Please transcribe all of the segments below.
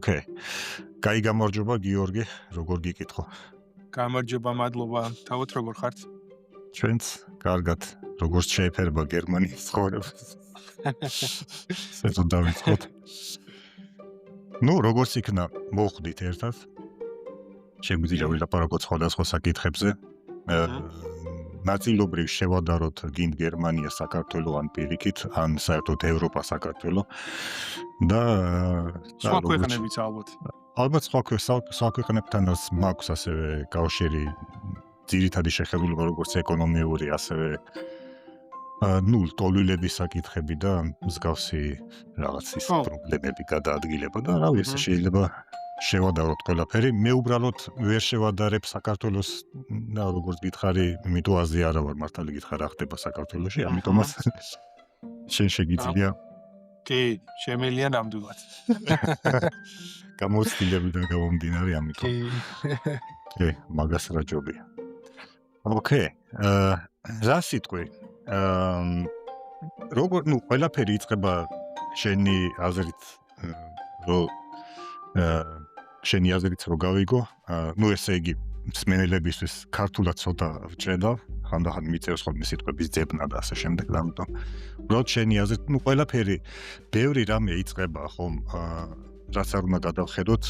ოკეი. კაი გამარჯობა გიორგი, როგორ გიკითხო? გამარჯობა, მადლობა. თავით როგორ ხართ? ჩვენც კარგად. როგორც შეეფერება გერმანიის ცხოვრება. სულ დავიწყოთ. ნუ როგორც იქნა, მოხვდით ერთად. შეგვიძლია ვილაპარაკოთ სხვადასხვა საკითხებზე. ნაწილობრივ შევადაროთ გინდ გერმანია, საქართველო ან პირიქით, ან საერთოდ ევროპა, საქართველო. და სხვა ქვეყნებიც ალბათ. ალბათ სხვა ქვეყნებთანაც მაქვს ასევე კავშირი, ძირითადი შეხედულება როგორც ეკონომიური, ასევე ტოლვილების საკითხები და მსგავსი რაღაც ის პრობლემები გადაადგილება და რა ვიცი, შეიძლება შევადაროთ ყველაფერი. მე უბრალოდ ვერ შევადარებ საქართველოს და როგორც გითხარი, იმიტომ აზრი არა ვარ მართალი გითხარ რა ხდება საქართველოში, ამიტომაც შენ შეგიძლია კი, შემიძლია ნამდვილად. გამოცდილებიდან გამომდინარე, ამიტომ. კი, მაგას რა ჯობია. ოკეი. რა სიტყვი? როგორ, ყველაფერი იწყება შენი აზრით, შენი აზრით რო გავიგო, ესე იგი, მსმენელებისთვის ქართულად ცოტა ვჭედა, ხანდახან მიწევს ხოლმე სიტყვების ძებნა და ასე შემდეგ, ამიტომ. უბრალოდ შენი აზრით, ყველაფერი, ბევრი რამე იწყება, ხომ, რაც არ უნდა გადავხედოთ,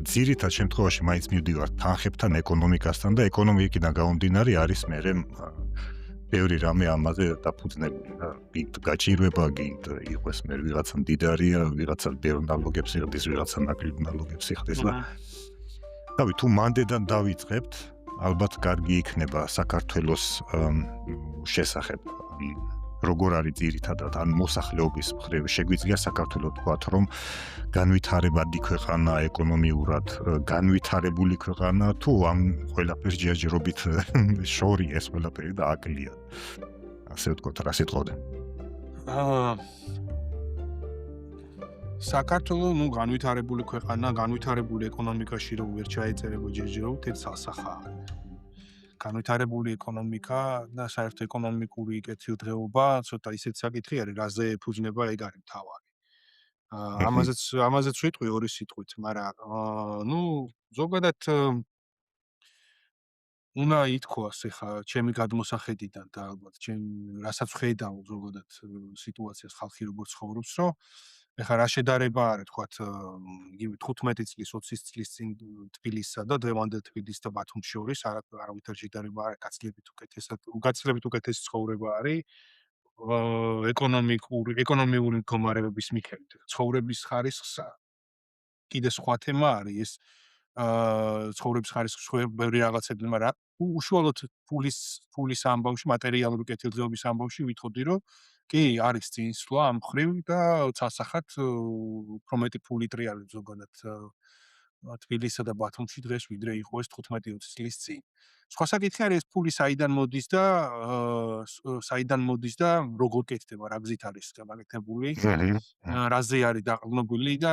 ძირითად შემთხვევაში მაინც მივდივართ თანხებთან, ეკონომიკასთან და ეკონომიკიდან გამომდინარე არის მერე ბევრი რამე ამაზე დაფუძნებული. გინდ გაჭირვება, გინდ იყოს მე ვიღაცა მდიდარია, ვიღაცა ბევრ ნალოგებს იღებს, ვიღაცა ნაკლებ ნალოგებს იღებს და დავი თუ მანდედან დავიწყებთ, ალბათ კარგი იქნება საქართველოს შესახებ. როგორ არის ძირითადად ან მოსახლეობის მხრივ შეგვიძლია საქართველოს თქვათ, რომ განვითარებადი ქვეყანა, ეკონომიურად განვითარებული ქვეყანა თუ ამ ყველაფერს ჯერჯერობით შორი ეს ყველაფერი და აკლია. ასე ვთქვათ, რა სიტყვოდე. საქართველოს განვითარებული ქვეყანა, განვითარებული ეკონომიკაში რო ვერ ჩაეწერება ჯერჯერობით ერთ სასახაა. განვითარებული ეკონომიკა და საერთო ეკონომიკური კეთილდღეობა, ცოტა ისეთ საკითხი არის, რაზე ეფუძნება ეგ არის მთავარი. ამაზეც ვიტყვი ორი სიტყვით, მაგრამ ზოგადად უნდა ითქვას ახლა ჩემი გადმოსახედიდან და ალბათ რასაც ვხედავ ზოგადად სიტუაციას ხალხი როგორ ცხოვრობს, რომ ახლა რა შედარება არის, თქვათ, 15 წლის, 20 წლის წინ თბილისსა და დღევანდელ თბილისს და ბათუმს შორის არავითარ შედარება არ არის, გაცილებით უკეთესი ცხოვრება არის ეკონომიური მდგომარეობის მიხედვით. ცხოვრების ხარისხს კიდე სხვა თემა არის ეს ცხოვრების ხარისხის ბევრი რაღაცები, მაგრამ უშუალოდ ფულის ამბავში, მატერიალური კეთილდღეობის ამბავში ვითხოვდი, რომ კი, არის წინსვლა ამ მხრივ და სასახად უფრო მეტი ფული ტრიალებს ზოგადად თბილისსა და ბათუმში დღეს, ვიდრე იყო ეს 15-20 წლის წინ. სხვა საკითხი არის ეს ფული საიდან მოდის და როგორ კეთდება, რა გზით არის გაკეთებული, რაზე არის დაყრდნობილი და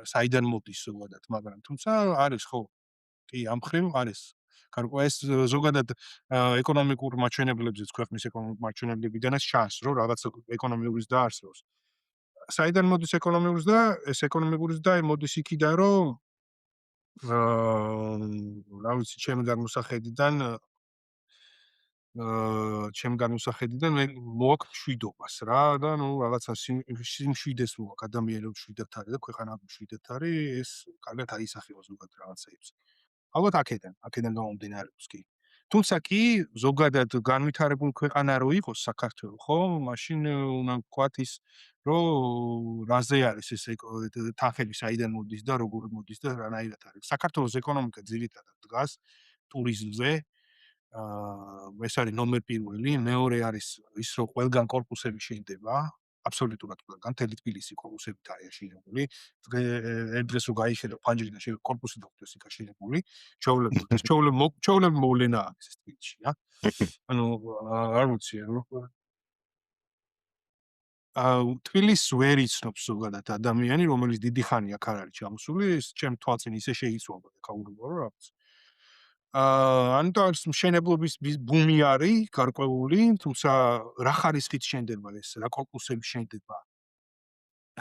საიდან მოდის ზოგადად, მაგრამ თუმცა არის ხო, კი, ამ მხრივ არის. გარკვეულ ეს ზოგადად ეკონომიკურ მაჩვენებლებზეც ქვეყნის ეკონომიკურ მაჩვენებლებიდანაც ჩანს, რომ რაღაც ეკონომიური ზრდა არსებობს. საიდან მოდის ეკონომიური ზრდა? ეს ეკონომიკური ზრდა მოდის იქიდან, რომ რა ვიცი, ჩემი განმოსახედიდან მე მოაქვს მშვიდობას რა და რაღაცა სიმშვიდეს მოაქვს, ადამიანებს მშვიდად არის და ქვეყანა მშვიდად არის, ეს კარგად აისახება ზოგადად რაღაცეებს. ალბათ აქედან გამომდინარეობს კი. თუმცა კი ზოგადად განვითარებული ქვეყანა რო იყოს საქართველო, ხო, მაშინ უნდა ვთქვათ ის, რომ რაზე არის ეს თანხები საიდან მოდის და როგორ მოდის და რანაირად არის. საქართველოს ეკონომიკა ძირითადად დგას ტურიზმზე. ეს არის ნომერ პირველი, მეორე არის ის, რომ ყველგან კორპუსები შენდება, აბსოლუტურად ყველგან, მთელი თბილისი კორპუსებით არის აშენებული. დღეს რო გაიხედო ფანჯრიდან შეიძლება კორპუსი დაგვდეს იქ აშენებული. ჩაოლებ მოვლენა აქვს ეს თბილისში, რა. არ ვიცი, თბილისს ვერ იცნობს ზოგადად ადამიანი, რომელიც დიდი ხანია აქ არ არის ჩამოსული, ჩემ თვალწინ ისე შეიცვალა ქაურობა, რომ რაღაც. ანუ მშენებლობის ბუმი არის გარკვეული, თუმცა რა ხარისხით შენდება ეს, რა კორპუსები შენდება.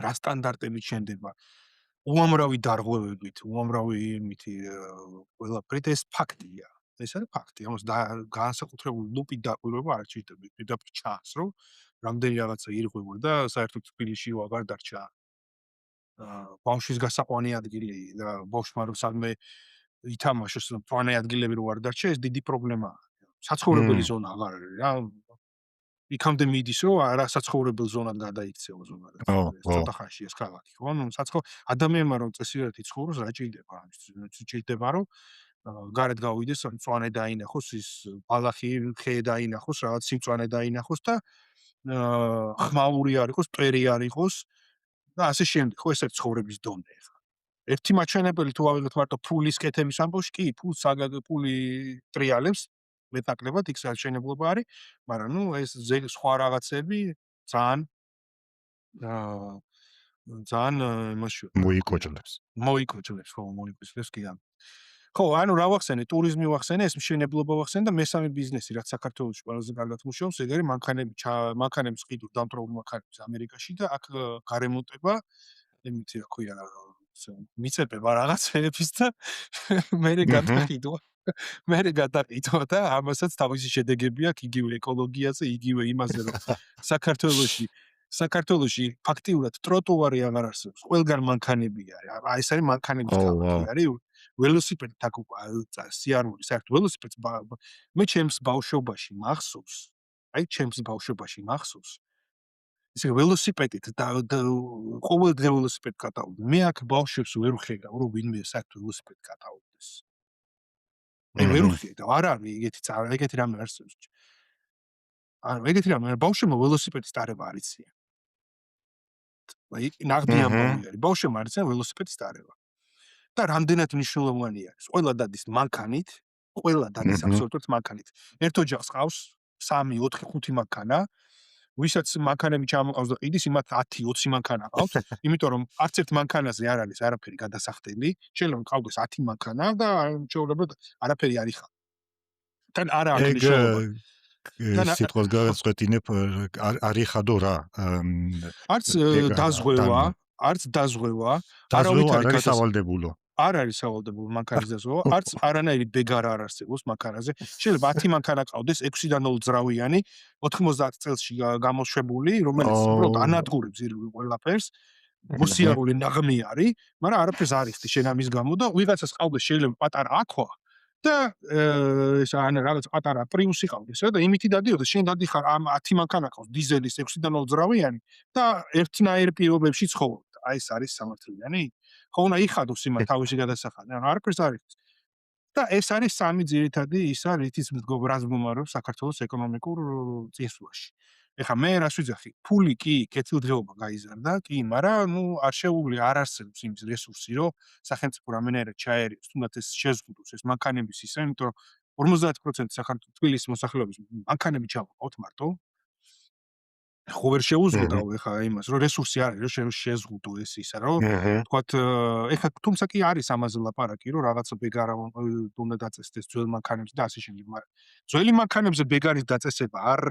რა სტანდარტებით შენდება, უამრავი დარღვევებით, უამრავი იმითი ყველაფრით ეს ფაქტია. ეს არის ფაქტი. ამას განსაკუთრებული ლუპით დაკვირვება არ ჭირდება. პირდაპირ ჩანს, რომ რამდენი რაღაცა ირღვევა და საერთოდ თბილისში აღარ დარჩა ბავშვის გასაყვანი ადგილი და ბავშვმა რომ სადმე ითამაშოს მწვანე ადგილები რო არ დარჩა, ეს დიდი პრობლემაა. საცხოვრებელი ზონა აღარ არის რა. იქამდე მიდის, რომ არასაცხოვრებელ ზონად გადაიქცევა ზოგადად. ეს ცოტა ხანში ეს ქალაქი, ხო? ნუ ადამიანმა რომ წესიერ იცხოვროს, რა ჭირდება? ჭირდება რომ გარეთ გავიდეს, მწვანე დაინახოს, ის ბალახი, ხე დაინახოს, რაღაც სიმწვანე დაინახოს და ხმაური არ იყოს, მტვერი არ იყოს და ასე შემდეგ. ხო, ეს არის ცხოვრების დონე ხა. ერთი მაჩვენებელი თუ ავიღოთ მარტო ფულის კეთების ამბავში, კი, ფული ტრიალებს მეტაკლებად იქ საჩვენებლობა არის, მაგრამ ნუ ეს სხვა რაღაცები ძალიან იმაში მოიკოჭლებს, ხო, მოიკოჭლებს კი. ხო, ანუ რა ვახსენე, ტურიზმი ვახსენე, ეს მშენებლობა ვახსენე და მესამე ბიზნესი, რაც საქართველოში ყველაზე კარგად მუშაობს, ეგ არის მანქანების ყიდულ დამტვრეულ მანქანების ამერიკაში და აქ გარემონტება, იმითი რა ქვია, მიწებება რაღაცეების და მერე გადაყიდვა და ამასაც თავისი შედეგები აქვს იგივე ეკოლოგიაზე, იგივე იმაზე, რომ საქართველოში ფაქტიურად ტროტუარი აღარ არსებობს, ყველგან მანქანები არის. აი ეს არის მანქანების ქალაქი, არის ველოსიპედი თაკ სიარული, საერთოდ ველოსიპედს მე ჩემს ბავშვობაში მახსოვს. ისე ველოსიპედით და ყოველდღე ველოსიპედ კატაობდი. მე აქ ბავშვებს ვერ ვხედავ, რომ ვინმე საერთოდ ველოსიპედ კატაობდეს. ვერ ვხედავ, არ არის ეგეთი რამე არსებობს. ანუ ეგეთი რამე ბავშვებმა ველოსიპედის ტარება არ იციან. აი ნაღდი ამბავი არის. ბავშვებმა არ იციან ველოსიპედის ტარება. და რამდენად მნიშვნელოვანი არის. ყველა დადის მანქანით, აბსოლუტურად მანქანით. ერთ ოჯახს ყავს 3, 4, 5 მანქანა. ვისაც მანქანები ჩამოყავს და ყიდის, იმათ 10, 20 მანქანა ყავს, იმიტომ რომ არც ერთ მანქანაზე არ არის არაფერი გადასახდელი, შეიძლება ყავდეს 10 მანქანა და შეუძლებლად არაფერი არ იხარ. თან არა აქვს მნიშვნელობა. სიტყვას გავეცხვეთინებ, არ იხადო რა. არც დაზღვევა, არავითარი გადასავალდებულო. არ არის სავალდებულო მანქანის დაზღვევა, არც არანაირი ბეგარა არ არსებობს მანქანაზე. შეიძლება 10 მანქანა ყავდეს 6-დან 0 ძრავიანი, 90 წელსში გამოშვებული, რომელიც უბრალოდ ანადგურებს ყველაფერს. მოსიარული ნაღმი არის, მაგრამ არაფერს არ იხდი შენ ამის გამო და ვიღაცას ყავდეს შეიძლება პატარა აქვა და ეს რაღაც პატარა პრიუსი ყავდეს და იმითი დადიოდეს, შენ დადიხარ ამ 10 მანქანა ყავს დიზელის 6-დან 0 ძრავიანი და ერთნაირ პირობებში ცხოვრობ. აი ეს არის სამართლიანი. ხო, უნდა იხადოს იმათ თავისი გადასახადი, ანუ არაფერს არ იხდის. და ეს არის სამი ძირითადი ისა, რითიც მდგომარეობს საქართველოს ეკონომიკურ წინსვლაში. ეხლა მე რას ვიძახი? ფული კი, კეთილდღეობა გაიზარდა, კი, მაგრამ არ შეუძლია, არ არსებობს იმის რესურსი, რომ სახელმწიფო რამენერად ჩაერიოს, თუნდაც ეს შეზღუდოს ეს მანქანების ისე, იმიტომ რომ 50% საქართველოს თბილისის მოსახლეობის მანქანები ჩავყავთ მარტო. ხო ვერ შეუზღუდავ ეხლა იმას, რომ რესურსი არის, რომ შეზღუდო ეს ისა, რომ თქვათ ეხლა თუმცა კი არის ამაზე ლაპარაკი, რომ რაღაცა ბეგარა უნდა დაწესდეს ძველ მანქანებს და ასე შემდეგ, მაგრამ ძველი მანქანებზე ბეგარის დაწესება არ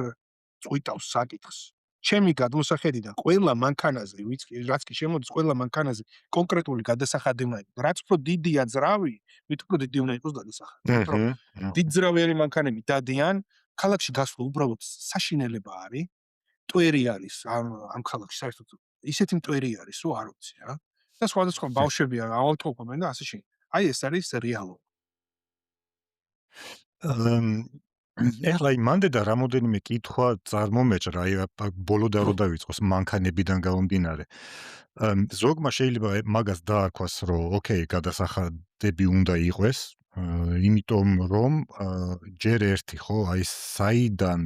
წვითავს საკითხს. ჩემი გადმოსახედიდან ყველა მანქანაზე, რაც კი შემოდის, ყველა მანქანაზე კონკრეტული გადასახადი უნდა იყოს. რაც უფრო დიდია ძრავი, მით უფრო დიდი უნდა იყოს გადასახადი. იმიტომ რომ დიდძრავიანი მანქანები დადიან, ქალაქში გასვლა უბრალოდ საშინელება არის. მტვერი არის ამ ქალაქში საერთოდ ისეთი მტვერი არის, რომ არ ვიცი რა. და სხვადასხვა ბავშვები ავალტყოფენ და ასე შემდეგ. აი ეს არის რეალობა. ეხლა იმანდე და რამოდენიმე კითხვა წარმომეჭრა, აი ბოლოდა რო დავიწყოს მანქანებიდან გამომდინარე. ზოგმა შეიძლება მაგას დაარქვას, რომ ოკეი, გადასახადები უნდა იყოს, იმიტომ რომ ჯერ ერთი ხო, აი საიდან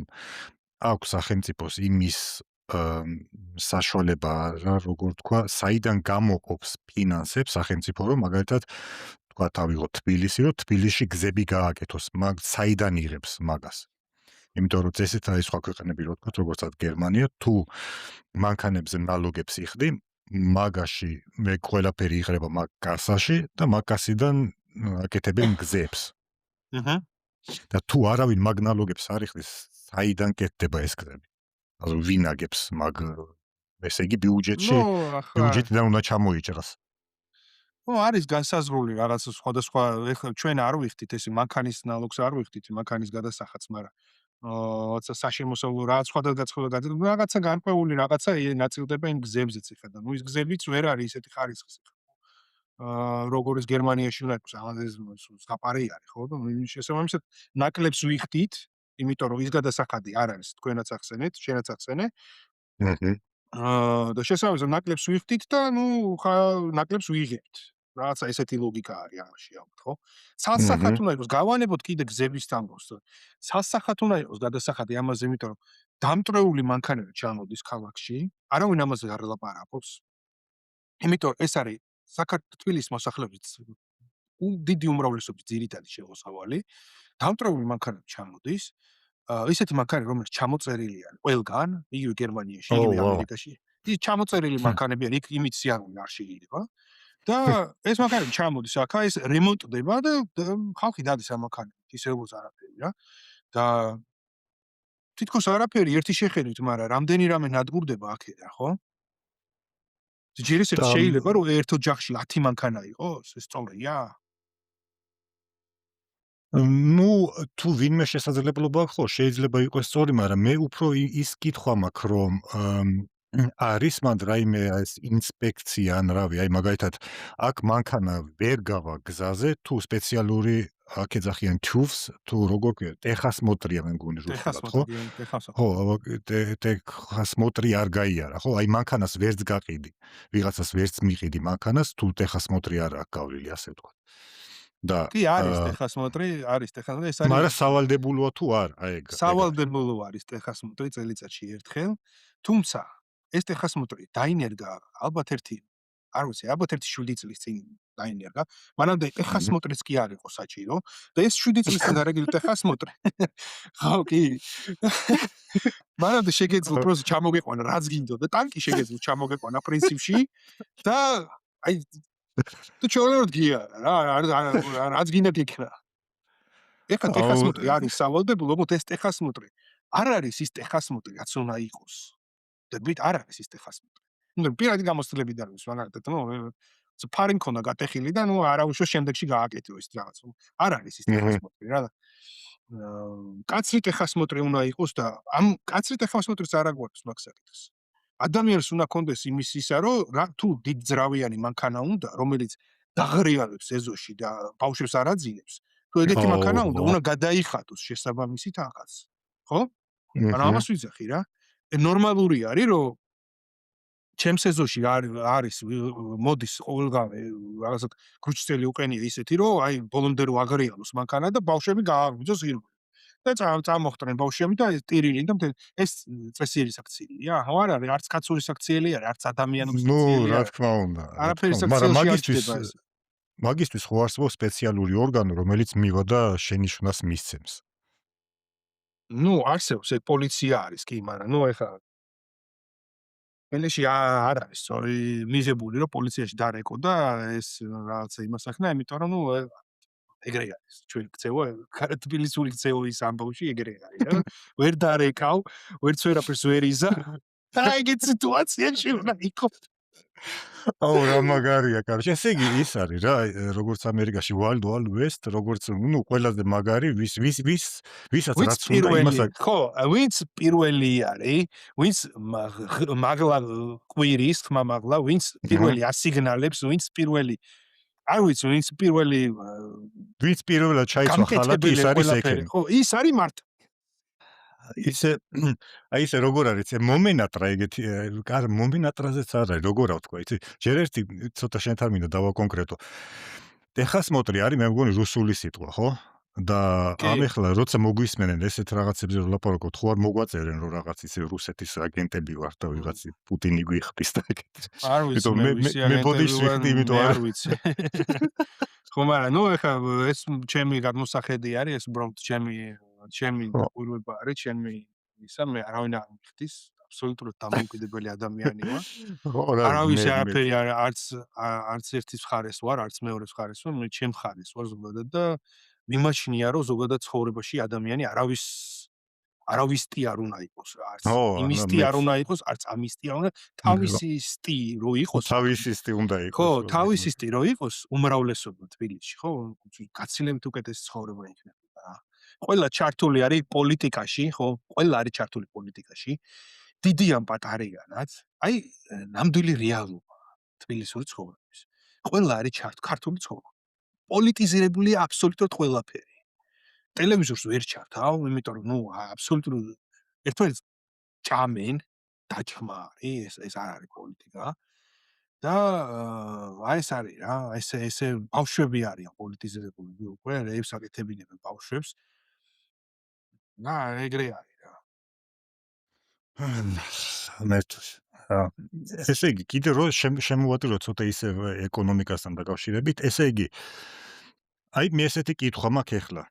აქვს სახელმწიფოს იმის საშუალება რა, როგორ თქვა, საიდან გამოყოფს ფინანსებს სახელმწიფო, რომ მაგალითად თქვა თავიღოთ თბილისი, რომ თბილისში გზები გააკეთოს, მაგ საიდან იღებს მაგას? იმიტომ რომ წესით არის სხვა ქვეყნები, რო თქვა, როგორცაც გერმანია, თუ მანქანებზე ნალოგებს იხდი, მაგაში მე ყველაფერი იღრება მაგ კასაში და მაგ კასიდან აკეთებენ გზებს. და თუ არავინ მაგ ნალოგებს არ იხდის, საიდან კეთდება ეს გზები? ანუ ვინ აგებს მაგ ესე იგი ნუ ახლა ბიუჯეტიდან უნდა ჩამოიჭრას. არის განსაზღვრული რაღაც სხვადასხვა ეხლა ჩვენ არ ვიხდით ესე მანქანის ნალოგს არ ვიხდით მანქანის გადასახადს, მაგრამ როცა საშემოსავლო რაღაც სხვადასხვა რაღაცა განყვეული რაღაცა ნაწილდება იმ გზებზეც ეხლა და ნუ ის გზებიც ვერ არის ისეთი ხარისხის ეხლა. როგორც გერმანიაში უნდა იყოს ამაზე ზღაპარი არის ხო და შესაბამისად ნაკლებს ვიხდით, იმიტომ რომ ის გადასახადი არ არის თქვენაც ახსენეთ, შენაც ახსენე. აჰა. და შესაბამისად ნაკლებს ვიხდით და ნუ ნაკლებს ვიღებთ. რაღაცა ესეთი ლოგიკა არის ამაში ალბათ, ხო? სასახად უნდა იყოს, გავანებოთ კიდე გზების თამბოს. სასახად უნდა იყოს გადასახადი ამაზე, იმიტომ რომ დამტრეული მანქანები ჩამოდის ქალაქში, არავინ ამაზე არ ლაპარაკობს. იმიტომ ეს არის საქართველოს მოსახლეობის დიდი უმრავლესობის ძირითადი შემოსავალი. დამტრეული მანქანები ჩამოდის. ისეთი მანქანები, რომელიც ჩამოწერილი არის ყველგან, იგივე გერმანიაში, იგივე ამერიკაში. ის ჩამოწერილი მანქანები არის, იმით სიარული არ შეიძლება. და ეს მანქანები ჩამოდის აქა, ეს რემონტდება და ხალხი დადის ამ მანქანებით, ისე როგორც არაფერი რა. და თითქოს არაფერი ერთი შეხედვით, მაგრამ რამდენი რამე ნადგურდება აქედან, ხო? ჯერ შეიძლება რომ ერთ ოჯახში 10 მანქანა იყოს, ეს სწორია? ნუ თუ ვინმე შესაძლებლობა აქვს, ხო, შეიძლება იყოს სწორი, მაგრამ მე უფრო ის კითხვა მაქვს, რომ არის მანდ რაიმე ეს ინსპექცია ან რავი, აი მაგალითად აქ მანქანა ვერ გავა გზაზე, თუ სპეციალური აქ ეძახიან TÜVs, თუ როგორ ქვია, ტეხასმოტრია მე მგონი რუსულად, ხო? ხო, ტეხასმოტრი არ გაიარა, ხო? აი მანქანას ვერც გაყიდი, ვიღაცას ვერც მიყიდი მანქანას, თუ ტეხასმოტრი არ აქვს გავლილი, ასე ვთქვათ. და კი არის ტეხასმოტრი, ეს არის. მაგრამ სავალდებულოა თუ არ, აი ეგ. სავალდებულო არის ტეხასმოტრი წელიწადში ერთხელ, თუმცა ეს ტეხასმოტრი დაინერგა ალბათ არ ვიცი, ალბათ 7 წლის წინ დაინერგა. მანამდე ტეხასმოტრიც კი არ იყო საჭირო და ეს 7 წლისგან დარეგილი ტეხასმოტრი. ხო, კი. მანამდე შეგეძლო პროზი ჩამოგეყვანა რაც გინდოდა, ტანკი შეგეძლო ჩამოგეყვანა პრინციპში და აი თუ ჩაოლოდ გია რა რაც გინდა გიქნა. ეხლა ტეხასმოტრი არის სავალდებულო, მოკლედ ეს ტეხასმოტრი არ არის ის ტეხასმოტრი, რაც უნდა იყოს. დაგვით არ არის ის ტეხასმოტრი. ნუ პირადი გამოცდილებიდან ის მაგალითად, ნუ ფარი მქონდა გატეხილი და ნუ არავის შემდეგში გააკეთო ის რაღაც. არ არის ის ტეხასმოტრი რა. კაცრი ტეხასმოტრი უნდა იყოს და ამ კაცრი ტეხასმოტრიც არ აგვაქვს მაგ საკითხს. ადამიანს უნდა კონდეს იმის ისა, რომ თუ დიდ ძრავიანი მანქანა უნდა, რომელიც დაღრიალებს ეზოში და ბავშვებს არ აძინებს, თუ ეგეთი მანქანა უნდა გადაიხადოს შესაბამისი თანხაც. ხო? ანუ ამას ვიძახი რა. ნორმალური არის, რომ ჩემს ეზოში არის მოდის ყოველგავე რაღაცა კრუჩწელი უყენია ისეთი, რომ აი ბოლომდე რო აღრიალოს მანქანა და ბავშვები გააღვიძოს ირგვლივ. და წამოხტნენ ბავშვები და ტირილი და ეს წესიერი საქციელია? ხო არ არის, არც კაცური საქციელი არის, არც ადამიანური საქციელი არის. ნუ რა თქმა უნდა. არაფერი საქციელში არ ჩდება ეს. მაგისტვის ხო არსებობს სპეციალური ორგანო, რომელიც მივადა შენიშვნას მისცემს. ნუ არსებობს, ეგ პოლიცია არის კი, მაგრამ ნუ ეხლა ელეში არ არის სწორი მიზებული რომ პოლიციაში დარეკო და ეს რაღაცა იმას ახნა, იმიტომ რომ ნუ ეგრე არის. ჩვენ ქცევა, თბილისური ქცევის ამბავში ეგრე არის რა. ვერ დარეკავ, ვერც ვერაფერს ვერ იზა. და ეგეთ სიტუაციაში უნდა იყოს. აუ რა მაგარია, კარგი. ესე იგი ის არის რა, როგორც ამერიკაში Wild Wild West, როგორც ნუ ყველაზე მაგარი, ვისაც რაც უნდა იმას ხო, ვინც პირველი არის, ვინც მაგლა ყვირის, ხმამაღლა, ვინც პირველი ასიგნალებს, ვინც პირველი არ ვიცი, ვინც პირველად ჩაიცვა ხალხი, ის არის ეკენი. ხო, ის არის მართ. ისე როგორ არის, მომენატრა ეგეთი, კარ მომენატრაზეც არ არის, როგორ ავთქვა, იცი? ჯერ ერთი ცოტა შენთან მინდა დავაკონკრეტო. ტეხასმოტრი არის, მე მგონი რუსული სიტყვა, ხო? და ამ ეხლა როცა მოგვისმენენ ესეთ რაღაცებზე რომ ლაპარაკობთ, ხო არ მოგვაწერენ რომ რაღაც ისე რუსეთის აგენტები ვართ და ვიღაც პუტინი გვიხდის და ეგეთ. არ ვიცი, მე ბოდიში ვიხდი, იმიტომ არ ვიცი. ხო, მაგრამ ნუ ეხლა ეს ჩემი გადმოსახედი არის, ეს უბრალოდ ჩემი დაკვირვება არის, ჩემი ისა მე არავინ არ მიხდის, აბსოლუტურად დამოუკიდებელი ადამიანი ვარ. არავის არაფერი არც ერთის მხარეს ვარ, არც მეორეს მხარეს ვარ, მე ჩემ მხარეს ვარ ზოგადად და მიმაჩნია რომ ზოგადად ცხოვრებაში ადამიანი არავის არავის სტი არ უნდა იყოს რა, არც ო, იმის სტი არ მეც უნდა იყოს, არც ამის სტი არ უნდა, თავისი სტი რო იყოს მაგალითად. თავისი სტი უნდა ხო, იყოს, რომ თავისი სტი რო იყოს უმრავლესობა თბილისში, ხო, გაცილებით უკეთესი ცხოვრება იქნებოდა რა. ყველა ჩართული არის პოლიტიკაში, ხო, ყველა არის ჩართული პოლიტიკაში. დიდი ან პატარიანად, აი ნამდვილი რეალობაა თბილისური ცხოვრების. ყველა არის ქართული ცხოვრება. პოლიტიზირებულია აბსოლუტურად ყველაფერი. ტელევიზორს ვერ ჩართავ, იმიტომ რომ აბსოლუტურად ერთმანეთს ჭამენ, დაჭმა არის, ეს არ არის პოლიტიკა. და აი ეს არის რა, ესე ბავშვები არიან პოლიტიზირებული უკვე, რეებს აკეთებინებენ ბავშვებს. ეგრე არის რა. მერტოს. აა, ესე იგი, კიდე რო შემოვატირო ცოტა ისე ეკონომიკასთან დაკავშირებით, ესე იგი, აი მე ესეთი კითხვა მაქვს ახლა.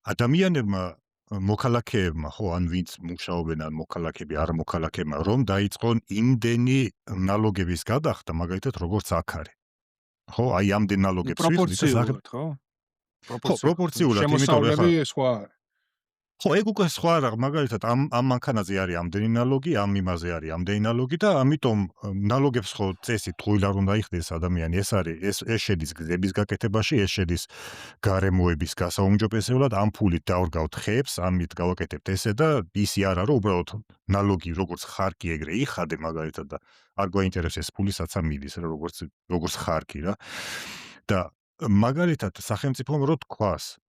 ადამიანებმა მოქალაქეებმა ხო ან ვინც მუშაობენ ან მოქალაქეები არ მოქალაქეებმა რომ დაიწყონ იმდენი ნალოგების გადახდა მაგალითად როგორც აქ არის. ხო, აი ამდენ ნალოგებს ვიხდით და პროპორციულად, ხო? ხო, პროპორციულად, იმიტომ რომ შემოსავლები ეხლა სხვა არის. ხო, ეგ უკვე სხვა რა, მაგალითად ამ მანქანაზე არის ამდენი ნალოგი, ამ იმაზე არის ამდენი ნალოგი და ამიტომ ნალოგებს ხო წესით თույლ არ უნდა იხდეს ადამიანი, ეს შედის გზების გაკეთებაში, ეს შედის გარემოების გასაუმჯობესებლად, ამ ფულით დავრგავთ ხეებს, ამით გავაკეთებთ ესე და ისი არა, რომ უბრალოდ ნალოგი როგორც ხარკი ეგრე იხადე მაგალითად და არ გვაინტერესებს ფულისაცა მიდის რა, როგორც ხარკი რა. და მაგალითად სახელმწიფომ რო თქვას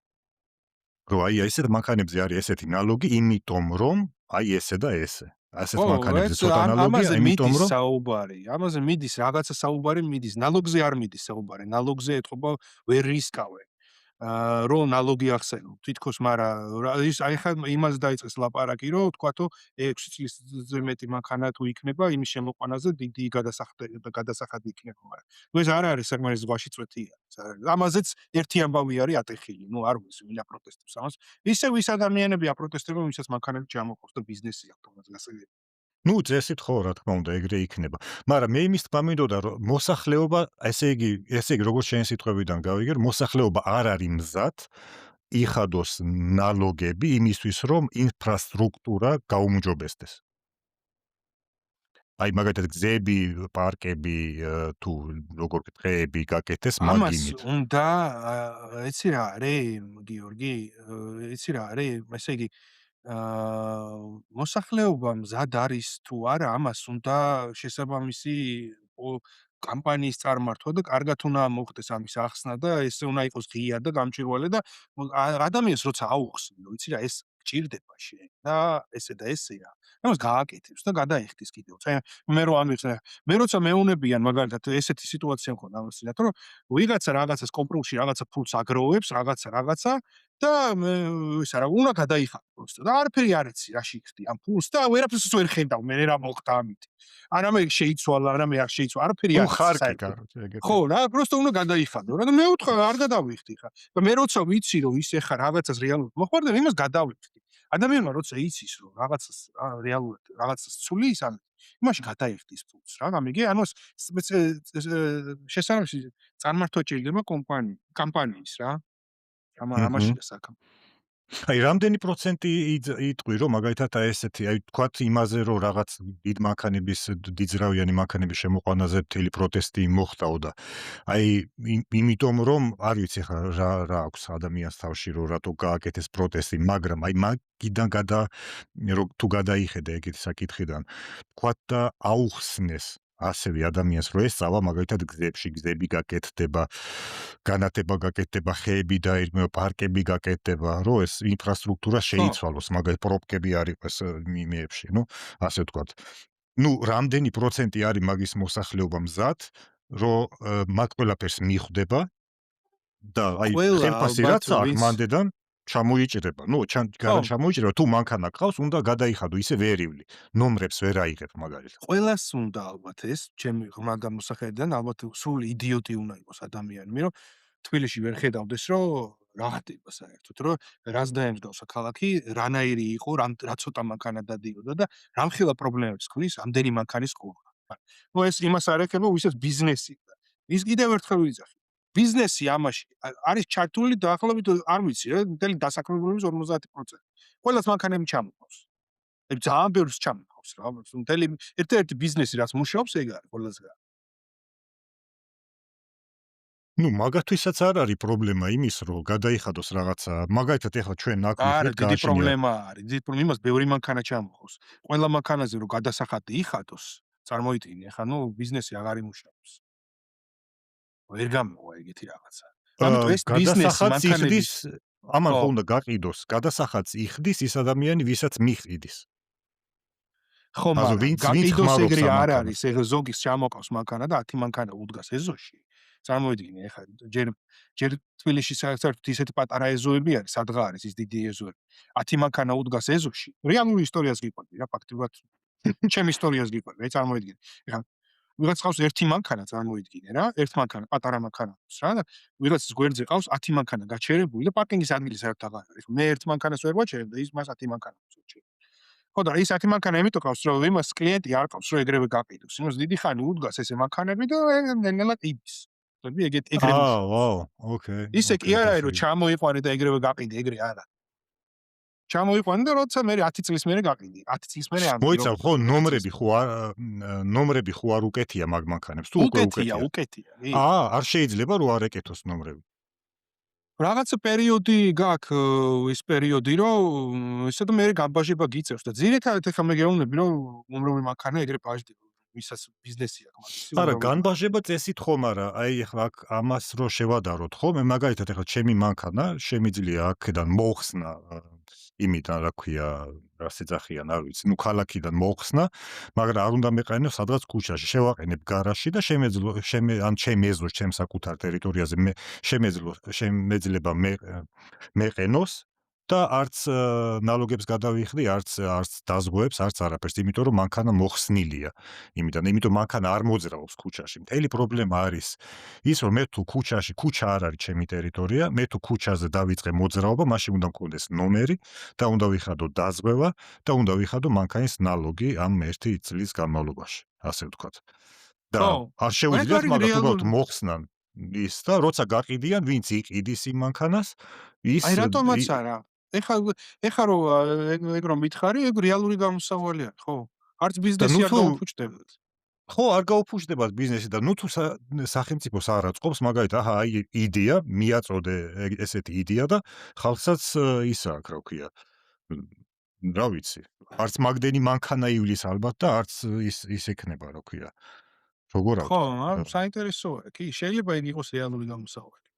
რომ აი ესეთ მანქანებზე არის ესეთი ნალოგი, იმიტომ რომ აი ესე და ესე. ასეთ მანქანებზე ცოტა ნალოგია, იმიტომ რომ საუბარი, ამაზე მიდის რაღაცა საუბარი მიდის, ნალოგზე არ მიდის საუბარი, ნალოგზე ეთყობა ვერ რისკავენ. რომ ნალოგი ახსენო. თითქოს, მაგრამ ის აი ხა იმას დაიწყეს ლაპარაკი, რომ თქვათო 6 წლისზე მეტი მანქანა თუ იქნება, იმის შემოყვანაზე დიდი გადასახადი იქნება, მაგრამ ეს არ არის საკმარის ზღვაში წვეთია. ამაზეც ერთი ამბავი არის ატეხილი. არ ვიცი, ვინ აპროტესტებს ამას. ისევ ის ადამიანები აპროტესტებენ, ვისაც მანქანები ჩამოყავს და ბიზნესი აქვს თუნდაც გასაგები. ნუ წესით ხო, რა თქმა უნდა, ეგრე იქნება. მაგრამ მე იმის თქმა მინდოდა, რომ მოსახლეობა, ესე იგი, როგორც შენ სიტყვებიდან გავიგერ, მოსახლეობა არ არის მზად იხადოს ნალოგები იმისთვის, რომ ინფრასტრუქტურა გაუმჯობესდეს. აი მაგალითად გზები, პარკები, თუ როგორ დღეები გაკეთდეს ამას მაგინით. უნდა იცი რა არის, გიორგი, იცი რა არის, ესე იგი მოსახლეობა მზად არის თუ არა, ამას უნდა შესაბამისი კამპანიის წარმართვა და კარგად უნდა მოხდეს ამის ახსნა და ესე უნდა იყოს ღია და გამჭვირვალე და ადამიანს როცა აუხსნი, ვიცი რა, ეს გჭირდება შენ და ესე და ესეა. ამას გააკეთებს და გადაიხდის კიდევ. მე რო ამიხსნა, მე როცა მეუნებიან მაგალითად ესეთი სიტუაცია მქონდა ამასინათ, რომ ვიღაცა რაღაცას კომპრომისში რაღაცა ფულს აგროვებს, რაღაცა და ისა რა უნდა გადაიხადო პროსტა და არაფერი არ იცი რა შეგხდი ამ ფულს და ვერაფერს ვერ ხედავ მე რა მოხდა ამით. არამე შეიცვალა, არამე არ შეიცვალა, არაფერი არ ნუ იცი ხარკი საერთოდ. კაროჩე ეგეთი. ხო, რა, პროსტა უნდა გადაიხადო რა და მე ვთქვა არ გადავიხდი ხა. და მე როცა ვიცი რომ ის ეხა რაღაცას რეალურად მოხდა, იმას გადავიხდი. ადამიანმა როცა იცის რომ რაღაცას რეალურად რაღაცას ცulis ამ იმაში გადაიხდის ფულს რა, გამიგე? ანუ შესაბამისი წარმართვა შეიძლება კამპანიის რა. ამაშია საქმე. აი რამდენი პროცენტი იტყვი რომ მაგალითად აი ესეთი აი თქვათ იმაზე რომ რაღაც დიდძრავიანი მანქანების შემოყვანაზე მთელი პროტესტი მოხდაო და აი იმიტომ რომ არ ვიცი ხა რა აქვს ადამიანს თავში რომ რატო გააკეთეს პროტესტი მაგრამ აი მაგიდან თუ გადაიხედა ეგეთი საკითხიდან თქვათ და აუხსნეს ასევე ადამიანს რო ესწავა მაგალითად გზები გაკეთდება განათება გაკეთდება ხეები დაირქმევა პარკები გაკეთდება რომ ეს ინფრასტრუქტურა შეიცვალოს მაგალითად პროპკები არ იყოს მიმეებში ნუ ასე ვთქვათ ნუ რამდენი პროცენტი არის მაგის მოსახლეობა მზად რომ მათ ყველაფერს მიხვდება და აი ხელფასი რაც აქვს მანდედან ჩამოიჭრება ნუ გარან ჩამოიჭრება თუ მანქანა ყავს უნდა გადაიხადო ისე ვერივლი ნომრებს ვერ აიღებ მაგალითად ყველას უნდა ალბათ ეს ჩემი ღრმა გამოსახედიდან ალბათ სულ იდიოტი უნდა იყოს ადამიანი მე რომ თბილისში ვერ ხედავდეს რომ რაღაცა საერთოდ რომ რას დაემსგავსა ქალაქი რანაირი იყო რა ცოტა მანქანა დადიოდა და რამხელა პრობლემებს ქნის ამდენი მანქანის ყურა ნუ ეს იმას არ ეხება ვისაც ბიზნესი და ის კიდევ ერთხელ ვიძახი ბიზნესი ამაში არის ჩართული დაახლოებით არ ვიცი რა, მთელი დასაქმებულობის 50%. ყველას მანქანები ჩამოყავს. ძალიან ბევრს ჩამოყავს რა. მთელი ერთ-ერთი ბიზნესი რაც მუშაობს ეგ არის ყველაზე. ნუ მაგათვისაც არ არის პრობლემა იმის რომ გადაიხადოს რაღაცა მაგალითად ეხლა ჩვენ აქ არა, ვიხდით დიდი პრობლემა არის. დიდი პრობლემა იმას ბევრი მანქანა ჩამოყავს. ყველა მანქანაზე რომ გადასახადი იხადოს, წარმოიდგინე, ახლა ნუ ბიზნესი აღარ იმუშავებს. ვერ გამოვა ეგეთი რაღაცა. ამიტომ ეს ბიზნესი გადასახადს მანქანების იხდის ამან ხო. ხო უნდა გაყიდოს გადასახადს იხდის ის ადამიანი ვისაც მიჰყიდის ხო, აზო მაგრამ ვინც გაყიდოს ხმარობს ეგრე ამ არ მანქანას. არის. ეხლა ზოგის ჩამოყავს მანქანა და 10 მანქანა უდგას ეზოში. წარმოიდგინე, ეხლა ჯერ თბილისში საერთოდ ისეთი პატარა ეზოები არის, სადღა არის ის დიდი ეზოები. 10 მანქანა უდგას ეზოში. რეალური ისტორიას გიყვები რა, ფაქტობრივად ჩემი ისტორიას გიყვები, აი წარმოიდგინე. ეხლა ვიღაც ყავს ერთი მანქანა წარმოიდგინე რა, ერთ მანქანა, პატარა მანქანა ყავს რა და ვიღაცის გვერდზე ყავს 10 მანქანა გაჩერებული და პარკინგის ადგილი საერთოდ აღარ არის. მე ერთ მანქანას ვერ ვაჩერებ და ის მას 10 მანქანა უწევს. ხო და ის 10 მანქანა იმიტომ ყავს რომ იმას კლიენტი არ ყავს რომ ეგრევე გაყიდოს. იმას დიდი ხანი უდგას ესე მანქანები და ნელა ყიდის. ხები ეგრე მუშაობს. ვაუ, ოკეი. ისე კი არა რომ ჩამოიყვანე და ეგრევე გაყიდე, ეგრე არა. ჩამოიყვანე და როცა მე 10 წლის მერე გაყიდი. 10 წლის მერე ამბი. მოიცა ხო ნომრები ხო არ უკეთია მაგ მანქანებს თუ უკვე უკეთია. უკეთია. არ შეიძლება რომ არ ეკეთოს ნომრები. რაღაცა პერიოდი გაქვს ის პერიოდი რომ ისე და მე გამბაჟება გიწევს და ძირითადად ეხლა მე გეუბნები რომ უმროვი მანქანა ეგრე ბაჟდება. ვისაც ბიზნესი აქვს მაგისი. არა, განბაჟება წესით ხომ არა, აი ეხლა აქ ამას რო შევადაროთ, ხო? მე მაგალითად ეხლა ჩემი მანქანა შემიძლია აქედან მოხსნა იმიდან, რა ქვია, რა შეძახიან, არ ვიცი, ნუ ქალაქიდან მოხსნა, მაგრამ არ უნდა მეყენო სადღაც ქუჩაში, შევაყენებ გარაჟში და ან ჩემი ეზოს, ჩემ საკუთარ ტერიტორიაზე მე შემეძლება მეყენოს და არც ნალოგებს გადავიხდი, არც დაზღვევებს, არც არაფერს, იმიტომ რომ მანქანა მოხსნილია. იმიტომ მანქანა არ მოძრაობს ქუჩაში. მთელი პრობლემა არის ის, რომ მე თუ ქუჩა არ არის ჩემი ტერიტორია, მე თუ ქუჩაზე დავიწყე მოძრაობა, მაშინ უნდა მქონდეს ნომერი და უნდა ვიხადო დაზღვევა და უნდა ვიხადო მანქანის ნალოგი ამ 1 წლის განმავლობაში, ასე ვთქვათ. და არ შეუძლიათ მაგათ უბრალოდ მოხსნან ის და როცა გაყიდიან, ვინც იყიდის იმ მანქანას, ის აი რატომაც არა. ეხა რომ ეგ რომ მითხარი, ეგ რეალური გამოსავალი არის, ხო? არც ბიზნესი არ გაუფუჭდებათ. ხო, არ გაუფუჭდებათ ბიზნესი და ნუ თუ სახელმწიფოს არ აწყობს, მაგალითად, აჰა, აი იდეა, მიაწოდე ესეთი იდეა და ხალხსაც ის აქვს, რა ქვია. რა ვიცი, არც მაგდენი მანქანა ივლის ალბათ და არც ის ექნება, რა ქვია. როგორ ხო, ავთქვა? საინტერესოა, კი, შეიძლება იგი იყოს რეალური გამოსავალი.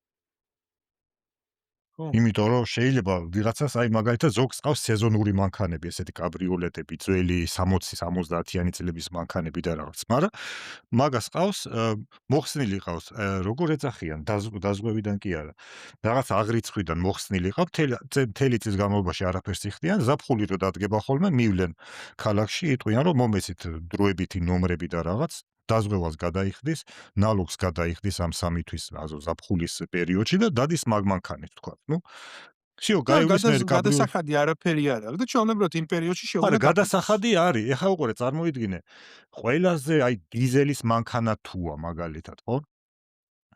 იმიტომ რომ შეიძლება ვიღაცას აი მაგალითად ზოგს ყავს სეზონური მანქანები, ესეთი კაბრიოლეტები, ძველი 60-70-იანი წლების მანქანები და რაღაც, მაგრამ მაგას ყავს, მოხსნილი ყავს, როგორ ეძახიან, დაზღვევიდან კი არა. რაღაც აღრიცხვიდან მოხსნილი ყავს, მთელი წლის განმავლობაში არაფერს იხდიან, ზაფხული რო დადგება ხოლმე, მივლენ ქალაქში, იტყვიან რომ მომეცით დროებითი ნომრები და რაღაც დაზღვევას გადაიხდის, ნალოგს გადაიხდის ამ 3 თვის ზაფხულის პერიოდში და დადის მაგ მანქანით, თქვა. ნუ всё, გაივლის მე გადასახადი არაფერი არ არის და ჩვეულებრივად იმ პერიოდში შეუძლია. არა, გადასახადი არის. ეხლა უყურე, წარმოიდგინე, ყველაზე აი დიზელის მანქანა თუა მაგალითად, ხო?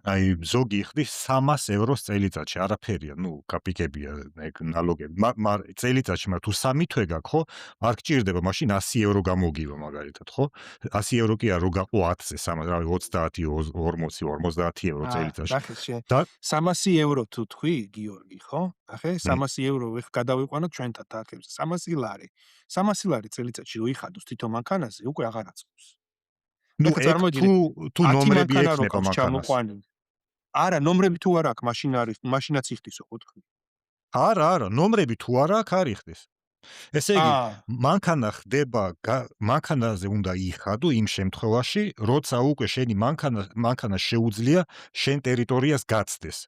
აი ზოგი იხდის 300 ევროს წელიწადში, არაფერია, ნუ კაპიკებია ეგ ნალოგები. მაგრამ წელიწადში, მაგრამ თუ 3 თვე გაქვს, ხო? არ გჭირდება, მაშინ 100 евро გამოგივა მაგალითად, ხო? 100 евро კი არა, რო გაყო 10-ზე, რავი 30, 40, 50 евро წელიწადში. და 300 евро თუ თქვი, გიორგი, ხო? ახე 300 евро გადავიყვანოთ ჩვენთან თანხებზე. 300 ლარი. 300 ლარი წელიწადში რო იხადოს თვითონ მანქანაზე, უკვე აღარ აწყობს. ნუ თუ ნომრები ექნება მანქანას. არა, ნომრები თუ არ აქვს, მაშინაც იხდისო, ხო თქვი? არა, ნომრები თუ არ აქვს, არ იხდის. ესე იგი, მანქანა ხდება, მანქანაზე უნდა იხადო იმ შემთხვევაში, როცა უკვე შენი მანქანა შეუძლია შენ ტერიტორიას გაცდეს.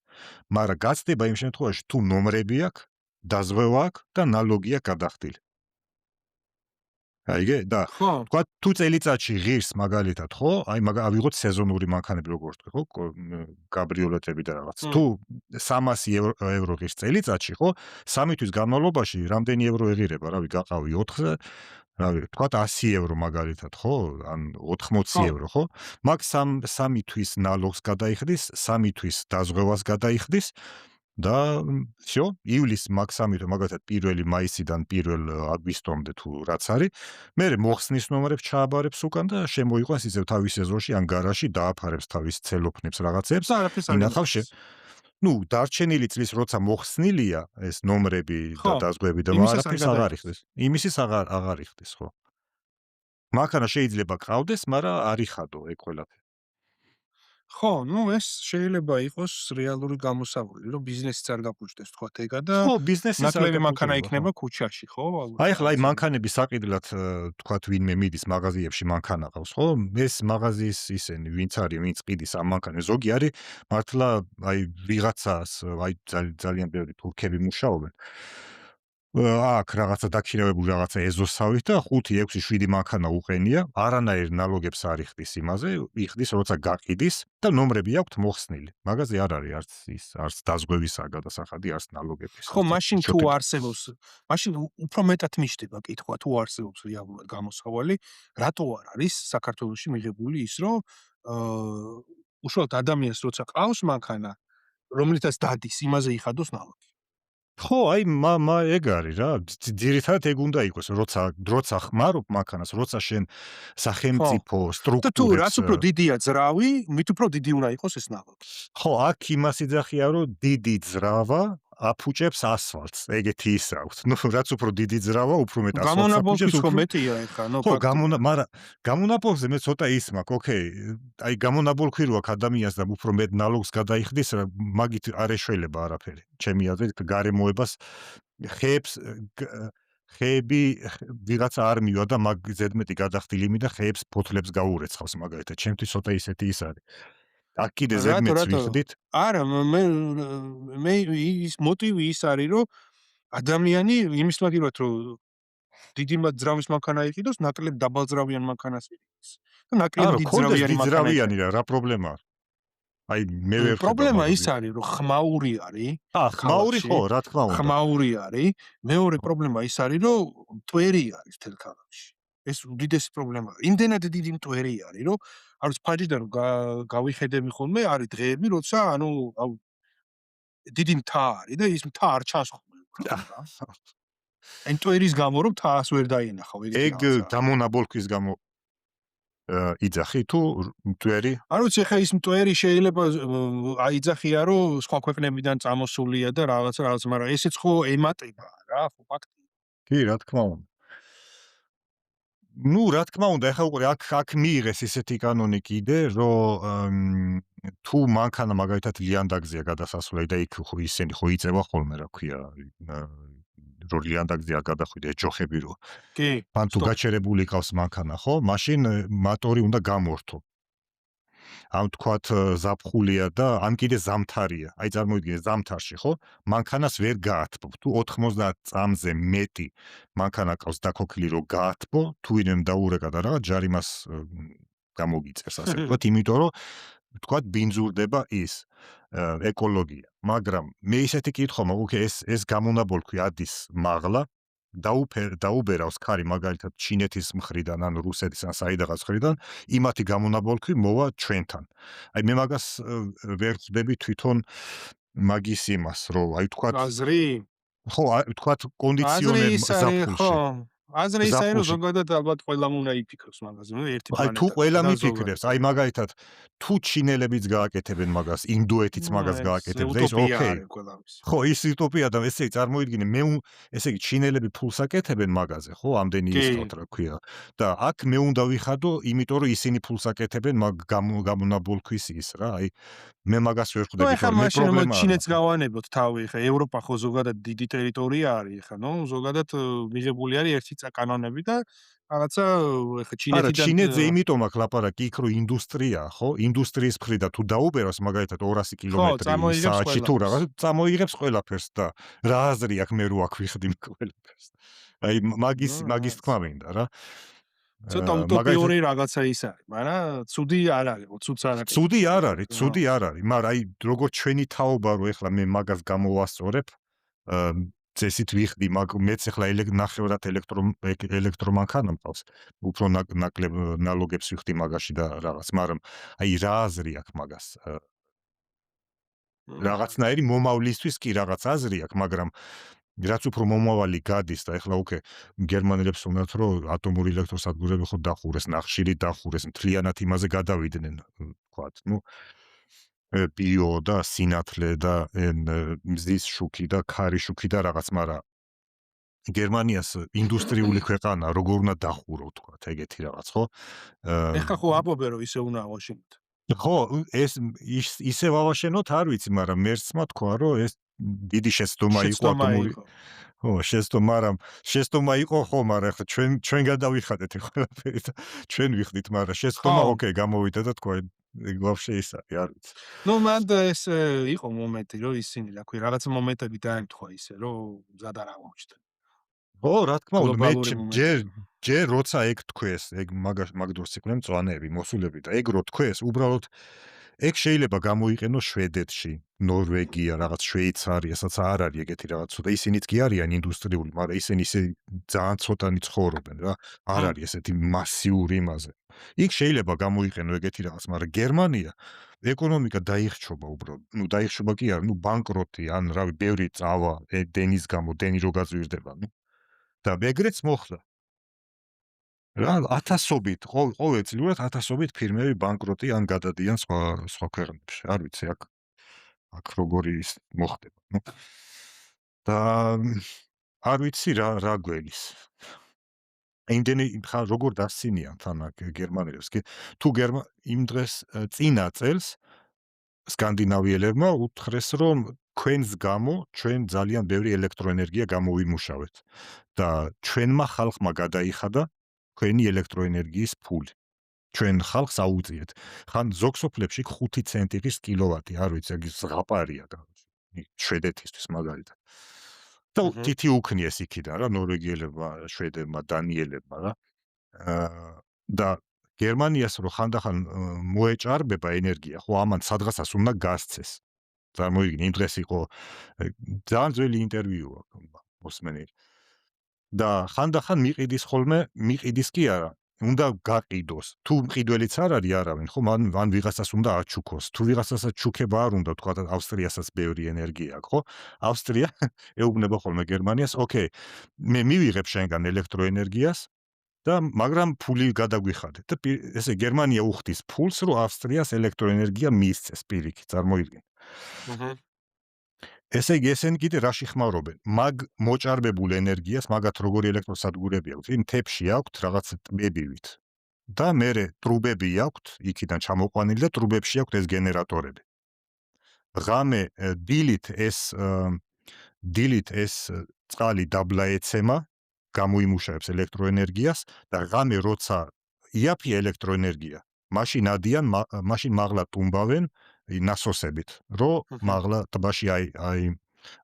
მაგრამ გაცდება იმ შემთხვევაში, თუ ნომრები აქვს, დაზღვევა აქვს და ნალოგია გადახდილი. აიგე? და თქვა თუ წელიწადში ღირს მაგალითად, ხო? აი ავიღოთ სეზონური მანქანები როგორ თქვი, ხო? კაბრიოლეტები და რაღაც. თუ 300 евро ღირს წელიწადში, ხო? 3 თვის განმავლობაში რამდენი евро ეღირება, რავი, გაყავი 4-ზე, რავი, თქვათ 100 евро მაგალითად, ხო? ან 80 ხო, евро, ხო? მაგ 3 თვის ნალოგს გადაიხდის, 3 თვის დაზღვევას გადაიხდის და всё, ივლისს მაგ 3 თვე მაგალითად 1 მაისიდან 1 აგვისტომდე თუ რაც არის, მერე მოხსნის ნომრებს ჩააბარებს უკან და შემოიყვანს ისევ თავის ეზოში ან გარაჟში დააფარებს თავის ცელოფნებს რაღაცებს, და არაფერს არ ინახავს ემოხილს. ნუ დარჩენილი წლის როცა მოხსნილია ეს ნომრები და ხო, დაზღვევები და იმისას არ არაფერს აღარ გადაიხდის. იხდეს. იმისის აღარ იხდეს, ხო. მანქანა შეიძლება ყავდეს, მაგრამ არ იხადო ეგ ყველაფერი. ხო, ნუ ეს შეიძლება იყოს რეალური გამოსავალი, რომ ბიზნესიც არ გაფუჭდეს თქვათ ეგა და ხო, ბიზნესის არ ნაკლები მანქანა გაფუჭდება, ხო. იქნება ქუჩაში, ხო? ალბათ აი ახლა აი რაღაცა. მანქანების საყიდლად თქვათ ვინმე მიდის მაღაზიებში მანქანა ყავს, ხო? ეს მაღაზიის ისენი ვინც არის, ვინც ყიდის ამ მანქანას, ზოგი არის მართლა აი ვიღაცას, აი ძალიან ბევრი თურქები მუშაობენ. აქ რაღაცა დაქირავებული რაღაცა ეზოსავით და 5, 6, 7 მანქანა უყენია, არანაირ ნალოგებს არ იხდის იმაზე, იხდის როცა გაყიდის და ნომრები აქვთ მოხსნილი. მაღაზია არ არის არც ის, არც დაზღვევისაა გადასახადი, არც ნალოგების. ხო, მაშინ თუ არსებობს, მაშინ უფრო მეტად მიშდება კითხვა, თუ არსებობს რეალურად გამოსავალი, რატო არ არის საქართველოში მიღებული ის, რომ უშუალოდ ადამიანს როცა ყავს მანქანა, რომლითაც დადის, იმაზე იხადოს ნალოგი. ხო, აი ეგ არის რა. ძირითადად ეგ უნდა იყოს, როცა ხმარობ მანქანას, როცა შენ ხო. სახელმწიფო და თუ რაც სტრუქტურებს უფრო დიდია ძრავი, მით უფრო დიდი უნდა იყოს ეს ნალოგი. ხო, აქ იმას იძახია, რომ დიდი ძრავა აფუჭებს ასფალტს. ეგეთი ის აქვს. ნუ რაც უფრო დიდი ძრავა, უფრო მეტ ასფალტს აფუჭებს, გამონაბოლქვით ხო უფრო მეტია ეხლა, ნუ ხო, ფაქტია. მაგრამ გამონაბოლქვზე მე ცოტა ის მაქვს, ოკეი. აი გამონაბოლქვი რო აქ ადამიანს და უფრო მეტ ნალოგს გადაიხდის, მაგით არ ეშველება არაფერი. ჩემი აზრით, გარემოებას ხეებს ხეები ვიღაცა არ მივა და მაგ ზედმეტი გადახდილიმი და ხეებს ფოთლებს გაურეცხავს მაგალითად. ჩემთვის ცოტა ისეთი ის არის. აქ კიდე ზედმეტს რატო? ვიხდით. არა, მე ის მოტივი ის არის, რომ ადამიანი იმის მაგივრად რომ დიდი ძრავის მანქანა იყიდოს, ნაკლებ დაბალძრავიან მანქანას იყიდოს. და ნაკლებ არა, დიდ კონდეს ძრავიანი მანქანა დიდძრავიანი იყიდოს. რა პრობლემაა? აი მე ვერ ხედავ პრობლემა ის მაგას. არის, რომ ხმაური არის. ხმაური ხო, რა თქმა უნდა. ხმაური არის. მეორე პრობლემა ის არის, რომ მტვერი არის თელ ქალაქში. ეს უდიდესი პრობლემაა. იმდენად დიდი მტვერი არის, რომ არ ვიცი ფაჯიდან გავიხედები ხოლმე, არის დღეები, როცა ანუ დიდი მთა არის და ის მთა არ ჩანს ხოლმე უკრა რა. აი მტვერის გამო რომ მთას ვერ დაინახავ ეგეთი ეგ რაღაცა. გამონაბოლქვის გამო იძახი თუ მტვერი? არ ვიცი ხა ის მტვერი შეიძლება აიძახია რომ სხვა ქვეყნებიდან წამოსულია და რაღაც, მაგრამ ესეც ხო ემატება რა, ხო ფაქტია. კი, რა თქმა უნდა. ნუ რა თქმა უნდა, ეხლა უყურე აქ მიიღეს ისეთი კანონი კიდე, რომ თუ მანქანა მაგალითად ლიანდაგზია გადასასვლელი და იქ ხო ისინი ხო იწევა ხოლმე, რა ქვია, რომ ლიანდაგზი არ გადახვიდე ჯოხები რო. კი. ან თუ გაჩერებული ყავს მანქანა, ხო? მაშინ მატორი უნდა გამორთო. ამ თქვათ ზაფხულია და ან კიდე ზამთარია. აი წარმოიდგინე ზამთარში, ხო? მანქანას ვერ გაათბობ. თუ 90 წამზე მეტი მანქანა ყავს დაქოქილი რომ გაათბო, თუ ვინმე დაურეკა და რაღაც ჯარიმას გამოგიწერს, ასე ვთქვათ, იმიტომ რომ ვთქვათ ბინძურდება ის ეკოლოგია. მაგრამ მე ისეთი კითხვა მაქვს, ოკეი, ეს გამონაბოლქვი ადის მაღლა დაუბერავს ქარი მაგალითად ჩინეთის მხრიდან ან რუსეთის ან საიდანაც მხრიდან იმათი გამონაბოლქვი მოვა ჩვენთან. აი მე მაგას ვერ ხვდები თვითონ მაგის იმას, რომ აი თქვათ აზრი? ხო, თქვათ აზრი კონდიციონერ ის არის, ზაფხულში. ხო. აზრი ის არის, რომ ზაფხულში. ზოგადად ალბათ ყველამ უნდა იფიქროს მაგაზე, ნუ ერთი აი თუ პლანეტა. ყველა მიფიქრებს, აი მაგალითად თუ ჩინელებიც გააკეთებენ მაგას, ინდოეთიც მაგას გააკეთებს და ის ოკეი. ხო, ის უტოპია და ესე წარმოიდგინე, ესე იგი ჩინელები ფულს აკეთებენ მაგაზე, ხო, ამდენი ისწოთ რა ქვია. და აქ მე უნდა ვიხადო, იმიტომ რომ ისინი ფულს აკეთებენ მაგ გამონაბოლქვის ის რა, აი მე მაგას ვერ ხვდები, ხო, მე პრობლემა არ ჩინეთს გავანებოთ თავი, ხა ევროპა ხო ზოგადად დიდი ტერიტორია არის, ხა, ნუ ზოგადად მიღებული არის ერთი კანონები და რაღაცა ხა ჩინეთიდან არა, ჩინეთზე იმიტომ აქვს ლაპარაკი, იქ რო ინდუსტრიაა, ხო? ინდუსტრიის მხრიდან თუ დაუბეროს მაგალითად 200 კილომეტრი საათში თუ რაღაც, წამოიღებს ყველაფერს და რა აზრი აქვს მე რო აქ ვიხდი ყველაფერს. აი მაგის თქმა მინდა რა. ცოტა უტოპიური რაღაცა ის არის, მაგრამ ცუდი არ არის, ცუდს არ არის. ცუდი არ არის, მაგრამ აი როგორც ჩვენი თაობა რო ეხლა მე მაგას გამოვასწორებ, წესით ვიხდი, მეც ახლა ნახევრად ელექტრომანქანა მყავს. უფრო ნაკლებ ნალოგებს ვიხდი მაგაში და რაღაც, მაგრამ აი რა აზრი აქვს მაგას? რაღაცნაირი მომავლისთვის კი რაღაც აზრი აქვს, მაგრამ რაც უფრო მომავალი გადის და ახლა უკვე გერმანელებს უნდათ რომ ატომური ელექტროსადგურები ხო დახურეს, ნახშირი დახურეს, მთლიანად იმაზე გადავიდნენ, ვთქვათ, ბიო და სინათლე და მზის შუქი და ქარის შუქი და რაღაც, მაგრამ გერმანიას ინდუსტრიული ქვეყანა, როგორ უნდა დახურო, ვთქვათ, ეგეთი რაღაც, ხო? ეხლა ხო აპობენ რომ ისე უნდა ავაშენოთ. ხო, ეს ისე ვავაშენოთ, არ ვიცი, მაგრამ მერსმა თქვა, რომ ეს დიდი შეცდომა იყო ატომური. ხო, შეცდომა იყო, ხო, მაგრამ ახლა ჩვენ გადავიხადეთ ეს ყველაფერი და ჩვენ ვიხდით, მაგრამ შეცდომა ოკეი, გამოვიდა და თქვა, ეგ ვაფშე ის არის, არ ვიცი. მან ეს იყო მომენტი, რომ ისინი, რა ქვია, რაღაც მომენტები დაემთხვა ისე, რომ მზად არ აღმოჩნდნენ. ხო, რა თქმა უნდა, მე გლობალური ჯერ როცა ეგ თქვეს, ეგ მაგ დროს იყვნენ მწვანეები, მოსულები და ეგ რო თქვეს, უბრალოდ ეგ შეიძლება გამოიყენოს შვედეთში, ნორვეგია, რაღაც შვეიცარიასაც არ არის ეგეთი რაღაც, და ისინიც კი არიან ინდუსტრიული, მაგრამ ისინი ისე ძალიან ცოტანი ცხოვრობენ რა, არ არის ესეთი მასიური იმაზე. იქ შეიძლება გამოიყენო ეგეთი რაღაც, მაგრამ გერმანია ეკონომიკა დაიხშობა უბრალოდ. დაიხშობა კი არა, ბანკროტი, ან რავი, ბევრი წავა დენის გამო, დენი რო გაზვირდება, და ეგრეც მოხდა. რა, ათასობით, ყოველწლიურად ათასობით ფირმები ბანკროტი ან გადადიან სხვა ქვეყნებში. არ ვიცი, აქ როგორი ის მოხდება, და არ ვიცი რა გველის. იმდენი როგორ დასცინიან თან გერმანელებს. თუ იმ დღეს წინა წელს სკანდინავიელებმა უთხრეს, რომ ქვენს გამო ჩვენ ძალიან ბევრი ელექტროენერგია გამოვიმუშავეთ და ჩვენმა ხალხმა გადაიხადა ქვენი ელექტროენერგიის ფული. ჩვენ ხალხს აუწიეთ. ხან ზოგ სოფლებში 5 ცენტი ის კილოვატი, არ ვიცი, ეგ ზღაპარია შვედეთისთვის მაგალითად. და თითი უქნიეს იქიდან რა, ნორვეგიელებმა, შვედებმა, დანიელებმა რა. და გერმანიას რო ხანდახან მოეჭარბება ენერგია, ხო, ამან სადღაცას უნდა გასცეს. წარმოიდგინე, იმ დღეს იყო ძალიან ძველი ინტერვიუ აქვს მოსმენელი. და ხანდახან მიყიდის კი არა, უნდა გაყიდოს. თუ მყიდველიც არ არის არავინ, ხო, მან ვიღაცას უნდა აჩუქოს. თუ ვიღაცასაც ჩუქება არ უნდა, თქვა, ავსტრიასაც ბევრი ენერგია აქვს, ხო? ავსტრია ეუბნება ხოლმე გერმანიას, ოკეი, მე მივიღებ შენგან ელექტროენერგიას და მაგრამ ფული გადაგვიხადე. და ესე გერმანია უხდის ფულს, რომ ავსტრიას ელექტროენერგია მიისცეს პირიქით, წარმოიდგინე. ესე იგი, ესენი კიდე რაში ხმარობენ? მაგ მოჭარბებულ ენერგიას, მაგათ როგორი ელექტროსადგურები აქვს, იმ თებში აქვთ რაღაც ტბებივით. და მერე ტრუბები აქვთ, იქიდან ჩამოყვანილი და ტრუბებში აქვთ ეს გენერატორები. ღამე დილით ეს წყალი დაბლა ეცემა, გამოიმუშავებს ელექტროენერგიას და ღამე როცა იაფია ელექტროენერგია, მაშინ მაღლა ტუმბავენ ნასოსებით, რომ მაღლა ტბაში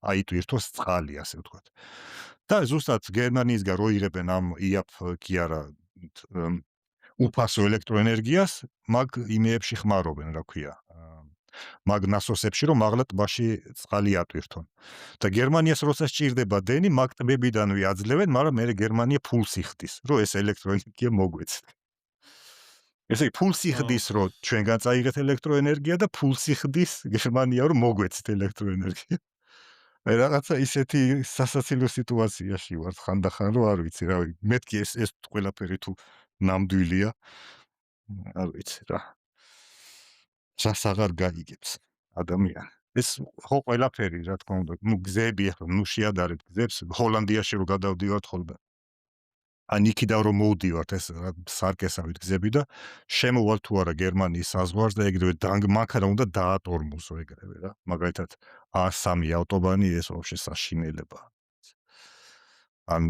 აიტვირთოს წყალი, ასე ვთქვათ. და ზუსტად გერმანიისგან რო იღებენ ამ იაფ კი არა უფასო ელექტროენერგიას, მაგ იმეებში ხმარობენ, რა ქვია, მაგ ნასოსებში, რომ მაღლა ტბაში წყალი ატვირთონ. და გერმანიას როცა სჭირდება დენი, მაგ ტბებიდანვე აძლევენ, მაგრამ მე გერმანია ფულს იხდის, რომ ეს ელექტროენერგია მოგვეცდე. ესე იგი, ფულს იხდის, რომ ჩვენგან წაიღეთ ელექტროენერგია და ფულს იხდის გერმანია, რომ მოგვეცდე ელექტროენერგია. მე რაღაცა ისეთი სასაცილო სიტუაციაში ვარ ხანდახან, რომ არ ვიცი, რავი, მეთქი ეს ყველაფერი თუ ნამდვილია, არ ვიცი რა. რას აღარ გაიგებს ადამიანი. ეს ხო ყველაფერი, რა თქმა უნდა, გზები ახლა, შეადარეთ გზებს, ჰოლანდიაში რო გადავდივართ ხოლმე. ან იქიდან რომ მოვდივართ, ეს სარკესავით გზები და შემოვალ თუ არა გერმანიის საზღვარს და ეგრევე მანქანა უნდა დაატორმოსო ეგრევე რა. მაგალითად, A3 ავტობანი ეს ვაფშე საშინელება. ან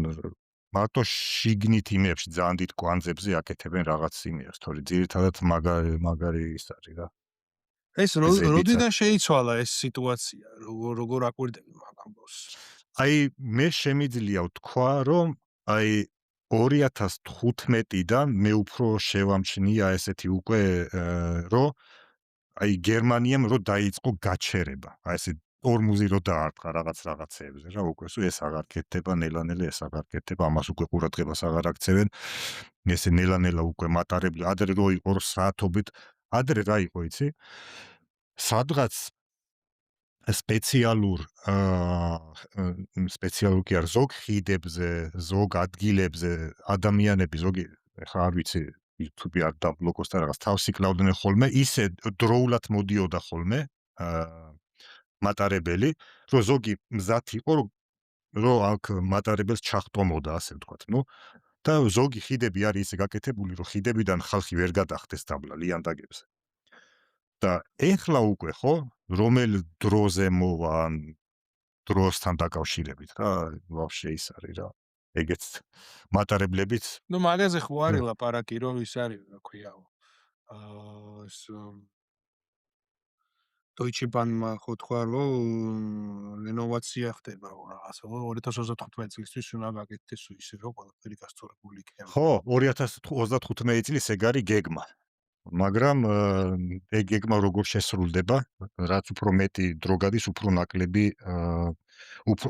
მარტო შიგნით იმებში ძალიან დიდ კვანძებზე აკეთებენ რაღაც იმებს, თორე ძირითადად მაგარი ის არის რა. ეს როდიდან შეიცვალა ეს სიტუაცია? როგორ აკვირდები მაგ ამბავს? აი, მე შემიძლია ვთქვა, რომ აი 2015-დან მე უფრო შევამჩნია ესეთი უკვე, რომ აი გერმანიამ რო დაიწყო გაჩერება, აი ესე ტორმუზი რო დაარტყა რაღაცეებზე რა უკვე ეს აღარ კეთდება ნელა-ნელა ეს აღარ კეთდება ამას უკვე ყურადღებას აღარ აქცევენ ესე ნელა-ნელა უკვე მატარებლი ადრე რო იყო საათობით ადრე რა იყო იცი სადღაც სპეციალურ კი არ ზოგ ხიდებზე ზოგ ადგილებზე ადამიანები ზოგი ხა არ ვიცი YouTube-ი არ დაბლოკოს და რაღაც თავს იკლავდნენ ხოლმე ისე დროულად მოდიოდა ხოლმე მატარებელი რომ ზოგი მზად იყო რომ აქ მატარებელს ჩახტომოდა ასე ვთქვათ ნუ და ზოგი ხიდები არის ისე გაკეთებული რომ ხიდებიდან ხალხი ვერ გადახდეს დაბლა ლიანდაგებზე და ეხლა უკვე ხო რომელ დროზე მოვა ან დროსთან დაკავშირებით რა ვაფშე ის არის რა ეგეც მატარებლებით ნუ მაგაზე ხო არის ლაპარაკი რომ ის არის რა ქვია ეს Deutsche Bahn-მა ხო თქვა რომ რენოვაცია ხდება რაღაცა 2035 წლისთვის უნდა გაკეთდეს ისე რომ ყველაფერი გასწორებული იქნება ხო 2035 წლის ეგ არის გეგმა მაგრამ ეგ გეგმა როგორ შესრულდება რაც უფრო მეტი დრო გადის უფრო ნაკლები უფრო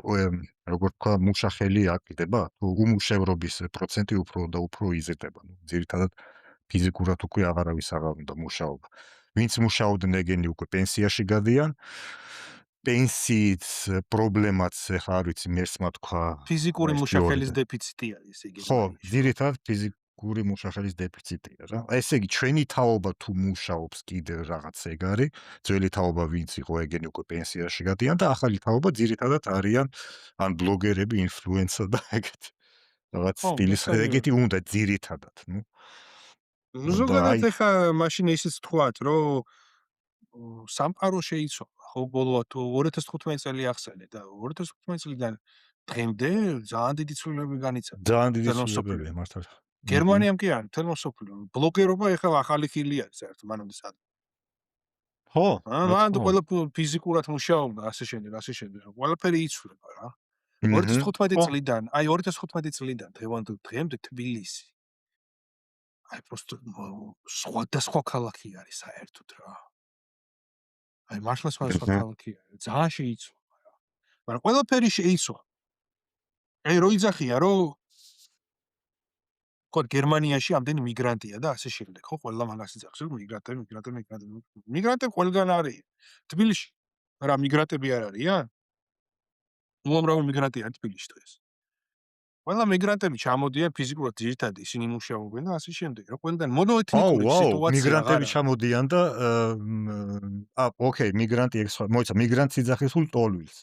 როგორ თქვა მუშახელი აკეთება თუ უმუშევრობის პროცენტი უფრო და უფრო იზრდება ძირითადად ფიზიკურად უკვე აღარავის აღარ უნდა მუშაობა ვინც მუშაობდნენ ეგენი უკვე პენსიაში გადიან პენსიის პრობლემაც ხა არ ვიცი მერსმა თქვა ფიზიკური მუშახელის დეფიციტი არის ესე იგი ხო ძირითადად ფიზიკური მუშახელის დეფიციტია რა ესე იგი ჩვენი თაობა თუ მუშაობს კიდე რაღაც ეგ არის ძველი თაობა ვინც იყო ეგენი უკვე პენსიაში გადიან და ახალი თაობა ძირითადად არიან ან ბლოგერები ინფლუენსა და ეგეთი რაღაც სტილის ეგეთი უნდა ძირითადად ნუ ზოგადად ეხა მაშინ ისიც თქვათ რომ სამყარო შეიცვალა ხო ბოლო 2015 წელი ახსენე და 2015 წლიდან დღემდე ძალიან დიდი ცვლილებები განიცადა ძალიან დიდი ცვლილებებია მართლა გერმანიამ კი არის თელ მოსოფლიო ბლოგერობა ეხლა ახალი ხილი არის საერთოდ მანამდე სად ხო მანამდე ყველა ფიზიკურად მუშაობდა ასე შემდეგ ყველაფერი იცვლება რა 2015 წლიდან აი 2015 წლიდან დღემდე თბილისი აი просто სხვა ქალაქი არის საერთოდ რა აი მართლა სხვა ქალაქია ძალიან შეიცვალა რა მაგრამ ყველაფერი შეიცვალა აი რო იძახია რომ ხო გერმანიაში ამდენი მიგრანტია და ასე შემდეგ ხო ყველა მაგას იძახს რომ მიგრანტები ყველგან არის თბილისში რა მიგრანტები არ არიან უამრავი მიგრანტი არის თბილისში დღეს ყველა მიგრანტები ჩამოდიან ფიზიკურად ძირითადად ისინი მუშაობენ და ასე შემდეგ რა ყველგან მონოეთნიკური სიტუაცია მიგრანტები ჩამოდიან და ოკეი მიგრანტი ეგ სხვა მოიცა მიგრანტს იძახის სულ ტოლვილს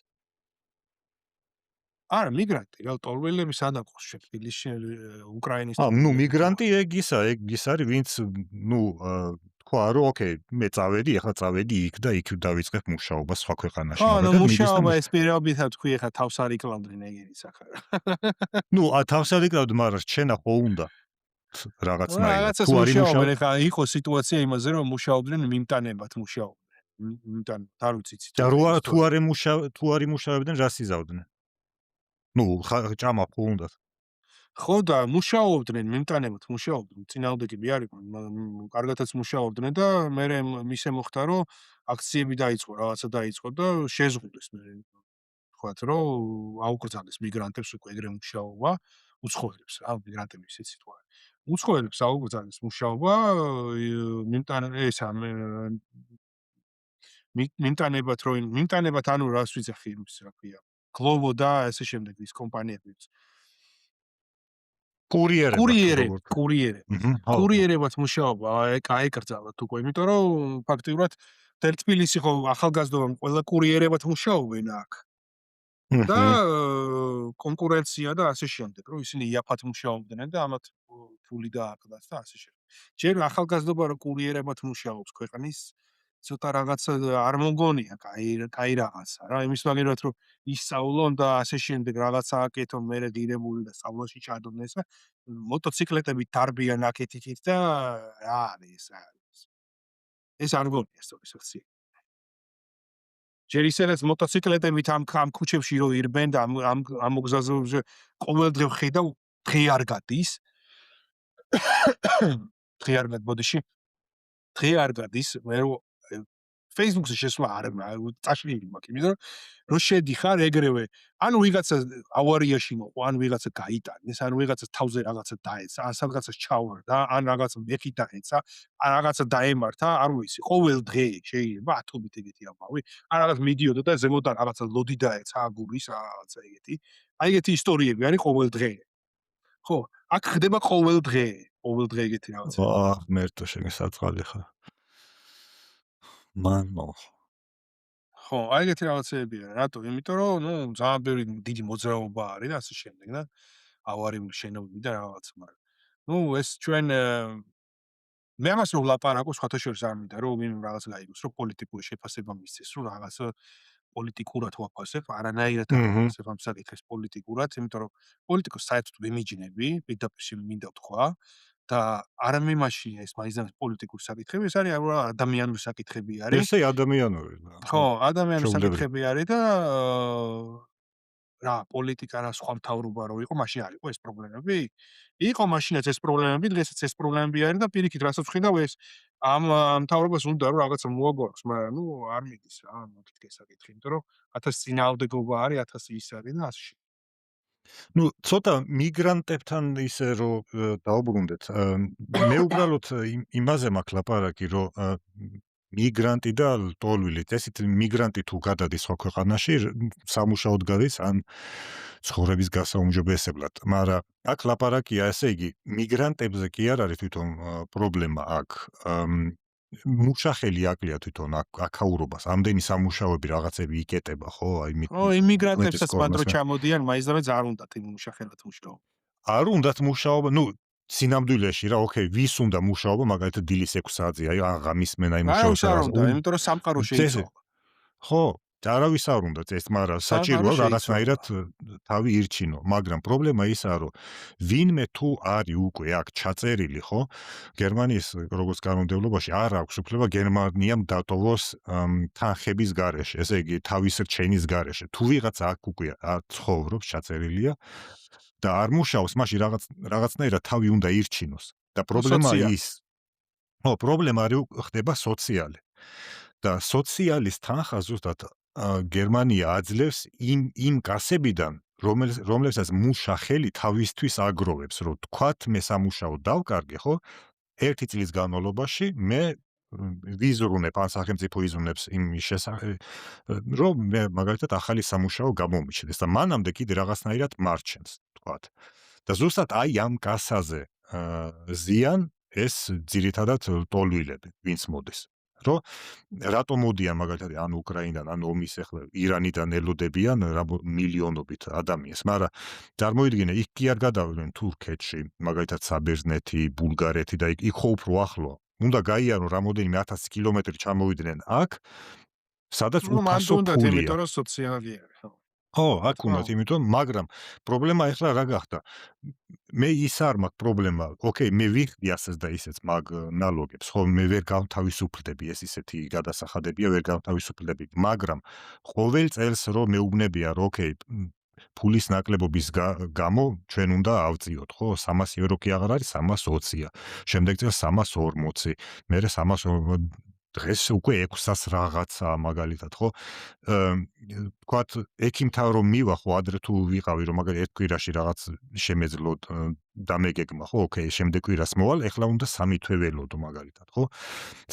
არა მიგრანტი რა ტოლველები სადან ყავს თბილისში უკრაინის ნუ მიგრანტი ეგ ის არის ვინც ნუ თქვა რომ ოკეი მე წავედი ახლა წავედი იქ და იქ დავიწყებ მუშაობა სხვა ქვეყანაში და მუშაობა ეს პირობითად თქვი ახლა თავს არ იკლავდნენ ეგენი სახე ნუ თავს არ იკლავდნენ მაგრამ შენა ხო უნდა რაღაცნაირად თუ არის მუშაობენ ახლა იყო სიტუაცია იმაზე რომ მუშაობდნენ მიმტანებად მიმტან არ ვიცი თუ არ იმუშავებდნენ რას იზავდნენ ნუ ჭამა ხო უნდათ ხო და მუშაობდნენ მიმტანებად მუშაობდნენ წინააღმდეგები არ იყვნენ კარგადაც მუშაობდნენ და მე მისე მოხდა რომ აქციები დაიწყო რაღაცა დაიწყო და შეზღუდეს მე თქვათ რომ აუკრძალეს მიგრანტებს უკვე ეგრე მუშაობა უცხოელებს რა მიგრანტები ისეთ სიტუაცია უცხოელებს აუკრძალეს მუშაობა მიმტანებად ანუ რას ვიძახი იმის რა ქვია გლოვო და ესე შემდეგ ის კომპანიებიც კურიერებად მუშაობა აეკრძალათ უკვე იმიტომ რომ ფაქტიურად თბილისი ხო ახალგაზრდობამ ყველა კურიერებად მუშაობენ აქ და კონკურენცია და ასე შემდეგ რომ ისინი იაფად მუშაობდნენ და ამათ ფული დააკლდათ და ასე შემდეგ ჯერ ახალგაზრდობა რომ კურიერებად მუშაობს ქვეყნის ცოტა რაღაც არ მოგონია, კაი რაღაცა რა, იმის მაგერად რომ ისწავლონ და ასე შემდეგ რაღაცა აკეთონ, მერე ღირებული და სწავლაში ჩადონ ესა, მოტოციკლეტები დარბიან აქეთ-იქით და რა არის ეს? ეს არ მგონია სწორის ხსი. ჯერ ისედაც მოტოციკლეტებით ამ ქუჩებში რო ირბენ და ამ მოგზაურზე ყოველდღე ხედავ დღე არ გადის. დღე არ გადის, მე Facebook-ზე შესვლა არ წაშლილი მაქვს, იმიტომ რომ შედიხარ ეგრევე, ანუ ვიღაცა ავარიაში მოყვა, ან ვიღაცა გაიტანეს, ან ვიღაცა თავზე რაღაცა დაეცა, ან სადღაცას ჩავარდა, ან რაღაცა მეხი დაეცა, ან რაღაცა დაემართა, არ ვიცი, ყოველ დღე შეიძლება ათობით ეგეთი ამბავი, ან რაღაც მიდიოდა და ზემოდან რაღაცა ლოდი დაეცა აგურის რაღაცა ეგეთი. აი ეგეთი ისტორიები არის ყოველ დღე. ხო, აქ ხდება ყოველ დღე ეგეთი რაღაცები. ღმერთო შენი საწყალი ხარ. მანო. ხო, აი ეგეთი რაღაცებია. რატო? იმიტომ რომ, ძალიან ბევრი დიდი მოძრაობა არის და ასე შემდეგ და ავარიული შენობები და რაღაცა, მაგრამ ეს ჩვენ მე ამას რომ ვლაპარაკო, სხვათა შორის არ მინდა რომ ვინ რაღაც გაიგოს, რომ პოლიტიკური შეფასება მისცეს, რომ რაღაც პოლიტიკურად ვაფასებ, არანაირად არ აჰა. ვაფასებ ამ საკითხებს პოლიტიკურად, იმიტომ რომ პოლიტიკოს საერთოდ ვიმიჯნები, პირდაპირ მინდა ვთქვა და არა მიმაში ეს მაინც პოლიტიკური საკითხები, ეს არის ადამიანური საკითხები არის. ესე ადამიანური ხო, ადამიანური ჩვეულებრივი. საკითხები არის და რა პოლიტიკა რა სხვა მთავრობა რო იყო, მაშინ არ იყო ეს პრობლემები? იყო მაშინაც ეს პრობლემები, დღესაც ეს პრობლემები არის და პირიქით რასაც ვხედავ ეს ამ მთავრობას უნდა რომ რაღაცა მოაგვაროს, მაგრამ არ მიდის რა, მოგითხრა ეს საკითხი, იმიტომ რომ 1000 წინააღმდეგობა არის, 1000 ის არის და ასე. ცოტა მიგრანტებთან ისე რომ დაუბრუნდეთ, მე უბრალოდ იმაზე მაქვს ლაპარაკი, რომ მიგრანტი და ლტოლვილი, ესეთ მიგრანტი თუ გადადის სხვა ქვეყანაში, სამუშაოდ გადის ან ცხოვრების გასაუმჯობესებლად, მაგრამ აქ ლაპარაკია, ესე იგი, მიგრანტებზე კი არ არის თვითონ პრობლემა აქ. მუშახელი აკლია თვითონ აქაურობას, ამდენი სამუშაოები რაღაცები იკეტება, ხო? აი ხო, იმიგრანტებსაც მანდრო ჩამოდიან, მაინც და მეც არ უნდათ იმ მუშახელად მუშაობა. არ უნდათ მუშაობა, სინამდვილეში რა, ოკეი, ვის უნდა მუშაობა, მაგალითად დილის 6 საათზე, აი აღამის მენ აი მუშაობს არ უნდა, იმიტომ რომ სამყარო შეიცვალა. ხო, არავის არ უნდა ეს, მაგრამ საჭიროა რაღაცნაირად თავი ირჩინო, მაგრამ პრობლემა ისაა, რომ ვინმე თუ არის უკვე აქ ჩაწერილი, ხო? გერმანიის როგორც კანონმდებლობაში არ აქვს უფლება გერმანიამ დატოვოს თანხების გარეშე, ესე იგი თავის რჩენის გარეშე. თუ ვიღაცა აქ უკვე ცხოვრობს, ჩაწერილია და არ მუშაობს, მაშინ რაღაცნაირად თავი უნდა ირჩინოს. და პრობლემა ის პრობლემა ხდება სოციალი. და სოციალის თანხა ზუსტად გერმანია აძლევს იმ კასებიდან, რომლებსაც მუშახელი თავისთვის აგროვებს, რომ თქვათ მე სამუშაო დავკარგე, ხო? 1 წლის განმავლობაში მე ვიზრუნებ, ან სახელმწიფო იზრუნებს იმის შესახებ, რომ მე მაგალითად ახალი სამუშაო გამომიჩნდეს და მანამდე კიდე რაღაცნაირად მარჩენს, თქვათ. და ზუსტად აი ამ კასაზე ზიან ეს ძირითადად ლტოლვილები, ვინც მოდის. რომ რატო მოდიან მაგალითად ან უკრაინიდან, ან ომის ახლა ირანიდან ელოდებიან მილიონობით ადამიანს, მაგრამ წარმოიდგინე, იქ კი არ გადავიდნენ თურქეთში, მაგალითად საბერძნეთი, ბულგარეთი და იქ ხო უფრო ახლოა. უნდა გაიარონ რამოდენიმე 1000 კილომეტრი ჩამოვიდნენ აქ, სადაც უფასო ფულია. იმიტომ რომ სოციალი არის, ხო. ხო, აქ უნდათ, იმიტომ, მაგრამ პრობლემა ახლა რა გახდა? მე ის არ მაქვს პრობლემა, ოკეი, მე ვიხდი ასეც და ისეც მაგ ნალოგებს, ხო, მე ვერ გავთავისუფლდები, ეს ისეთი გადასახადებია, ვერ გავთავისუფლდები, მაგრამ ყოველ წელს რომ მეუბნებია, რომ ოკეი, ფულის ნაკლებობის გამო ჩვენ უნდა ავწიოთ, ხო, 300 ევრო კი აღარ არის, 320-ია. შემდეგ წელს 340, მერე 340 დღეს უკვე 600 რაღაცა მაგალითად, ხო? თქვათ, ექიმთან რომ მივა, ხო, ადრე თუ ვიყავი, რომ მაგალითად ერთ კვირაში რაღაც შემეძლოდ დამეგეგმა, ხო, ოკეი, შემდეგ კვირას მოვალ, ეხლა უნდა 3 თვე ველოდო მაგალითად, ხო?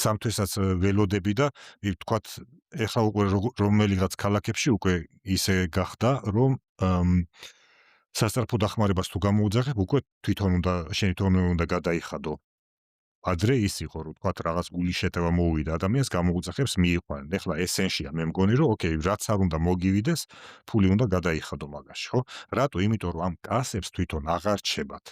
3 თვესაც ველოდები და თქვათ, ეხლა უკვე რომელიღაც ქალაქებში უკვე ისე გახდა, რომ სასწრაფო დახმარებას თუ გამოუძახებ, უკვე შენი თვითონ უნდა გადაიხადო. ადრე ის იყო, რომ თქვათ რაღაც გულის შეტევა მოუვიდა ადამიანს, გამოუძახებს მიიყვანენ. ეხლა ესენშია, მე მგონი, რომ ოკეი, რაც არ უნდა მოგივიდეს, ფული უნდა გადაიხადო მაგაში, ხო? რატო? იმიტომ რომ ამ კასებს თვითონ აღარ რჩებათ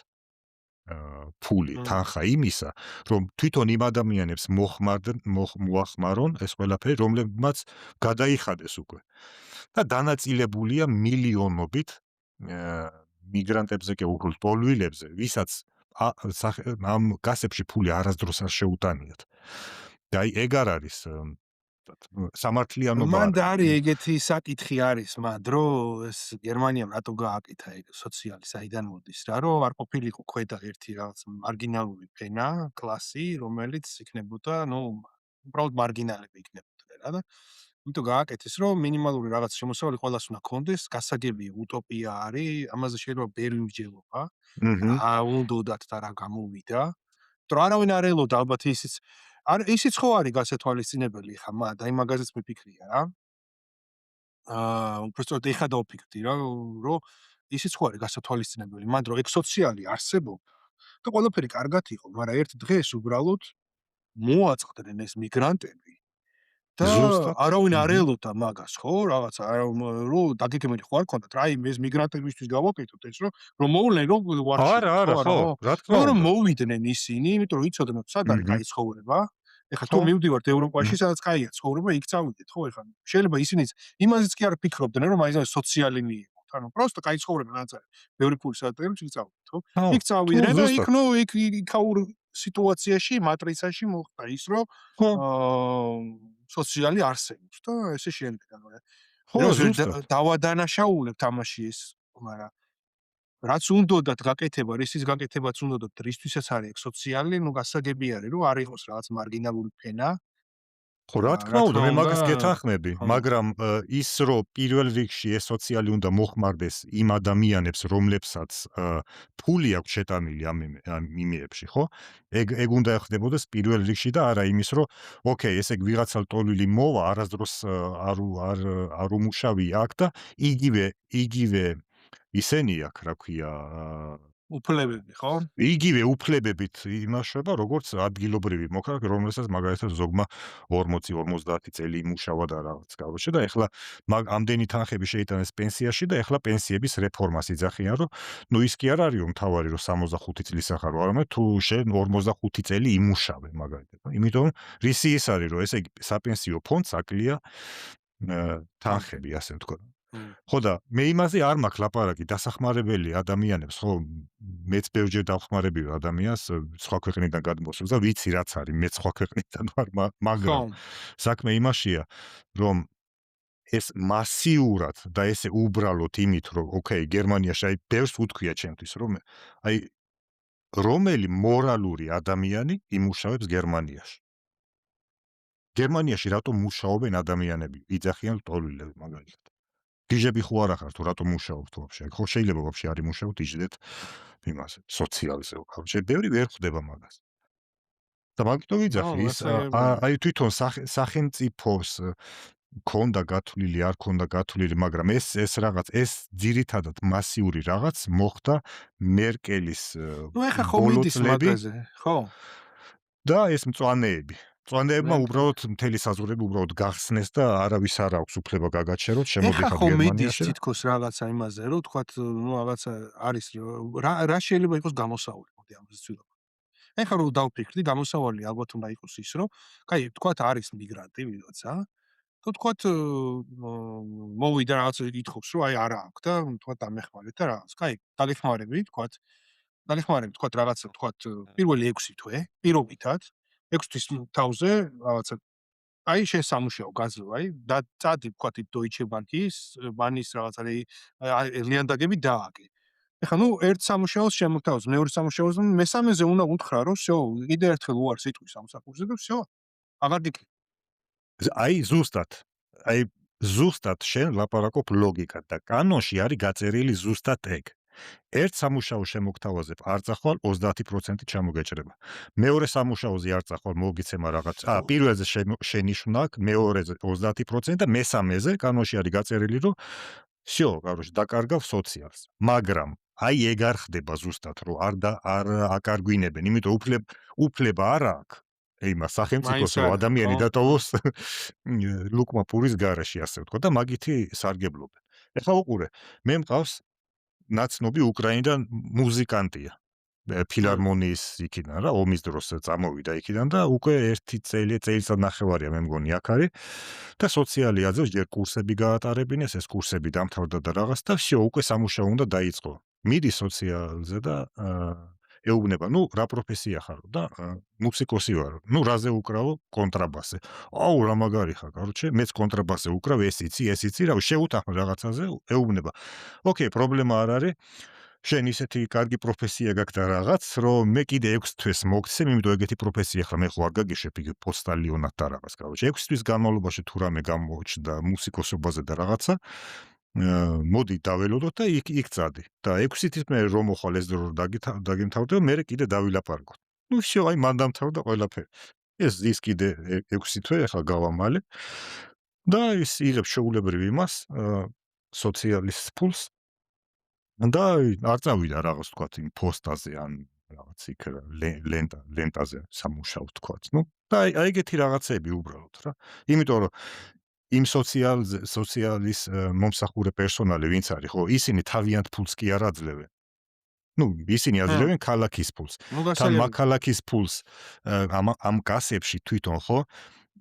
ფული, თანხა იმისა, რომ თვითონ იმ ადამიანებს მოახმარონ ეს ყველაფერი, რომლებმაც გადაიხადეს უკვე. და დანაწილებულია მილიონობით მიგრანტებზე კი უფრო ლტოლვილებზე, ვისაც ამ კასებში ფული არასდროს არ შეუტანიათ. და აი ეგ არ არის სამართლიანობა. მან და არის ეგეთი საკითხი არის, რომ ეს გერმანიამ რატო გააკეთა ეგ სოციალი საიდან მოდის რა, რომ არ ყოფილიყო ქვედა ერთი რაღაც მარგინალური ფენა, კლასი, რომელიც იქნებოდა, უბრალოდ მარგინალები იქნებოდნენ რა და იმიტომ გააკეთეს, რომ მინიმალური რაღაც შემოსავალი ყველას უნდა კონდეს, გასაგებია, utopia არის, ამაზე შეიძლება ბევრი მსჯელობა. აჰა. რა უნდათ და რა გამოვიდა. იმიტომ რომ არავინ არ ელოდა ალბათ ისიც ხო არის გასათვალისწინებელი ხა, და იმ მაგაზეც მიფიქრია რა. უბრალოდ ეხა დავფიქრდი რა, რომ ისიც ხო არის გასათვალისწინებელი, მანდ რომ ეგ სოციალი არსებობდა და ყველაფერი კარგად იყო, მაგრამ ერთ დღეს უბრალოდ მოაწყდნენ ეს მიგრანტები და ზუსტად. არავინ არ აჰა. ელოდა მაგას, ხო, რაღაცა რომ დაგეგმილი ხო არ ქონდათ, რა იმ ეს მიგრანტებისთვის გავაკეთოთ ეს, რომ მოვლენ რომ არა, ვარჩიოთ, ხო, არა, არა ხო, ხო? რა თქმა მაგრამ უნდა. მოვიდნენ ისინი, იმიტომ რომ იცოდნენ სად არის აჰა. კაი ცხოვრება. ეხლა თუ ხო. მივდივართ ევროპაში, სადაც კაია ცხოვრება, იქ წავიდეთ, ხო, ეხლა შეიძლება ისინიც იმაზეც კი არ ფიქრობდნენ, რომ მაინც სოციალი მიიღოთ. ანუ პროსტო კაი ცხოვრება განაცხადი. ბევრი ფული სადღაც იქ წავიდეთ, ხო? ხო, იქ თუ წავიდნენ და იქ ზუსტად. ნუ იქაურ სიტუაციაში, მატრიცაში მოხდა ის, რომ ხო, სოციალი არსებობს და ესე შემდეგ ანუ ხო, რა ზუსტად. დავადანაშაულებთ ამაში ეს, მაგრამ რაც უნდათ გაკეთება, რისის გაკეთებაც უნდათ, რისთვისაც არის ეგ სოციალი, ნუ გასაგები არის, რომ არ იყოს რაღაც მარგინალური ფენა. ხო, რა რა თქმა უნდა, თქმა მე უნდა, მაგას გეთანხმები, ხო. მაგრამ ის რომ პირველ რიგში ეს სოციალი უნდა მოხმარდეს იმ ადამიანებს, რომლებსაც ფული აქვს შეტანილი ამ იმეებში, ხო? ეგ უნდა ეხდებოდეს პირველ რიგში და არა იმის, რომ ოკეი, ესე იგი ვიღაცა ლტოლვილი მოვა, არასდროს არ უმუშავია აქ და იგივე ისენი აქვს, რა ქვია, უფლებები, ხო? იგივე უფლებებით იმაშება, როგორც ადგილობრივი მოქალაქე, რომელსაც მაგალითად ზოგმა 40-50 წელი იმუშავა და რაღაც გავუჩე და ეხლა ამდენი თანხები შეიტანეს პენსიაში და ეხლა პენსიების რეფორმას იძახიან, რომ ნუ ის კი არ არის რომ თავარი რომ 65 წლის ახარო, არამედ თუ შენ 45 წელი იმუშავე მაგალითად. იმიტომ რისი ის არის, რომ ესე იგი საპენსიო ფონდს აკლია თანხები, ასე ვთქვა. ხო და მე იმაზე არ მაქვს ლაპარაკი, დასახმარებელი ადამიანებს, ხო, მეც ბევრჯერ დავხმარებივ ადამიანს სხვა ქვეყნიდან გადმოსულს და ვიცი რაც არის, მე სხვა ქვეყნიდან ვარ, მაგრამ საქმე იმაშია, რომ ეს მასიურად და ესე უბრალოდ იმით, რომ ოკეი, გერმანიაში აი ბევრს უთქვია ჩემთვის, რომ აი რომელი მორალური ადამიანი იმუშავებს გერმანიაში? გერმანიაში რატომ მუშაობენ ადამიანები? იძახიან ლტოლვილები მაგალითად. გიჟები ხო არ ახართ, რატომ მუშაობთ ვაფშე? ხო შეიძლება ვაფშე არ იმუშაოთ, იჯდეთ იმაზე, სოციალზე. ვაფშე ბევრი ვერ ხვდება მაგას. და მაგიტომ ვიძახი, ის აი თვითონ სახელმწიფოს ქონდა გათვლილი, არ ქონდა გათვლილი, მაგრამ ეს რაღაც, ეს ძირითადად მასიური რაღაც მოხდა მერკელის ნუ ეხა ხო მიდის მაგაზე, ხო? და ეს მწვანეები. მწვანეებმა უბრალოდ მთელი საზღვრები უბრალოდ გახსნეს და არავის არ აქვს უფლება გაგაჩეროთ, შემოდიხარ გერმანიაში. ეხა თითქოს რაღაცა იმაზე, რომ თქვათ, ნუ რაღაცა არის რა შეიძლება იყოს გამოსავალი, მოდი ამაზე ვცდილობ. ეხა რომ დავფიქრდი, გამოსავალი ალბათ უნდა იყოს ის, რომ კაი, თქვათ არის მიგრანტი ვიღაცა, თუ თქვათ მოვიდა რაღაცა ითხოვს, რომ აი არა აქვს და თქვათ დამეხმარეთ და რაღაც. კაი, დაგეხმარებით, თქვათ რაღაცა, თქვათ პირველი 6 თვე, პირობითად 6 თვის თავზე რაღაცა აი შენ სამუშაო გაძლო, აი და წადი ვთქვათ Deutsche Bank-ის, ბანის რაღაცა ლიანდაგები დააგე. ეხლა ნუ ერთ სამუშაოს შემოგთავაზ, მეორე სამუშაოს და მესამეზე უნდა უთხრა, რომ всё, კიდე ერთხელ უარ სიტყვის სამსახურზე და всё, აღარ გიქნი. აი ზუსტად შენ ლაპარაკობ ლოგიკად და კანონში არის გაწერილი ზუსტად ეგ. ერთ სამუშაოს შემოგთავაზებ, არ წახვალ 30% ჩამოგეჭრება. მეორე სამუშაოზე არ წახვალ, მოგიცემა რაღაც. პირველზე შენიშნა, მეორეზე 30% და მესამეზე კანონში არის გაწერილი, რომ всё, короче, დაკარგავ სოციალს. მაგრამ აი ეგ არ ხდება ზუსტად, რომ არ აკარგვინებენ, იმიტომ უფლება არ აქვს. იმას სახელმწიფოს რომ ადამიანი დატოვოს ლუკმა პურის გარეშე, ასე ვთქვა და მაგითი სარგებლობენ. ეხლა უყურე, მე მყავს ნაცნობი უკრაინიდან მუსიკანტია. ფილარმონიის იქიდან რა, ომის დროს წამოვიდა იქიდან და უკვე 1 წელიწად-ნახევარია მე მგონი აქ არის და სოციალი აძლევს, ჯერ კურსები გაატარებინეს, ეს კურსები დამთავრდა და რაღაც და всё, უკვე სამუშაო უნდა დაიწყო. მიდი სოციალზე და ეუბნება, ნუ რა პროფესია ხარო და მუსიკოსი ვარო. ნუ რაზე უკრავო? კონტრაბასზე. აუ, რა მაგარი ხარ, короче, მეც კონტრაბასზე უკრავ, ეს იცი, რა შეუთანხმო რაღაცაზე, ეუბნება. ოკეი, პრობლემა არ არის. შენ ისეთი კარგი პროფესია გაქვს და რაღაც, რომ მე კიდე 6 თვეს მოგცემ, იმიტომ ეგეთი პროფესია ხარ, მე ხო არ გაგიშებ იგივე პოსტალიონად და რაღაც, короче, 6 თვის განმავლობაში თუ რამე გამოჩნდა მუსიკოსობაზე და რაღაცა, მოდი დაველოდოთ და იქ წადი. და 6 თვის მე რომ მოხვალ ეს დრო დაგემთავრდება, მე კიდე დავილაპარაკოთ. ნუ всё, აი მან დამთავრდა ყველაფერი. ის კიდე 6 თვე ახლა გავამალე და ის იღებს შეუულებრივ იმას, სოციალის ფულს და არ წავიდა რაღაც თქვათ იმ პოსტაზე ან რაღაც იქ ლენტაზე სამუშაოდ თქვათ. ნუ და აი ეგეთი რაღაცები უბრალოდ რა. იმიტომ რომ იმ სოციალის მომსახურე პერსონალი ვინც არის, ხო, ისინი თავიანთ ფულს კი არ აძლევენ. ნუ ისინი აძლევენ ქალაქის ფულს. ნუ თან გასაგებია. მაქალაქის ფულს ამ კასებში თვითონ ხო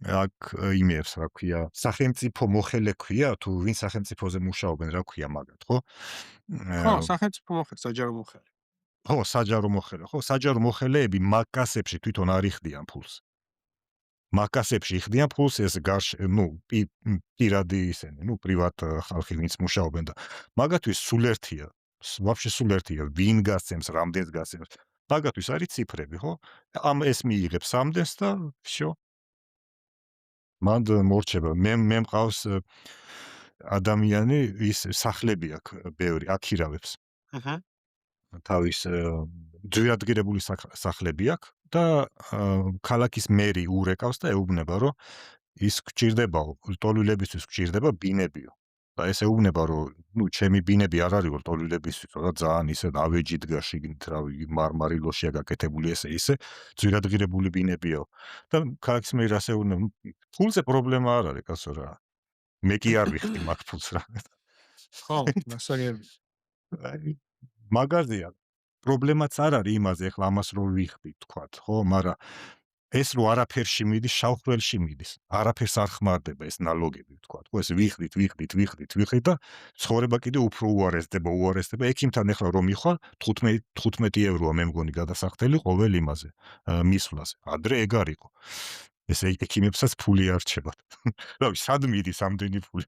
აქ იმეებს რა ქვია, სახელმწიფო მოხელე ქვია, თუ ვინ სახელმწიფოზე მუშაობენ, რა ქვია მაგათ, ხო? ხო, სახელმწიფო მოხელე, საჯარო მოხელე. ხო, საჯარო მოხელე, ხო, საჯარო მოხელეები მაგ კასებში თვითონ არ იხდიან ფულს. მაგ კასებში იხდიან ფულს ეს ნუ პირადი ისენი, ნუ პრივატ ხალხი ვინც მუშაობენ და მაგათთვის სულ ერთია, ვაფშე სულ ერთია, ვინ გასცემს, რამდენს გასცემს. მაგათთვის არის ციფრები, ხო? ამ ეს მიიღებს ამდენს და всё. მან მორჩება. მე მყავს ადამიანი ის სახლები აქვს ბევრი, აქირავებს. აჰა. თავის ძვირადღირებული სახლები აქვს და ქალაქის მერი ურეკავს და ეუბნება, რომ ის გჭირდებაო, ლტოლვილებისთვის გჭირდება ბინებიო. და ეს ეუბნება, რომ ნუ ჩემი ბინები არ არისო ლტოლვილებისთვის, და ძალიან ისე ავეჯი დგა შიგნით, რავი, მარმარილოშია გაკეთებული ესე ისე, ძვირადღირებული ბინებიო. და ქალაქის მერი ასე ეუბნება, ფულზე პრობლემა არ არის, კაცო რა. მე კი არ ვიხდი მაგ ფულს რა. ხო, გასაგებია. აი მაგაზია პრობლემაც არ არის იმაზე, ახლა ამას რო ვიხდი თქვათ, ხო, მაგრამ ეს რო არაფერში მიდის, შავხრელში მიდის. არაფერს არ ხმარდება ეს ნალოგები თქვათ. ხო, ეს ვიხდით და ცხოვრება კიდე უფრო უარესდება. ექიმთან ახლა რომ მიხვალ 15 ევროა მე მგონი გადასახდელი ყოველ იმაზე, მისვლაზე. ადრე ეგ არისო. ესე ექიმებსაც ფული არჩევათ. რავი, სად მიდის ამდენი ფული?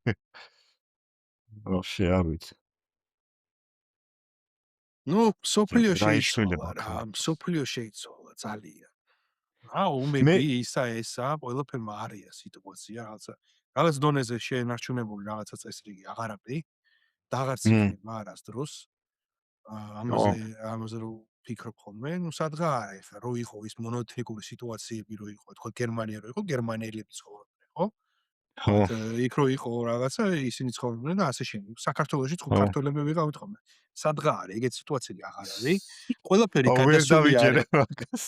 ვაფშე არ ვიცი. ნუ სოფლიო რა იშველება შეიცვალა რა, ქალაქს? სოფლიო შეიცვალა ძალიან. რა მე ომები ესა ყველაფერმა არია სიტუაცია რაღაც დონეზე შენარჩუნებული რაღაცა წესრიგი აღარაფერი და აღარც იქნება არასდროს. ო, ამაზე რო ფიქრობ ხოლმე, ნუ სადღა არა ეხლა რო იყო ის მონოეთნიკური სიტუაციები რო იყო, თქო გერმანია რო იყო, გერმანელები ცხოვრობდნენ, ხო? ხო, თქო იქ რო იყო რაღაცა ისინი ცხოვრობდნენ და ასე შემდეგ. საქართველოში თქო ხო. ქართველები ვიყავით ხოლმე. სადღა არის ეგეთ სიტუაციები აღარ არის. ყველაფერი ვერ გადასული დავიჯერე არის. მაგას.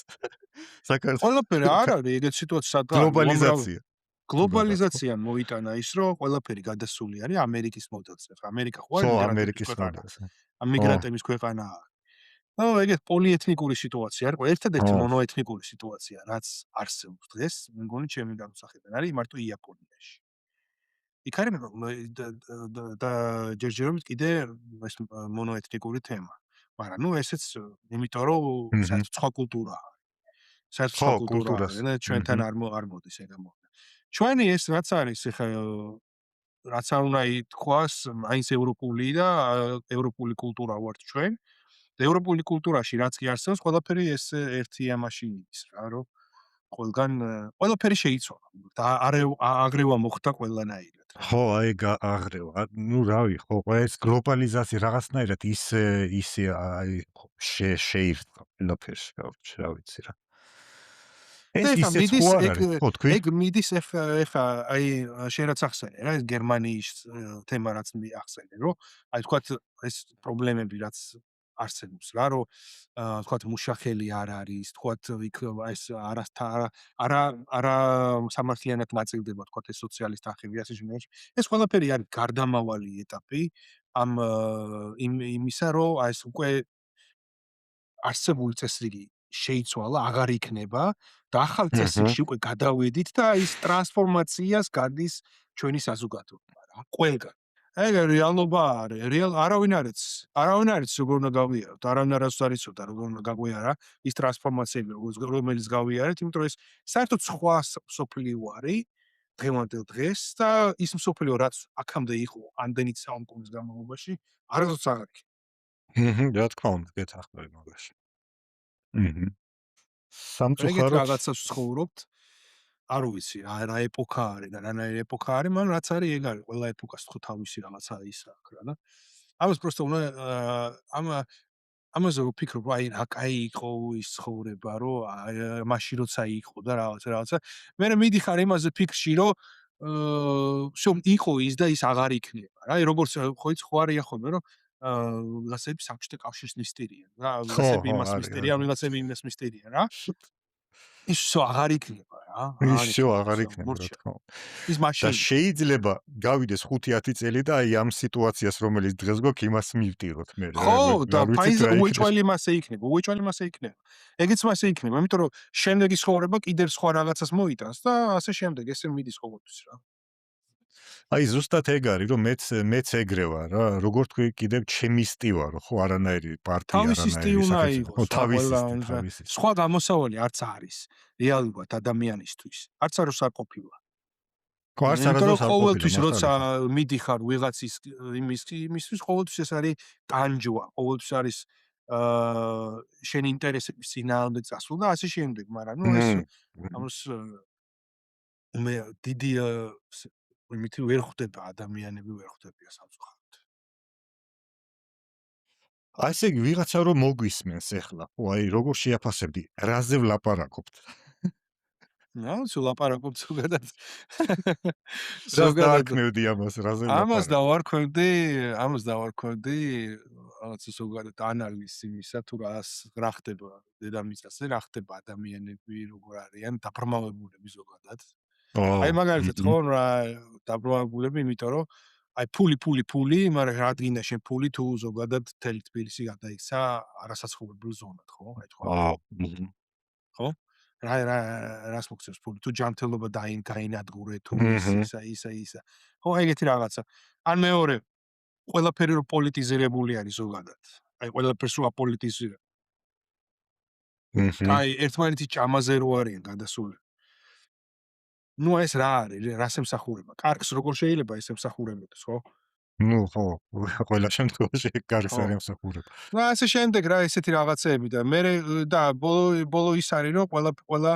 ყველაფერი არ არის ეგეთ სიტუაცია სადღა არის. გლობალიზაცია. თუ რაღაც, ხო. გლობალიზაციამ მოიტანა ის, რომ ყველაფერი გადასული არის ამერიკის მოდელზე. ხო, ამერიკა ხო არის ხო, მიგრანტების ამერიკის ქვეყანა. მოდელზე. ხო, მიგრანტების ქვეყანაა. ნუ ეგეთ პოლიეთნიკური სიტუაცია არის. ერთადერთი ხო, მონოეთნიკური სიტუაცია, რაც არსებობს დღეს, მე მგონი ჩემი განსახედიდან არის მარტო იაპონიაში. იქ არის და ჯერჯერობით კიდე ეს მონოეთნიკური თემა. მაგრამ ნუ ესეც იმიტომ რომ აჰა. საერთოდ სხვა კულტურაა. საერთოდ ხო, სხვა კულტურაა კულტურას. და ჩვენთან არ მოდის ეგ ამბავი. ჩვენი ეს რაც არის ეხა რაც არ უნდა ითქვას, მაინც ევროპული და ევროპული კულტურა ვართ ჩვენ. ევროპული კულტურაში რაც კი არსებობს, ყველაფერი ეს ერთი ამაში მიდის რა, რომ ყველგან ყველაფერი შეიცვალა და აღრევა მოხდა ყველანაირად რა. ხო, აი აღრევა. ნუ რავი, ხო, ეს გლობალიზაცია რაღაცნაირად ისე აი შეირთო ყველაფერში, короче, რა ვიცი რა. და ეს ეხა ისეც ხო მიდის არ არის, ხო თქვი? ეგ მიდის ეხა აი შენ რაც ახსენე რა ეს გერმანიის თემა რაც ახსენე რომ აი თქვათ ეს პრობლემები რაც არსებობს რა რომ თქვათ მუშახელი არ არის თქვათ იქ ეს არა სამართლიანად ნაწილდება თქვათ ეს სოციალისტ ახები ასე შემდეგ ეს ყველაფერი არის გარდამავალი ეტაპი ამ იმისა რომ აი ეს უკვე არსებული წესრიგი შეიცვალა, აღარ იქნება და ახალ აჰა. წესრიგში უკვე გადავედით და ის ტრანსფორმაციას გადის ჩვენი საზოგადოება რა, ყველგან. ეგ რეალობა არის, არავინ არ იცის როგორ უნდა გავიაროთ, არავინ არასდროს არ იცოდა როგორ უნდა გაგვიარა ის ტრანსფორმაციები, რომელიც გავიარეთ, იმიტომ რომ ეს საერთოდ სხვა სოფლიო არის დღევანდელ დღეს და ის სოფლიო რაც აქამდე იყო ამდენი საუკუნის განმავლობაში, არასდროს აღარ იქნება. რა თქმა უნდა, გეთახმები მაგაში. აჰა. ეგეთ სამწუხაროდ რაღაცას ვცხოვრობთ, არ ვიცი რა ეპოქა არის და რანაირი ეპოქა არის, მაგრამ რაც არის ეგ არის, ყველა ეპოქას ხო თავისი რაღაცა ისა აქვს რა და ამას просто უნდა ამაზე ვფიქრობ, აი რა კაი იყო ის ცხოვრება, რომ მაშინ როცა იყო და რაღაცა. მე მიდიხარ იმაზე ფიქრში, რომ всё იყო ის და ის აღარ იქნება რა. აი როგორც ხო იცი ხო არია ხოლმე რომ ვიღაცები საბჭოთა კავშირს მისტერიან რა, ხო, ვიღაცები ხო, იმას არის, მისტერიან, არის. ვიღაცები იმას მისტერიან რა. ის всё აღარ იქნება რა, ის აღარ всё იქნება აღარ всё, იქნება, რა მორჩა. თქმა უნდა. ის და მაშინ შეიძლება გავიდეს 5-10 წელი და აი ამ სიტუაციას, რომელიც დღეს გვაქვს, იმას მივტიროთ მე. ხო და არ ვიცით რა იქნება. უეჭველი მასე იქნება, უეჭველი მასე იქნება. ეგეც მასე იქნება, იმიტომ რომ შემდეგი ცხოვრება კიდევ სხვა რაღაცას მოიტანს და ასე შემდეგ, ესე მიდის ყოველთვის რა. აი ზუსტად ეგ არის, რომ მეც ეგრე ვარ რა, როგორ თქვი კიდევ ჩემი სტი ვარ, ხო, არანაირი პარტია, თავისი სტი არანაირი უნდა სახელმწიფო. ხო, იყოს რა, თავისი ყველა სტი, თავისი სტი. სხვა გამოსავალი არც არის რეალურად ადამიანისთვის. არც არ უსარყოფილა. ხო, არც იმიტომ რომ არასდროს არ ყოფილა ყოველთვის როცა მართალია. მიდიხარ ვიღაცის იმისთვის ყოველთვის ეს არის ტანჯვა, ყოველთვის არის შენი ინტერესების წინააღმდეგ წასვლა და ასე შემდეგ, მაგრამ ნუ ეს მმ. ამას მე დიდი იმითი ვერ ხვდება ადამიანები ვერ ხვდებია სამწუხაროდ. ასე იგი ვიღაცა რომ მოგვისმენს ახლა, ხო, აი როგორ შეაფასებდი, რაზე ვლაპარაკობთ? ნუ ლაპარაკობ ზოგადად. რას ზოგადად დაარქმევდი ამას, რაზე ამას ვლაპარაკობ? დავარქვევდი რაღაცა ზოგადად ანალიზს იმისა თუ რა ხდება დედამიწაზე, რა ხდება ადამიანები, როგორ არიან დაბრმავებულები ზოგადად. აი მაგალითად ხო რა დაბრმავებულები, იმიტომ რომ აი ფული, მაგრამ რა დგინდა შენ ფული თუ ზოგადად მთელი თბილისი გადაიქცა არასაცხოვრებელ ზონად, ხო? აი თქვა, აა, ხო? რას მოგწევს ფული? თუ ჯანმრთელობა გაინადგურე, თუ აჰა. ისა. ხო, ეგეთი რაღაცა. ან მეორე, ყველაფერი რომ პოლიტიზირებული არის ზოგადად. აი ყველაფერს რო აპოლიტიზირებ. აჰა. აი ერთმანეთის ჭამაზე რო არიან გადასულები. ნუ ეს რა არის? რას ემსახურება? კარგს როგორ შეიძლება ეს ემსახურებოდეს, ხო? ნუ ხო, ყველა შემთხვევაში კარგს ხო. არ ემსახურება. და ასე შემდეგ რა ესეთი რაღაცეები და მე და ბოლო ის არის რომ ყველა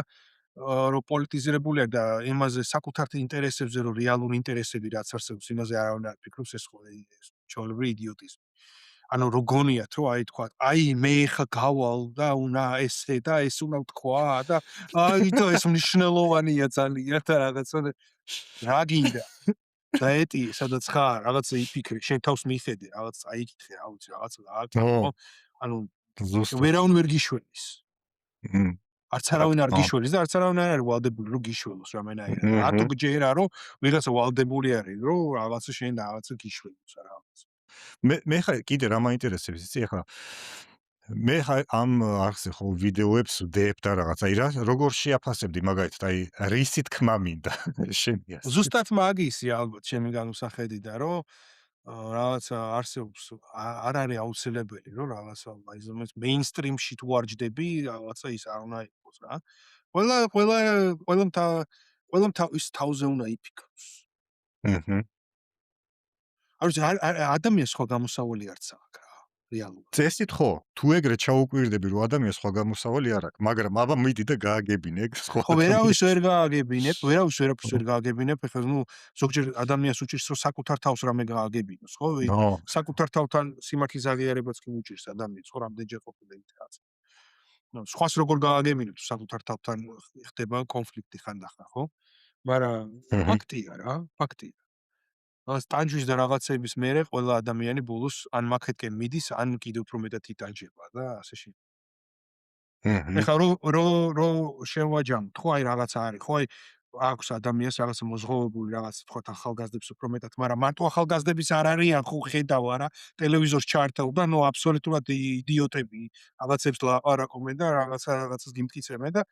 რომ პოლიტიზირებულია და იმაზე საკუთარ ინტერესებზე რომ რეალური ინტერესები რაც არსებობს იმაზე არავინ არ ფიქრობს ეს ხო ჩაოლებრი იდიოტიზმი. ანუ რო გონიათ რომ აი თქვა აი მე ხა გავალ და უნდა ესე და ეს უნდა თქვა და აი და ეს მნიშვნელოვანია ძალიან და რაღაცა რა გინდა დაეტიე სადაც ხარ რაღაცა იფიქრე შენ თავს მიხედე რაღაც აიკითხე რა ვიცი რაღაცა გააკეთე ო, ხო ანუ ზუსტად. ვერავინ ვერ გიშველის მმ. არც არავინ არ გიშველის და არც არავინ არ არის ვალდებული რომ გიშველოს რამენაირად რატო გჯერა რომ ვიღაცა ვალდებული არის რომ რაღაცა შენ რაღაცა გიშველოს რაღაც მე ხა კიდე რა მაინტერესებს იცი ახლა მე ხა ამ არხზე ხო ვიდეოებს ვდებ და რაღაც აი რა როგორ შეაფასებდი მაგალითად აი რისი თქმა მინდა შენი ასე ზუსტად მაგისი ალბათ ჩემი განუსახედიდან რომ რაღაცა არსებობს არ არის აუცილებელი რომ რაღაცა აი ზოგადად მეინსტრიმში თუ არ ჯდები რაღაცა ის არ უნდა იყოს რა ყველა თავის თავზე უნდა იფიქროს აჰა. ადამიანს სხვა გამოსავალი არც აქვს რა რეალურად წესით ხო თუ ეგრე ჩაუკვირდები რომ ადამიანს სხვა გამოსავალი არ აქვს მაგრამ აბა მიდი და გააგებინე ეგ სხვა ხო ვერავის ვერ გააგებინებ ვერავის ვერაფერს ვერ გააგებინებ ეხლა ნუ ზოგჯერ ადამიანს უჭირს რომ საკუთარ თავს რამე გააგებინოს ხო ნო საკუთარ თავთან სიმართლის აღიარებაც კი უჭირს ადამიანს ხო რამდენჯერ ყოფილი რაღაც ნუ სხვას როგორ გააგებინებ თუ საკუთარ თავთან ხდება კონფლიქტი ხანდახან ხო მაგრამ აჰა. ფაქტია რა ფაქტია რაღაც ტანჯვის და რაღაცების მერე ყველა ადამიანი ბოლოს ან მაქეთკენ მიდის ან კიდევ უფრო მეტად იტანჯება და ასე შემდეგ აჰა. ეხლა რო შევაჯამოთ ხო აი რაღაცა არის ხო აი აქვს ადამიანს რაღაცა მოზღოლებული რაღაც თქვა ახალგაზრდებს უფრო მეტად მაგრამ მარტო ახალგაზრდების არ არიან ხო ხედავ არა ტელევიზორს ჩართავ და ნუ აბსოლუტურად იდიოტები რაღაცებს ლაპარაკობენ და რაღაცას გიმტკიცებენ და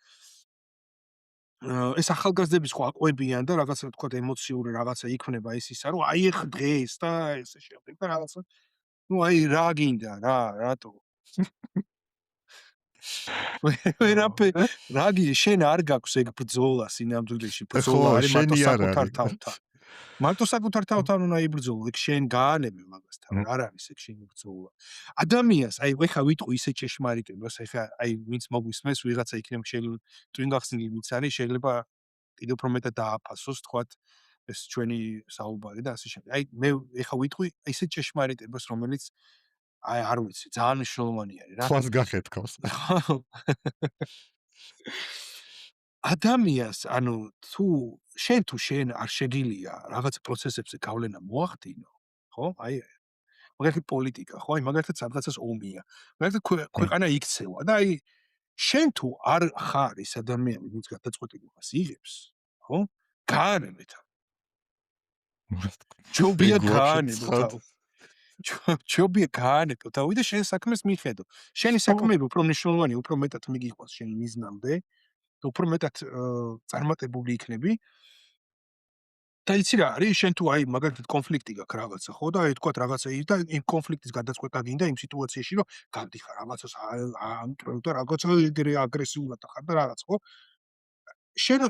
ეს ახალგაზრდების ხო აყვებიან და რაღაცა თქვა ემოციური რაღაცა იქნება ეს ისა რომ აი ეხ დღეს და ესე შემდეგ და რაღაცა ნუ აი რა გინდა რა რატო ვერაფერ რა გინდა შენ არ გაქვს ეგ ბრძოლა სინამდვილეში ხო ბრძოლა არის მარტო შენი არ საკუთარ არის თავთან მარტო საკუთარ თავთან უნდა იბრძოლო, იქ შენ გაანებე მაგას თავი, არ არის ეგ შენი ბრძოლა. ადამიანს, აი ეხა ვიტყვი ისე ჭეშმარიტებას, ეხა აი ვინც მოგვისმენს, ვიღაცა იქნება შეიძლება twin გახსნილი ვინც არის, შეიძლება კიდევ უფრო მეტად დააფასოს, თქვათ ეს ჩვენი საუბარი და ასე შემდეგ. აი მე ეხა ვიტყვი ისე ჭეშმარიტებას, რომელიც აი არ ვიცი, ძალიან მნიშვნელოვანი არის რა. სხვას გახეთქავს. ადამიანს, ანუ თუ შენ არ შეგილია რაღაც პროცესებზე გავლენა მოახდინო, ხო? აი მაგალითად პოლიტიკა, ხო? აი მაგალითად სადღაცას ომია. მაგალითად ქვეყანა იქცევა და აი შენ თუ არ ხარ ის ადამიანი, ვინც გადაწყვეტილებას იღებს, ხო? გაანებე თავი. ჯობია გაანებო თავი. ჯობია გაანებო თავი და შენ საქმეს მიხედო. შენი საქმეები უფრო მნიშვნელოვანია, უფრო მეტად მიგიყვას შენი მიზნამდე. უფრო მეტად წარმატებული იქნები და იცი რა არის შენ თუ აი მაგალითად კონფლიქტი გაქვს რაღაცა ხო და აი თქვა რაღაცა და იმ კონფლიქტის გადაწყვეტა გინდა იმ სიტუაციაში რომ გამდიხარ რაღაცას ამტრევ და რაღაცა ეგრე აგრესიულად ხარ და რაღაც ხო შენ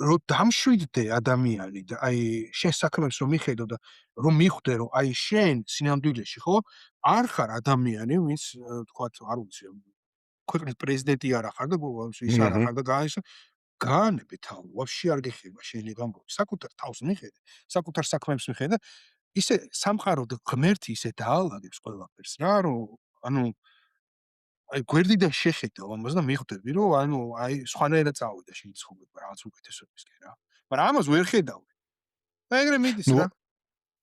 რომ დამშვიდდე ადამიანი და აი შენ საქმეს რომ მიხედო და რომ მიხვდე რომ აი შენ სინამდვილეში ხო არ ხარ ადამიანი ვინც თქვა არ ვიცი ქვეყნის პრეზიდენტი არ ახარ და ის არ ახარ და გაანებე თავი, ვაფშე არ გეხება შენი გამბო. საკუთარ თავს მიხედე, საკუთარ საქმეებს მიხედე, ისე სამყარო და ღმერთი ისე დაალაგებს ყველაფერს რა, რომ ანუ აი გვერდიდან შეხედავ ამას და მიხვდები, რომ ანუ აი სხვანაირად წავიდა შენი ცხოვრება რაღაც უკეთესობისკენ რა. მაგრამ ამას ვერ ხედავდი. და ეგრე მიდის ნუ რა.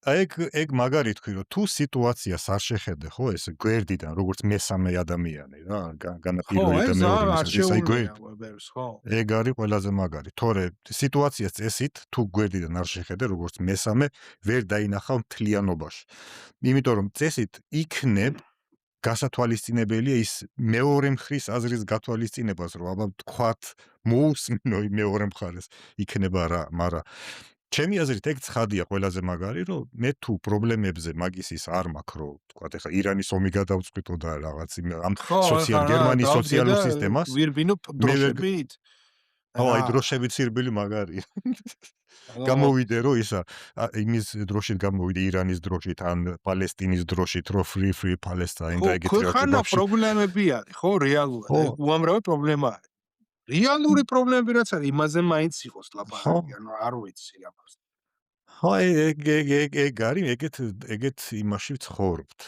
ეგ მაგარი თქვი რომ თუ სიტუაციას არ შეხედე ხო ეს გვერდიდან როგორც მესამე ადამიანი რა განაპირობი და მეორე ის აი ბერს ხო? ეგ არის ყველაზე მაგარი თორე სიტუაციას წესით თუ გვერდიდან არ შეხედე როგორც მესამე ვერ დაინახავ მთლიანობაში იმიტომ რომ წესით იქნებ გასათვალისწინებელია ის მეორე მხრის აზრის გათვალისწინებას რომ აბა თქვათ მოусმინო მეორე მხარეს იქნება რა მაგრამ ჩემი აზრით ეგ ცხადია ყველაზე მაგარი რომ მე თუ პრობლემებზე მაგის ის არ მაქვს რომ თქვა ეხა ირანის ომი გადავწყვიტო და რაღაც ამ გერმანიის სოციალურ სისტემას ვირბინო დროშებით ხო აი დროშებით სირბილი მაგარია გამოვიდე რომ ისა იმის დროშით გამოვიდე ირანის დროშით ან პალესტინის დროშით რომ free Palestine და ეგეთი რაღაცა ხანა პრობლემები არის ხო რეალურად უამრავი პრობლემა არის რეალური პრობლემები რაც არის იმაზე მაინც იყოს ლაპარაკი ანუ არ ვიცი ამას ხო ეგ არის ეგეთ იმაში ვცხოვრობთ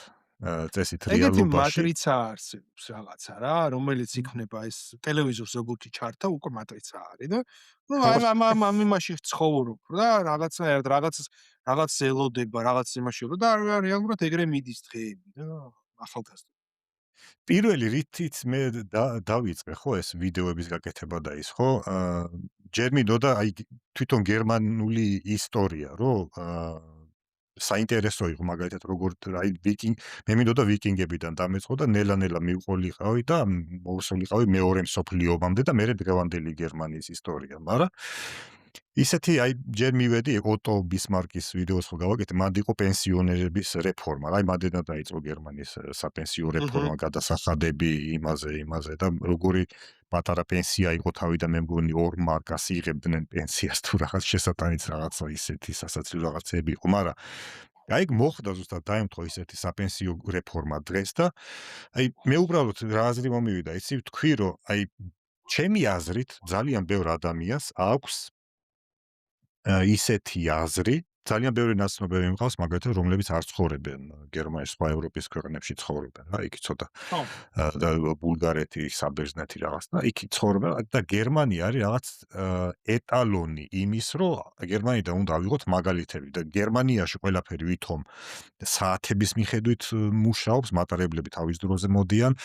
წესით რეალობაში ეგეთი მატრიცა არსებობს რაღაცა რა რომელიც იქნება ეს ტელევიზორს როგორც ჩართა უკვე მატრიცა არის და ну ამ იმაში ცხოვრობ რა რაღაცნაირად რაღაც ელოდება რაღაც იმაში და რეალურად ეგრე მიდის დღეები და ახალგაზრდა პირველი რითიც მე დავიწყე ხო ეს ვიდეოების გაკეთება და ის ხო ჯერ მინდოდა აი თვითონ გერმანული ისტორია რომ საინტერესო იყო მაგალითად როგორ აი მე მინდოდა ვიკინგებიდან დამეწყო და ნელა-ნელა მივყოლიყავი და მოვსულიყავი მეორე მსოფლიო ომამდე და მე დღევანდელი გერმანიის ისტორია მაგრამ ისეთი აი ჯერ მივედი ოტო ბისმარკის ვიდეოს ხო გავაკეთე მანდ იყო პენსიონერების რეფორმა აი მანდ დაიწყო გერმანიის საპენსიო რეფორმა გადასახადები იმაზე და როგორი პატარა პენსია იყო თავიდან მე მგონი 2 მარკას იღებდნენ პენსიას თუ რაღაც შესატანიც რაღაცა ისეთი სასაცილო რაღაცები იყო მაგრამ აი მოხდა ზუსტად დაემთხვა ისეთი საპენსიო რეფორმა დღეს და აი მე უბრალოდ რა აზრი მომივიდა იცი ვთქვი რომ აი ჩემი აზრით ძალიან ბევრ ადამიანს აქვს ისეთი აზრი ძალიან ბევრი ნაცნობები მყავს მაგალითად რომლებიც არ ცხოვრობენ გერმანიის სხვა ევროპის ქვეყნებში ცხოვრობენ რა იქ ცოტა და ბულგარეთი საბერძნეთი რაღაც და იქ ცხოვრობენ და გერმანია არის რაღაც ეტალონი იმის რომ გერმანიდან უნდა ავიღოთ მაგალითები და გერმანიაში ყველაფერი ვითომ საათების მიხედვით მუშაობს მატარებლები თავის დროზე მოდიან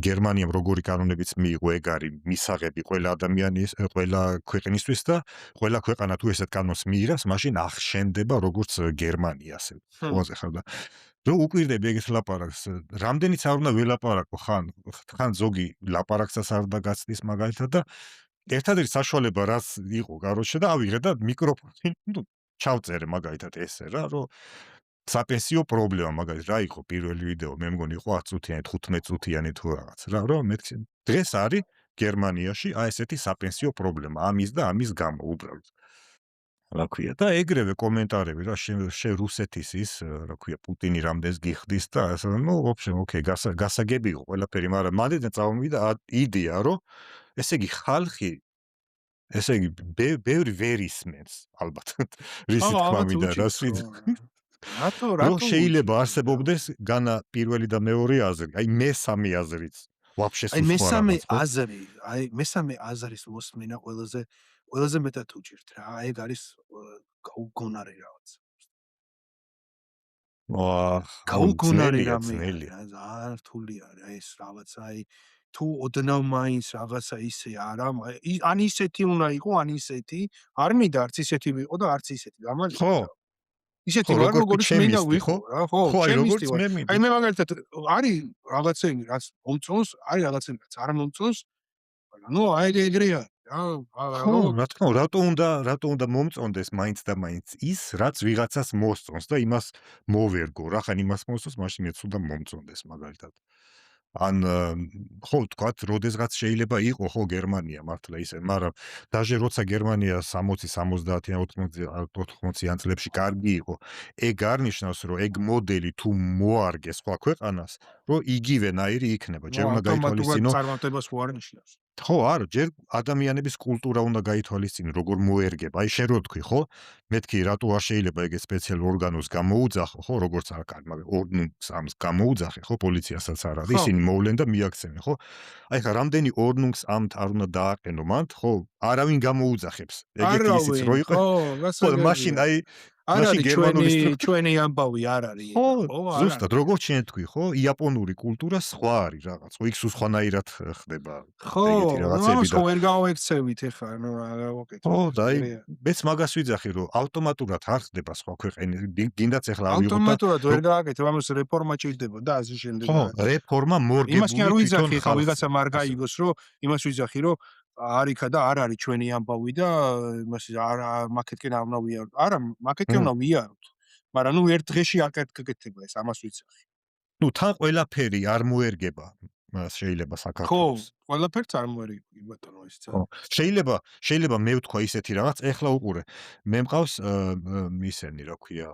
გერმანიამ როგორი კანონებიც მიიღო ეგ არის მისაღები ყველა ადამიანის ყველა ქვეყნისთვის და ყველა ქვეყანა თუ ესეთ კანონს მიიღებს მაშინ ახშენდება როგორც გერმანია ასე ყველაზე ხარ და რომ უკვირდები ეგეთ ლაპარაკს რამდენიც არ უნდა ველაპარაკო ხან ზოგი ლაპარაკსაც არ დაგაცდის მაგალითად და ერთადერთი საშუალება რაც იყო გაროჩე და ავიღე და მიკროფონი ჩავწერე მაგალითად ესე რა რომ საპენსიო პრობლემა მაგალითად რა იყო პირველი ვიდეო მე მგონი იყო 10 წუთიანი 15 წუთიანი თუ რაღაც რა რომ მე დღეს არის გერმანიაში აი ესეთი საპენსიო პრობლემა ამის და ამის გამო უბრალოდ რა ქვია და ეგრევე კომენტარები რა შე რუსეთის ის რა ქვია პუტინი რამდენს გიხდის და ასე ნუ ვაფშე ოკეი გასაგები იყო ყველაფერი მაგრამ მანდ წავმოვიდა იდეა რომ ესე იგი ხალხი ესე იგი ბევრი ვერ ისმენს ალბათ ხო, რისი თქმა ალბათ მინდა უჭირს ხო. რატო რომ რატო შეიძლება უჭირს? არსებობდეს განა პირველი და მეორე აზრი აი მესამე აზრიც ვაფშე აი სხვა მესამე რაღაც ხო აზრი, აი მესამე აზრის მოსმენა ყველაზე მეტად უჭირთ რა. ეგ არის გაუგონარი რაღაც. აუ გაუგონარი ძნელია რამე არის ძნელია რა, ძალიან რთული არის აი ეს რაღაცა აი თუ ოდნავ მაინც რაღაცა ისე არა, ან ისეთი უნდა იყო, ან ისეთი, არ მინდა არც ისეთი ვიყო და არც ისეთი, ხო გამარჯობა. ისეთი ხო ვარ, როგორც თუ როგორც მინდა ჩემისტი ვიყო ხო რა, ხო, ხო აი როგორც ჩემისტი ვარ. მე აი მინდა მე მაგალითად არის რაღაცები, რაც მომწონს, არის რაღაცები, რაც არ მომწონს, მაგრამ ნუ აი ეგრე არის რა, ხო, რო რა თქმა უნდა, რატო უნდა მომწონდეს მაინც და მაინც ის, რაც ვიღაცას მოსწონს და იმას მოვერგო რა, ხან იმას მოსწონს, მაშინ მეც უნდა მომწონდეს მაგალითად. ან ხო, თქვათ, როდესღაც შეიძლება იყო ხო გერმანია მართლა ისე, მაგრამ დაჟე როცა გერმანია 60, 70 ან 80-იან წლებში კარგი იყო, ეგ არნიშნავს, რომ ეგ მოდელი თუ მოარგეს სხვა ქვეყანას, რომ იგივენაირი იქნება. ნუ ჯერ უნდა ავტომატურად გაითვალისწინო წარმატებას ხო არ ნიშნავს. ხო, არა, ჯერ ადამიანების კულტურა უნდა გაითვალისწინო, როგორ მოერგება. აი შენ რო თქვი, ხო? მეთქი რატო არ შეიძლება ეგ სპეციალურ ორგანოს გამოუძახო, ხო, როგორც არ კარ, მაგრამ ორდნუნგს ამს გამოუძახე, ხო, პოლიციასაც არ არის, ხო, ისინი მოვლენ და მიაქცევენ, ხო? აი ხა რამდენი ორდნუნგს ამთ არ უნდა დააყენო მანდ, ხო? არავინ გამოუძახებს. ეგეთი ისიც რო არავინ, იყო. ხო, ხო, და მაშინ გასაგებია. აი არ მაშინ არის გერმანული სტრუქტურა ჩვენი ამბავი არ არის ხო, ეგ, ხო, არ ზუსტად, არის. როგორც შენ თქვი, ხო? იაპონური კულტურა სხვა არის რაღაც. ხო, იქ სულ სხვანაირად ხდება ხო, ეგეთი ნუ რაღაცები ამას და ხო ვერ გავექცევით ეხლა, ნუ რა ხო, ვაკეთოთ, და აი ეგრეა. მეც მაგას ვიძახი, რომ ავტომატურად არ ხდება სხვა ქვეყნები. გინდაც ეხლა ავიღოთ და ავტომატურად ვერ გააკეთებ, ამას რეფორმა ჭირდება და ასე შემდეგ ხო, რა. რეფორმა იმას კი არ მორგებული თვითონ ვიძახი ხა ხალხზე. ვიღაცამ არ ასე. გაიგოს, რომ იმას ვიძახი, რომ არიქა და არ არის ჩვენი ამბავი და იმას მაკეთკენ არ უნდა ვიაროთ. არა, მაკეთკენ მ, უნდა ვიაროთ. მაგრამ ნუ ერთ დღეში არ გაკეთდება ეს, ამას ვიძახი. ნუ თან ყველაფერი არ მოერგება შეიძლება ხო, საქართველოს. ყველაფერს არ მოერგი ბატონო ეს ხო. შეიძლება მე ვთქვა ისეთი რაღაც, ეხლა უყურე. მე მყავს ისენი, რა ქვია,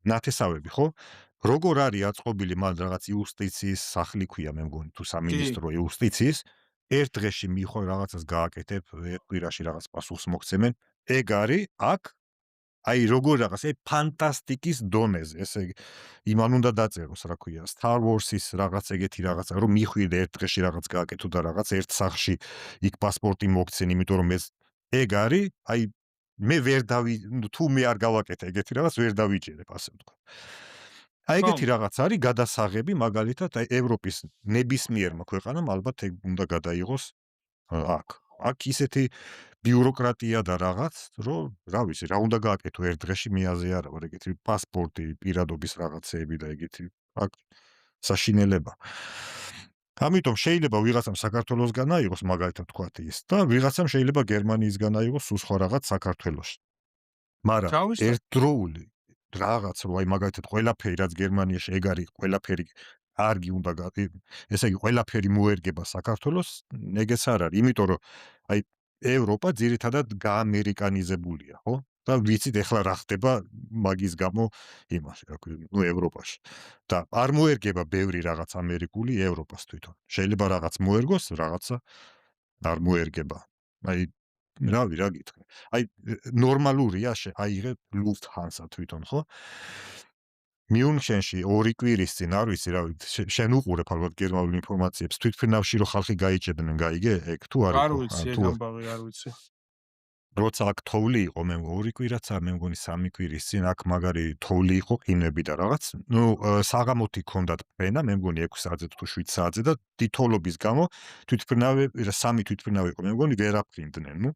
ნათესავები, ხო? როგორ არის აწყობილი მან რაღაც იუსტიციის სახლი ქვია, მე მგონი, თუ კი, სამინისტრო იუსტიციის, ერთ დღეში მიხო რაღაცას გააკეთებ, კვირაში რაღაც პასუხს მოგცემენ. ეგ არის აქ აი როგორ რაღაც ფანტასტიკის დონეზე, ესე იგი იმან უნდა დაწეროს, რა ქვია, Star Wars-ის რაღაც ეგეთი რაღაცა, რომ მიხვიდე ერთ დღეში რაღაც გააკეთო და რაღაც ერთ სახლში იქ პასპორტი მოგცენ, იმიტომ რომ ეს ეგ არის, აი მე ვერ თუ მე არ გავაკეთე ეგეთი რაღაც ვერ დავიჭერებ, ასე ვთქვა. აი ხო, ეგეთი რაღაც არის გადასაღები, მაგალითად, აი ევროპის ნებისმიერმა ქვეყანამ ალბათ ეგ უნდა გადაიღოს აქ. აქ ისეთი ბიუროკრატია და რაღაც, რომ რა ვიცი, რა უნდა გააკეთო ერთ დღეში მე აზე არა ვარ ეგეთი პასპორტი, პირადობის რაღაცეები და ეგეთი აქ საშინელება. ამიტომ შეიძლება ვიღაცამ საქართველოსგან აიღოს მაგალითად თქვათ ის და ვიღაცამ შეიძლება გერმანიისგან აიღოს სულ სხვა რაღაც საქართველოში. მაგრამ თავისთავად. ერთდროული რაღაც რო აი მაგალითად ყველაფერი რაც გერმანიაში ეგ არის ყველაფერი კარგი უნდა ესე იგი ყველაფერი მოერგება საქართველოს ეგეც არ არის იმიტომ რომ აი ევროპა ძირითადად გაამერიკანიზებულია ხო და ვიცით ეხლა რა ხდება მაგის გამო იმაში რა ქვია ნუ ევროპაში და არ მოერგება ბევრი რაღაც ამერიკული ევროპას თვითონ შეიძლება რაღაც მოერგოს რაღაცა არ მოერგება აი რავი რა გითხრა აი ნორმალურია აიღე Lufthansa თვითონ ხო მიუნხენში 2 კვირის წინ არ ვიცი რა შენ უყურებ ალბათ გერმანულ ინფორმაციებს თვითფრინავში რომ ხალხი გაიჭედნენ გაიგე ეგ თუ არ არ იყო ვიცი, ეგ თუ ამბავი არ ვიცი. როცა აქ თოვლი იყო მე 2 კვირაც არ მე მგონი 3 კვირის წინ აქ მაგარი თოვლი იყო ყინვები და რაღაც ნუ საღამოთი ქონდათ ფრენა მე მგონი 6 საათზე თუ 7 საათზე და თითოლობის გამო თვითფრინავი 3 თვითფრინავი იყო მე მგონი ვერ აფრინდნენ ნუ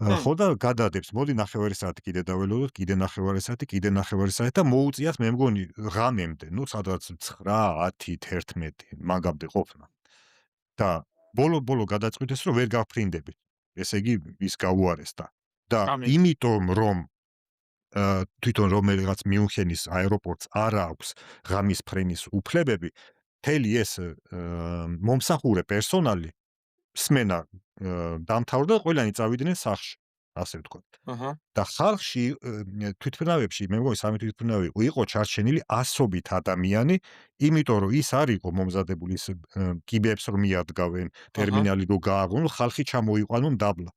ჰმ, ხო და გადადებს, მოდი ნახევარი საათი კიდე დაველოდოთ, კიდე ნახევარი საათი, კიდე ნახევარი საათი და მოუწიათ მე მგონი ღამემდე, ნუ სადღაც 9, 10, 11 მაგამდე ყოფნა. და ბოლო გადაწყვიტეს რომ ვერ გავფრინდებით. ესე იგი ის გაუარესდა. და გამიგე. იმიტომ რომ თვითონ რომელიღაც მიუნხენის აეროპორტს არ აქვს ღამის ფრენის უფლებები, მთელი ეს მომსახურე პერსონალი სმენა დამთავრდა და ყველანი წავიდნენ სახლში. ასე ვთქვათ. აჰა. და ხალხში თვითმფრინავებში მე მგონი სამი თვითმფრინავი იყო ჩარჩენილი ასობით ადამიანი, იმიტომ რომ ის არ იყო მომზადებული ის კიბეებს რომ მიადგავენ, აჰა. ტერმინალი რო გააღონო, ხალხი ჩამოიყვანონ დაბლა.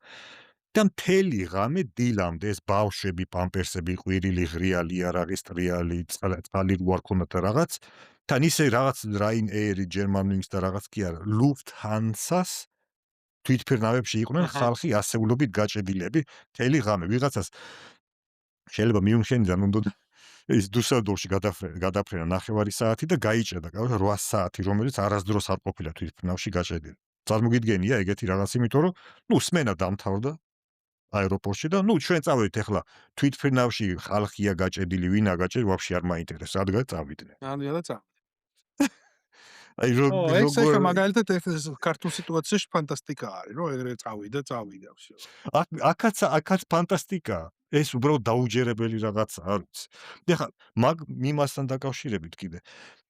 და მთელი ღამე დილამდე ეს ბავშვები, პამპერსები, ყვირილი, ღრიალი, იარაღის ტრიალი, წყალი რო არ ქონათ რაღაც, თან ისე რაღაც Ryanair-ი, Germanwings და რაღაც კი არა, Lufthansa-ს თვითმფრინავებში იყვნენ აჰა. ხალხი ასეულობით გაჭედილები, მთელი ღამე. ვიღაცას შეიძლება მიუნხენიდან უნდა ის დუსელდორფში გადაფრენა 9 საათი და გაიჭედა, კარგი 8 საათი, რომელიც არასდროს არ ყოფილა თვითმფრინავში გაჭედილი. წარმოგიდგენია ეგეთი რაღაც, იმიტომ რომ ნუ სმენა დამთავრდა აეროპორტში და ნუ ჩვენ წავედით ახლა თვითმფრინავში ხალხია გაჭედილი, ვინა გაჭედილი, ვაფშე არ მაინტერესებს, რადგან წავიდნენ. რადგანაც აი ეს ეხა როგორ მაგალითად ეს ქართულ სიტუაციაში ფანტასტიკა არის, რომ ეგრე წავიდა всё. აქაც ფანტასტიკაა. ეს უბრალოდ დაუჯერებელი რაღაცა, არ ვიცი. ეხლა მაგ მიმასთან დაკავშირებით კიდე.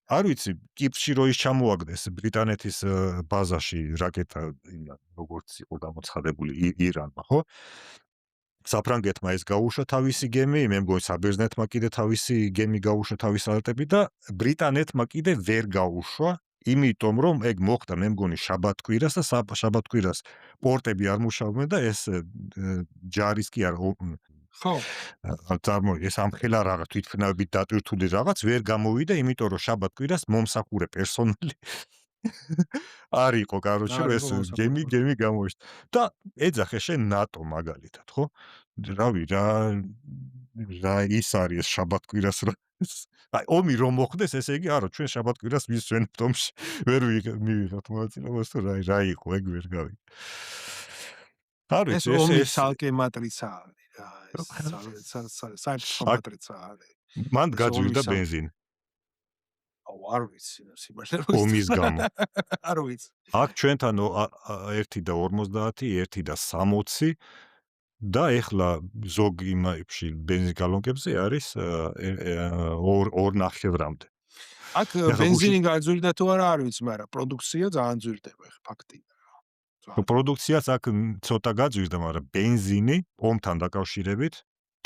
არ ვიცი, კიპრში რო ის ჩამოაგდეს ბრიტანეთის ბაზაში რაკეტა, როგორც იყო გამოცხადებული ირანმა, ხო? საფრანგეთმა ეს გაუშვა თავისი გემი, მე მგონი საბერძნეთმა კიდე თავისი გემი გაუშვა თავის ალტები და ბრიტანეთმა კიდე ვერ გაუშვა, იმიტომ რომ ეგ მოხდა მე მგონი შაბათ-კვირას და შაბათ-კვირას პორტები არ მუშაობდნენ და ეს ჯარის კი არა ხო. ეს ამხელა რაღაც თვითმფრინავებით დატვირთული რაღაც ვერ გამოვიდა, იმიტომ რომ შაბათ-კვირას მომსახურე პერსონალი არ იყო, კაროჩე, რომ ეს გემი გამოვიშვა. და ეძახე შენ ნატო მაგალითად, ხო? რავი, რა ის არის შაბათ-კვირას რა. აი, ომი რომ მოხდეს, ესე იგი, არა, ჩვენ შაბათ-კვირას ვისვენებთ ომში. ვერ მივიღებთ მონაწილეობას თუ რა იყო, ეგ ვერ გავიგე. არ ეს ვიცი, ომის ცალკე მატრიცა არის რა, ეს საერთო მატრიცა არის. მან გაძვირდა ბენზინი. აუ არ ვიცი, სიმართლე ომის გამო. არ ვიცი. აქ ჩვენთან 1.50, 1.60 და ეხლა ზოგ იმებში ბენზინ გალონკებზე არის 2.5-მდე. აქ ბენზინი გაძვირდა თუ არა არ ვიცი, მაგრამ პროდუქცია ძალიან ძვირდება ხა ფაქტია. პროდუქციაც აქ ცოტა გაძვირდა, მაგრამ ბენზინი ომთან დაკავშირებით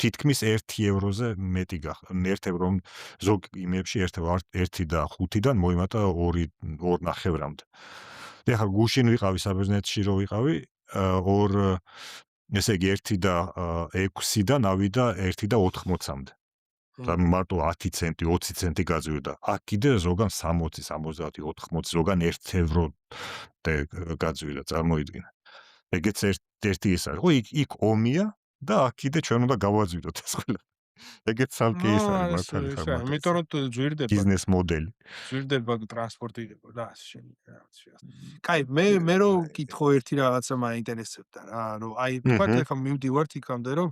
თითქმის 1 ევროზე მეტი გახდა. 1 ევრო ზოგ იმებში 1.5-დან მოიმატა 2.5-მდე. ეხლა გუშინ ვიყავი საბერძნეთში რო ვიყავი, ესე იგი 1.6-დან ავიდა 1.80-მდე. და მარტო 10 ცენტი, 20 ცენტი გაძვირდა. აქ კიდე ზოგან 60, 70, 80, ზოგან 1 ევროდე გაძვირდა, წარმოიდგინე. ეგეც ერთი ის არის. ხო, იქ ომია და აქ კიდე ჩვენ უნდა გავაძვიროთ ეს ყველა. ეგეც ცალკე ის არის მართალი ხარ. იმიტომ რომ ძვირდება ბიზნეს მოდელი. ძვირდება ტრანსპორტი და ასე შემდეგ. კაი, მე რო კითხო ერთი რაღაცა მაინტერესებდა რა, რომ აი თქვა ხა მივდივართ იქამდე რომ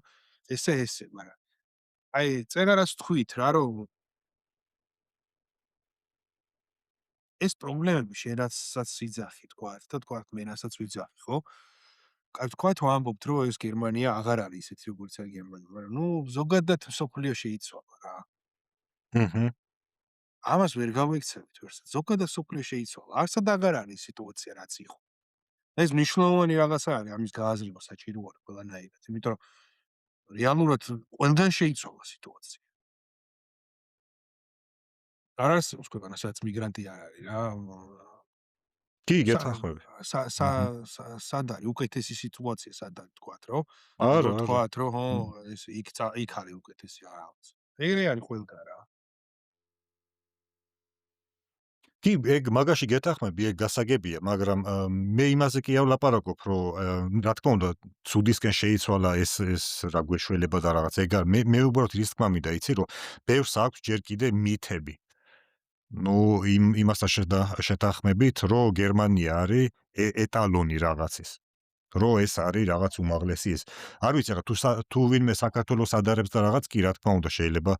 ესე, მაგრამ აი წერარას თქვით რა რომ ეს პრობლემები შენაცაც იძახი თქვა მე რასაც ვიძახი ხო? კაი თქვა თუ ამბობთ რომ ეს გერმანია აღარ არის ისეთი როგორც არის გერმანია, მაგრამ ნუ ზოგადად სოფლიო შეიცვალა რა. აჰა. ამას ვერ გავიქცევით ვერსაც. ზოგადად სოფლიო შეიცვალა. არსად აღარ არის სიტუაცია რაც იყო. ეს მნიშვნელოვანი რაღაცა არის, ამის გააზრება საჭირო არის ყველანაირად, იმიტომ რომ რეალურად ყველგან შეიცვალა სიტუაცია. არ არსებობს ქვეყანა, სადაც მიგრანტი არ არის რა. კი, გეთანხმები. სად არის უკეთესი სიტუაცია, სად არის თქვათ, რომ არა, თქვათ, რომ ხო, ეს იქ არის უკეთესი რაღაც. ეგრე არის ყველგან რა. კი, ეგ მაგაში გეთანხმები, ეგ გასაგებია, მაგრამ მე იმაზე კი ავლაპარაკობ, რომ რა თქმა უნდა, ცუდისკენ შეიცვალა ეს რა გვეშველება და რაღაც ეგ მე უბრალოდ რის თქმა მინდა, იცი, რომ ბევრს აქვს ჯერ კიდე მითები. ნუ იმასთან შეთანხმებით, რომ გერმანია არის ეტალონი რაღაცის. რომ ეს არის რაღაც უმაღლესი ეს. არ ვიცი, რა თუ ვინმე საქართველოს ადარებს და რაღაც კი რა თქმა უნდა შეიძლება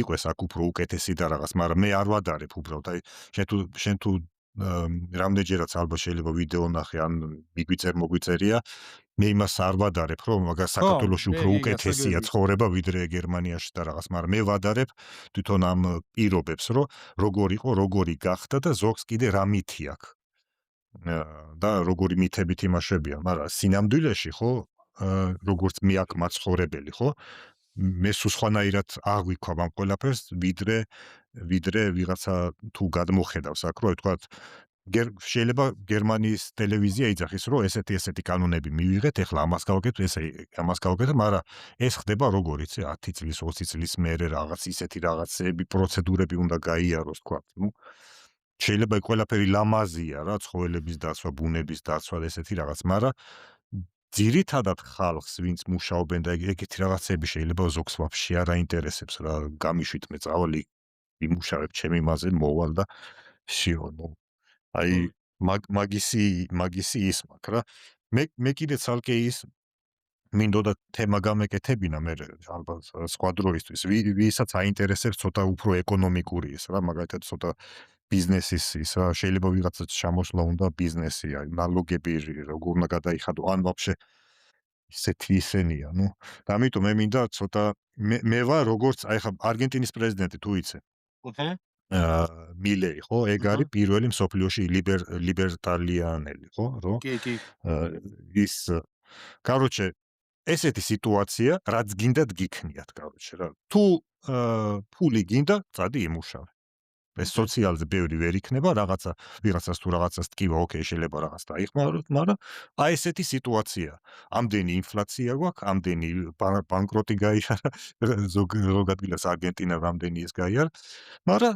იყოს აქ უფრო უკეთესი და რაღაც, მაგრამ მე არ ვადარებ უბრალოდ. აი შენ თუ რამდენჯერაც ალბათ შეიძლება ვიდეო ნახე ან მოგვიწერია, მე იმას არ ვადარებ, რომ მაგას საქართველოში უფრო უკეთესია ცხოვრება ვიდრე გერმანიაში და რაღაც, მაგრამ მე ვადარებ თვითონ ამ პირობებს, რომ როგორ იყო, როგორი გახდა და ზოგს კიდე რა მითი აქვს. და როგორი მითებით იმაშებიან, მაგრამ სინამდვილეში ხო როგორც მე აქ მაცხოვრებელი, ხო? მე სულ სხვანაირად აღვიქვავ ამ ყველაფერს, ვიდრე ვიღაცა თუ გადმოხედავს აქ, რომ ვთქვათ, შეიძლება გერმანიის ტელევიზია იძახის, რომ ესეთი კანონები მივიღეთ, ეხლა ამას გავაკეთოთ, ამას გავაკეთოთ, მაგრამ ეს ხდება როგორ იცი, 10 წლის, 20 წლის მერე რაღაც ისეთი რაღაცები, პროცედურები უნდა გაიაროს, თქვათ, შეიძლება ყველაფერი ლამაზია რა, ცხოველების დაცვა, ბუნების დაცვა და ესეთი რაღაც, მაგრამ ძირითადად ხალხს, ვინც მუშაობენ და ეგეთი რაღაცები შეიძლება ზოგს ვაფშე არ აინტერესებს რა, გამიშვით მე წავალი იმუშავებ ჩემი მასზე მოვალ და всё, აი მაგისი ის მაქვს რა. მე კიდე ცალკე ის მინდოდა თემა გამეკეთებინა მე ალბათ სხვა დროისთვის, ვისაც აინტერესებს ცოტა უფრო ეკონომიკური ის რა, მაგალითად ცოტა ბიზნესის ის რა, შეიძლება ვიღაცაც ჩამოსვლა უნდა ბიზნესი, აი ნალოგები როგორ უნდა გადაიხადო, ან ვაფშე ისენია, და ამიტომ მე მინდა ცოტა მე ვარ როგორც აი ხა არგენტინის პრეზიდენტი თუ იცი. მილეი, ხო? ეგ არის პირველი მსოფლიოში ლიბერტალიანელი, ხო? რომ კი. ის короче ესეთი სიტუაცია, რაც გინდათ გიქნიათ, короче რა. თუ ფული გინდა, წადი იმუშავე. ეს სოციალზე ბევრი ვერ იქნება, ვიღაცას თუ რაღაცას ტკივა, ოკეი, შეიძლება რაღაც დაიხმაროთ, მაგრამ აი ესეთი სიტუაცია. ამდენი ინფლაცია გვაქვს, ამდენი ბანკროტი გაიარა, ზოგ ადგილას არგენტინა რამდენი ეს გაიარა, მაგრამ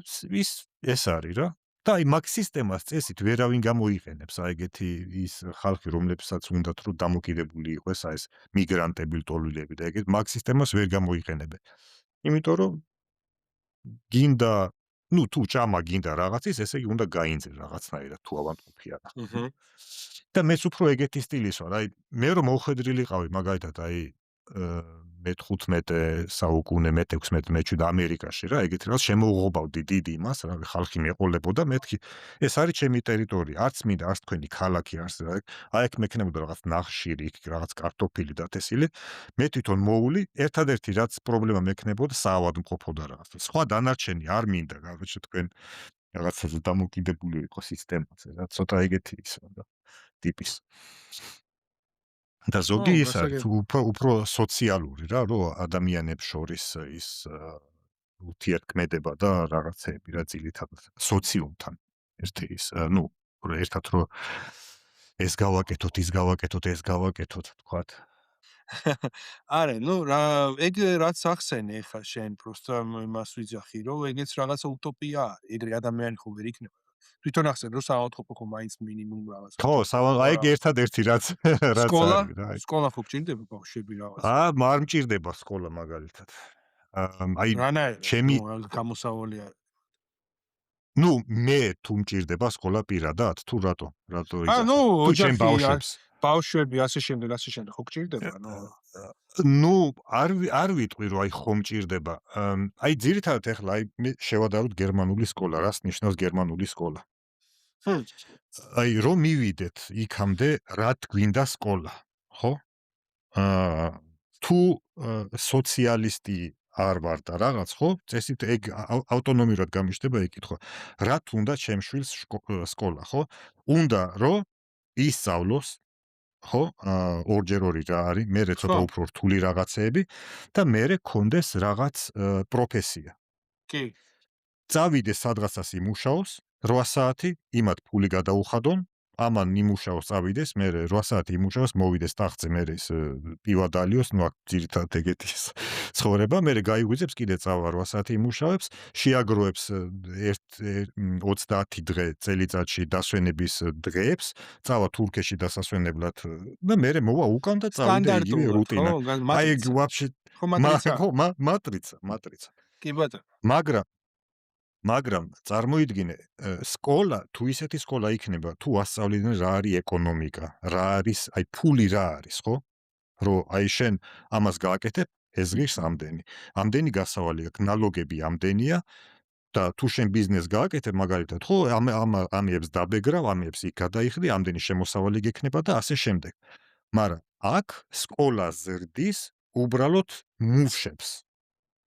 ეს არის რა. და აი მაგ სისტემას წესით ვერავინ გამოიყენებს, აი ეგეთი ის ხალხი, რომლებსაც უნდათ რომ დამოკიდებული იყოს აი ეს მიგრანტები, ლტოლვილები და ეგეთ მაგ სისტემას ვერ გამოიყენებენ. იმიტომ რომ გინდა თუ ჭამა გინდა რაღაცის, ესე იგი უნდა გაინძენ რაღაცნაირად თუ ავანტყოფია რა. და მეც უფრო ეგეთი სტილის ვარ, აი მე რომ მოუხედრილიყავი მაგალითად აი მე-15 საუკუნე, მე-16, მე-17 ამერიკაში რა, ეგეთი რაღაც შემოუღობავდი დიდი იმას, რა ხალხი მეყოლებოდა, მეთქი ეს არის ჩემი ტერიტორია, არც მინდა, არც თქვენი ქალაქი, არც აი აქ მექნებოდა რაღაც ნახშირი, იქ რაღაც კარტოფილი დათესილი, მე თვითონ მოული, ერთადერთი რაც პრობლემა მექნებოდა, საავადმყოფოდა რაღაც. სხვა დანარჩენი არ მინდა, короче თქვენ რაღაცაზე დამოკიდებული იყო სისტემაზე, რა ცოტა ეგეთი ის რა ტიპის. და ზოგი ის არის უფრო სოციალური რა, რომ ადამიანებს შორის ის ურთიერთქმედება და რაღაცები რა ძირითადად სოციუმთან ერთი ის ერთად რომ ეს გავაკეთოთ, ის გავაკეთოთ, ეს გავაკეთოთ, თქვათ. არა, რა ეგ რაც ახსენე ხა შენ, просто იმას ვიძახი, რომ ეგეც რაღაცა утоპია არის, ეგრე ადამიანი ხო ვერ იქნება. თვითონ ახსენ რომ საავადმყოფო ხო მაინც მინიმუმ რაღაც. ხო, აი ეგ ერთადერთი რაც არის რა. სკოლა ხო გჭირდება ბავშვები რაღაც. არ მჭირდება სკოლა მაგალითად. აი ჩემი გამოსავალი არის. მე თუ მჭირდება სკოლა პირადად, თუ რატო იზახი? თუ შენ ბავშვები ასე შემდეგ ხო გჭირდება, არ ვიტყვი რომ აი ხომ მჭირდება. აი ძირითადად ეხლა აი მე შევადაროთ გერმანული სკოლა, რას ნიშნავს გერმანული სკოლა? აი რომ მივიდეთ იქამდე, რა გვინდა სკოლა, ხო? თუ სოციალისტი არ ვარ და რაღაც, ხო? წესით ეგ ავტონომიურად გამიშდება ეგ კითხვა. რა თუნდა ჩემ შვილს სკოლა, ხო? უნდა რომ ისწავლოს, ხო? ორჯერ ორი რა არის, მერე ცოტა უფრო რთული რაღაცეები და მერე კონდეს რაღაც პროფესია. კი. წავიდეს სადღაცას იმუშაოს 8 საათი, იმათ ფული გადაუხადონ, ამან იმუშაოს წავიდეს, მერე 8 საათი იმუშაოს, მოვიდეს ტახტზე, მერე ის პივა დალიოს, აქ ძირითადად ეგეთი ცხოვრება, მერე გაიგვიძებს, კიდე წავა 8 საათი იმუშავებს, შეაგროვებს 30 დღე წელიწადში დასვენების დღეებს, წავა თურქეთში დასასვენებლად და მერე მოვა უკან და წავიდა იგივე რუტინა. აი ეგ ვაფშე მატრიცა. კი ბატონო. მაგრამ წარმოიდგინე, სკოლა, თუ ისეთი სკოლა იქნება, თუ ასწავლიდნენ რა არის ეკონომიკა, რა არის, აი ფული რა არის, ხო? რომ აი შენ ამას გააკეთებ, ეს ღირს ამდენი გასავალი აქვს, ნალოგები ამდენია და თუ შენ ბიზნეს გააკეთებ, მაგალითად, ხო, ამიებს დაბეგრავ, ამიებს იქ გადაიხდი, ამდენი შემოსავალი გექნება და ასე შემდეგ. მაგრამ აქ სკოლა ზრდის უბრალოდ მუშებს.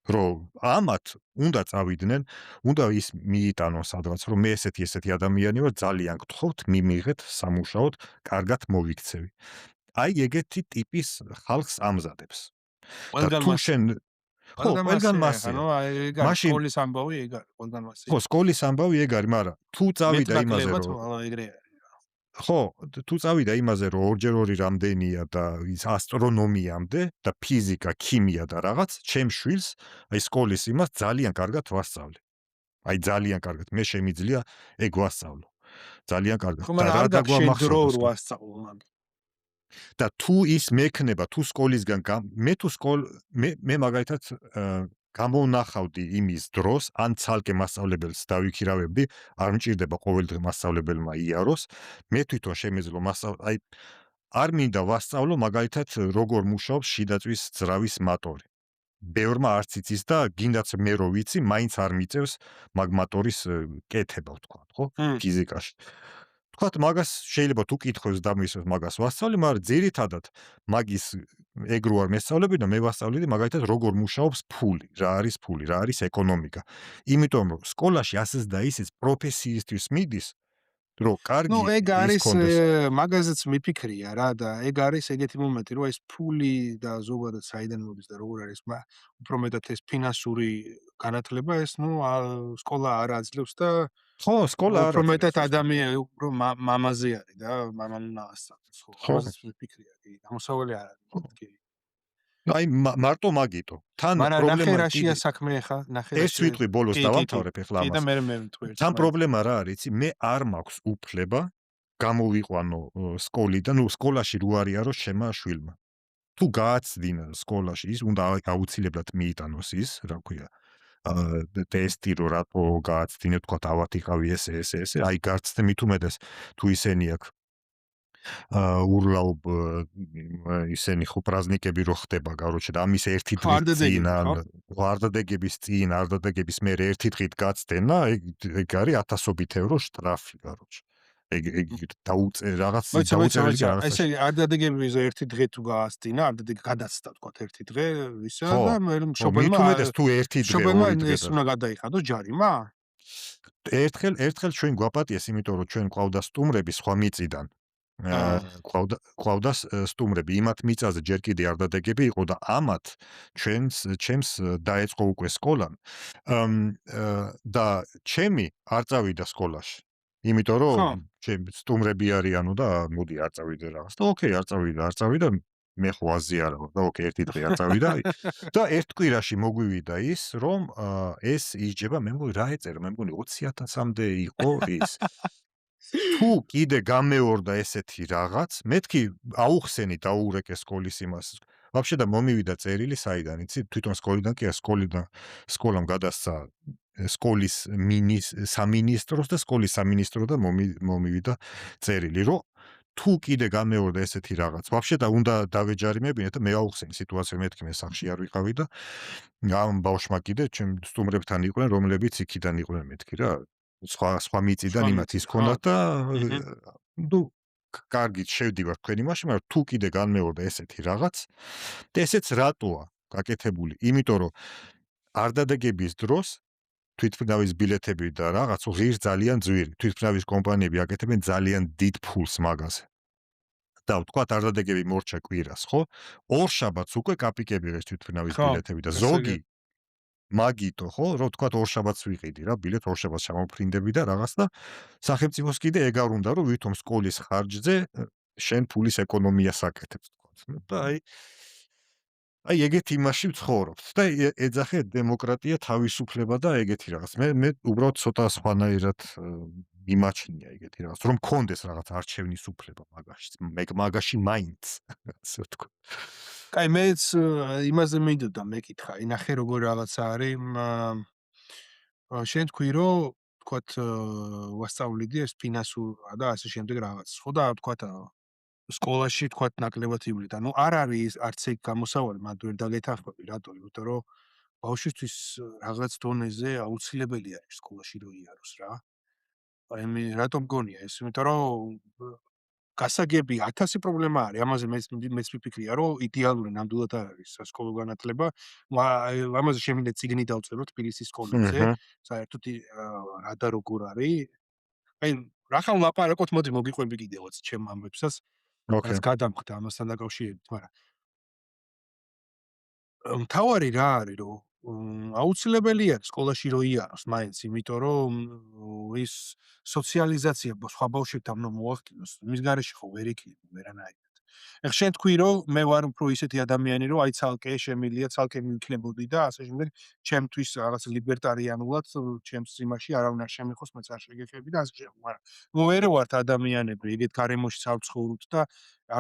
რომ ამათ უნდა წავიდნენ, უნდა ის მიიტანონ სადღაც, რომ მე ესეთი ადამიანი ვარ, ძალიან გთხოვთ, მიმიღეთ სამუშაოდ, კარგად მოვიქცევი. აი ეგეთი ტიპის ხალხს ამზადებს. და ყველგან თუ მასე. შენ ხო, ყველგან ყველგან მასეა, ხა მასეა. ნუ ეგ არის მაშინ სკოლის ამბავი, ეგ არის ყველგან მასეა. ხო, სკოლის ამბავი ეგ არის, მაგრამ თუ წავიდა იმაზე, მეტნაკლებად, რომ მაგრამ ეგრე არის. ხო, თუ წავიდა იმაზე, რომ ორჯერ ორი რამდენია და ის ასტრონომიამდე და ფიზიკა, ქიმია და რაღაც, ჩემს შვილს აი სკოლის იმას ძალიან კარგად ვასწავლე. აი ძალიან კარგად, მე შემიძლია ეგ ვასწავლო. ძალიან კარგად. ხო, და მაგრამ რა არ გაქვს შენ დრო დაგვამახსოვრდა რო ასწავლო მაგ. და თუ ის მექნება, თუ სკოლისგან მე თუ მე მაგალითად გამოვნახავდი იმის დროს, ან ცალკე მასწავლებელს დავიქირავებდი, არ მჭირდება ყოველდღე მასწავლებელმა იაროს, მე თვითონ შემეძლო აი არ მინდა ვასწავლო მაგალითად როგორ მუშაობს შიდაწვის ძრავის მატორი. ბევრმა არც იცის და გინდაც მე რო ვიცი, მაინც არ მიწევს მაგ მატორის კეთება ვთქვა, ხო? ფიზიკაში. ვთქვათ, მაგას შეიძლება თუ კითხვებს დამისვეს, მაგას ვასწავლი, მაგრამ ძირითადად მაგის ეგ რო არ მესწავლები და მე ვასწავლები მაგალითად როგორ მუშაობს ფული, რა არის ფული, რა არის ეკონომიკა. იმიტომ რომ სკოლაში ასეც და ისეც პროფესიისთვის მიდის, რომ ნუ კარგი ეგ ის არის კონდეს. მაგაზეც მიფიქრია რა და ეგ არის ეგეთი მომენტი, რომ ეს ფული და ზოგადად საიდან მოდის და როგორ არის, უფრო მეტად ეს ფინანსური განათლება ეს ნუ სკოლა არ აძლევს და ხო, სკოლა არ უფრო აძლევს მეტად ზუსტად. ადამიანი უფრო მამაზე არის და მამამ უნდა ასწავლოს, ხო, ხო. ამაზეც მიფიქრია, კი, გამოსავალი არ არის, კი. აი მარტო მაგიტო. თან მაგრამ ნახე პრობლემა რაშია კიდე საქმე ახლა, ნახე ეს რაშია. ვიტყვი ბოლოს კი, კი, კი. დავამთავრებ ახლა კი და ამას. მე ვიტყვი ერთს. თან პრობლემა რა არის, იცი? მე არ მაქვს უფლება გამოვიყვანო სკოლიდან, ნუ სკოლაში რო არიარო შემა შვილმა. თუ გააცდინა სკოლაში ის უნდა აუცილებლად მიიტანოს ის, რა ქვია, ტესტი რო რატო გააცდინე, თქვა ავად იყავი ესე, აი გარცდე მით უმეტეს თუ ისენი აქვს ურლაუბ ისენი ხო პრაზნიკები რო ხდება, короче, და ამის ერთი დღის წინ ან ვარდადეგების წინ, არდადეგების მერე ერთი დღით გაცდენა, ეგ არის 1000-ობით евро შტრაფი, короче. ეგ რაღაც დაუწერელი კი რაღაცა. ესე არდადეგების ერთი დღე თუ გაასწინა, არდადეგი გადაცდა თქვა ერთი დღე, ისა და მე მით უმეტეს თუ ერთი დღე, ორი დღე ეს უნდა გადაიხადოს ჯარიმა? ერთხელ ჩვენ გვაპატიეს, იმიტომ რომ ჩვენ ყავდა სტუმრები სხვა მიწიდან. ყავდა სტუმრები იმათ მიწაზე ჯერ კიდე არდადეგები იყო და ამათ ჩემს დაეწყო უკვე სკოლა. და ჩემი არ წავიდა სკოლაში. იმიტომ რომ ჩემი სტუმრები არიანო და მოდი არ წავიდე რაღაც. და ოკეი, არ წავიდა, მე ხო აზი არა ვარ და ოკეი, ერთი დღე არ წავიდა და ერთ კვირაში მოგვივიდა ის, რომ ეს ისჯება, მე მგონი რა ეწერა, მე მგონი 20,000-მდე იყო ის. თუ კიდე გამეორდა ესეთი რაღაც, მეთქი აუხსენი დაურეკე სკოლის იმას. ვაფშე და მომივიდა წერილი საიდან, იცი? თვითონ სკოლიდან კი, სკოლამ გადასცა სკოლის სამინისტროს და სკოლის სამინისტრო და მომივიდა წერილი, რომ თუ კიდე გამეორდა ესეთი რაღაც, ვაფშე და უნდა დავეჯარიმებინე და მე აუხსენი სიტუაცია, მეთქი მე სახში არ ვიყავი და ამ ბავშვმა კიდე ჩემ სტუმრებთან იყვნენ, რომლებიც იქიდან იყვნენ, მეთქი რა. სხვა მიწიდან იმათ ის ქონდათ და ნუ კარგით შევდივარ თქვენ იმაში, მაგრამ თუ კიდე განმეორდა ესეთი რაღაც და ესეც რატოა გაკეთებული? იმიტომ რომ არდადეგების დროს თვითმფრინავის ბილეთები და რაღაც ღირს ძალიან ძვირი. თვითმფრინავის კომპანიები აკეთებენ ძალიან დიდ ფულს მაგაზე. და ვთქვათ არდადეგები მორჩა კვირას, ხო? ორ შაბათს უკვე კაპიკები ღირს თვითმფრინავის ბილეთები და ზოგი მაგიტო, ხო, რომ თქვათ ორ შაბათს ვიყიდი რა, ბილეთ ორ შაბათს ჩამოვფრინდები და რაღაც და სახელმწიფოს კიდე ეგ არ უნდა რომ ვითომ სკოლის ხარჯზე შენ ფულის ეკონომიას აკეთებს, თქვათ. და აი ეგეთ იმაში ვცხოვრობთ და ეძახე დემოკრატია, თავისუფლება და ეგეთი რაღაც. მე უბრალოდ ცოტა სხვანაირად მიმაჩნია ეგეთი რაღაც, რომ კონდეს რაღაც არჩევნის უფლება მაგაში მაინც, ასე ვთქვა. კაი, მეც იმაზე მინდოდა მეკითხა, ინახე როგორ რაღაცა არის. შენ თქვი რომ თქვათ ვასწავლიდი ეს ფინანსურა და ასე შემდეგ რაღაც. ხო და თქვათ სკოლაში თქვათ ნაკლებად ივლით. ანუ არ არის არც ეგ გამოსავალი, მათ ვერ დაგეთანხმები, რატო? იმიტომ რომ ბავშვისთვის რაღაც დონეზე აუცილებელია სკოლაში რო იაროს რა. აი მე რატომ გონია ეს? იმიტომ რომ გასაგები 1000 პრობლემა არის. ამაზე მეც ვიფიქრია, რომ იდეალური ნამდვილად არ არის სასკოლო განათლება. ამაზე შემინდა წიგნი დავწერო თბილისის სკოლებზე. საერთოდ რა და როგორ არის? აი, რახან ვლაპარაკოთ, მოდი მოგიყვები კიდევაც ჩემ ამბებსაც. ოკეი. რაც გადამხდა ამასთან დაკავშირებით, მაგრამ მთავარი რა არის, რომ აუცილებელია სკოლაში რო იაროს მაინც, იმიტომ რომ ის სოციალიზაცია სხვა ბავშვებთან უნდა მოახდინოს, მის გარეშე ხო ვერ იქნება ვერანაირად. ეხლა შენ თქვი, რომ მე ვარ უფრო ისეთი ადამიანი, რომ აი ცალკე შემილია, ცალკე მივიქნებოდი და ასე შემდეგ, ჩემთვის რაღაც ლიბერტარიანულად, ჩემს იმაში არავინ არ შემეხოს, მეც არ შეგეხები და ასე შემდეგ, მაგრამ ნუ ვერ ვართ ადამიანები, ეგეთ გარემოში ავცხოვროთ და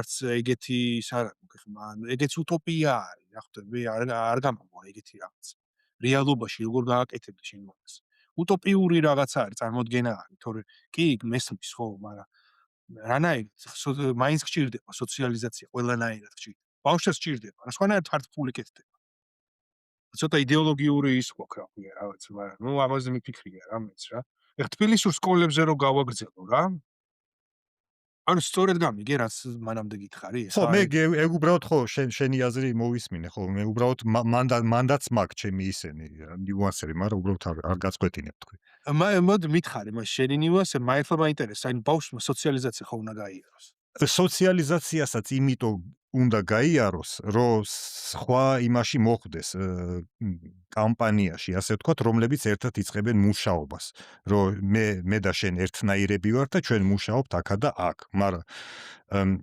არც ეგეთი ის არ აქვს, ეგეც უტოპია არის, რა ხვდები, არ გამომვა ეგეთი რაღაც. რეალობაში როგორ გააკეთებდი შენ მაგას? უტოპიური რაღაცა არის, წარმოდგენა არის, თორე კი მესმის ხო, მაგრამ რანაირად მაინც გჭირდება სოციალიზაცია, ყველანაირად გჭირდება. ბავშვებს გჭირდება, რა სხვანაირად არც ფული კეთდება. ცოტა იდეოლოგიური ის გვაქვს რა ქვია რაღაც, მაგრამ ნუ ამაზე მიფიქრია რა მეც რა. ეხლა თბილისურ სკოლებზე რო გავაგრძელო რა, ანუ სწორედ გამიგე რაც მანამდე გითხარი, ხო, ეხლა მე აი ეგ უბრალოდ ხო შენი აზრი მოვისმინე, ხო, მე უბრალოდ მანდაც მაქვს ჩემი ისენი ნიუანსები, მაგრამ უბრალოდ არ გაწყვეტინებ თქვი. მოდი მითხარი, მას შენი ნიუანსი მაინც მაინტერესებს, აი ბავშვმა სოციალიზაცია ხო უნდა გაიაროს. სოციალიზაციასაც იმიტომ უნდა გაიაროს, რომ სხვა იმაში მოხვდეს კამპანიაში, ასე ვთქვათ, რომლებიც ერთად იწყებენ მუშაობას, რომ მე და შენ ერთნაირები ვართ და ჩვენ მუშაობთ აქა და აქ, მაგრამ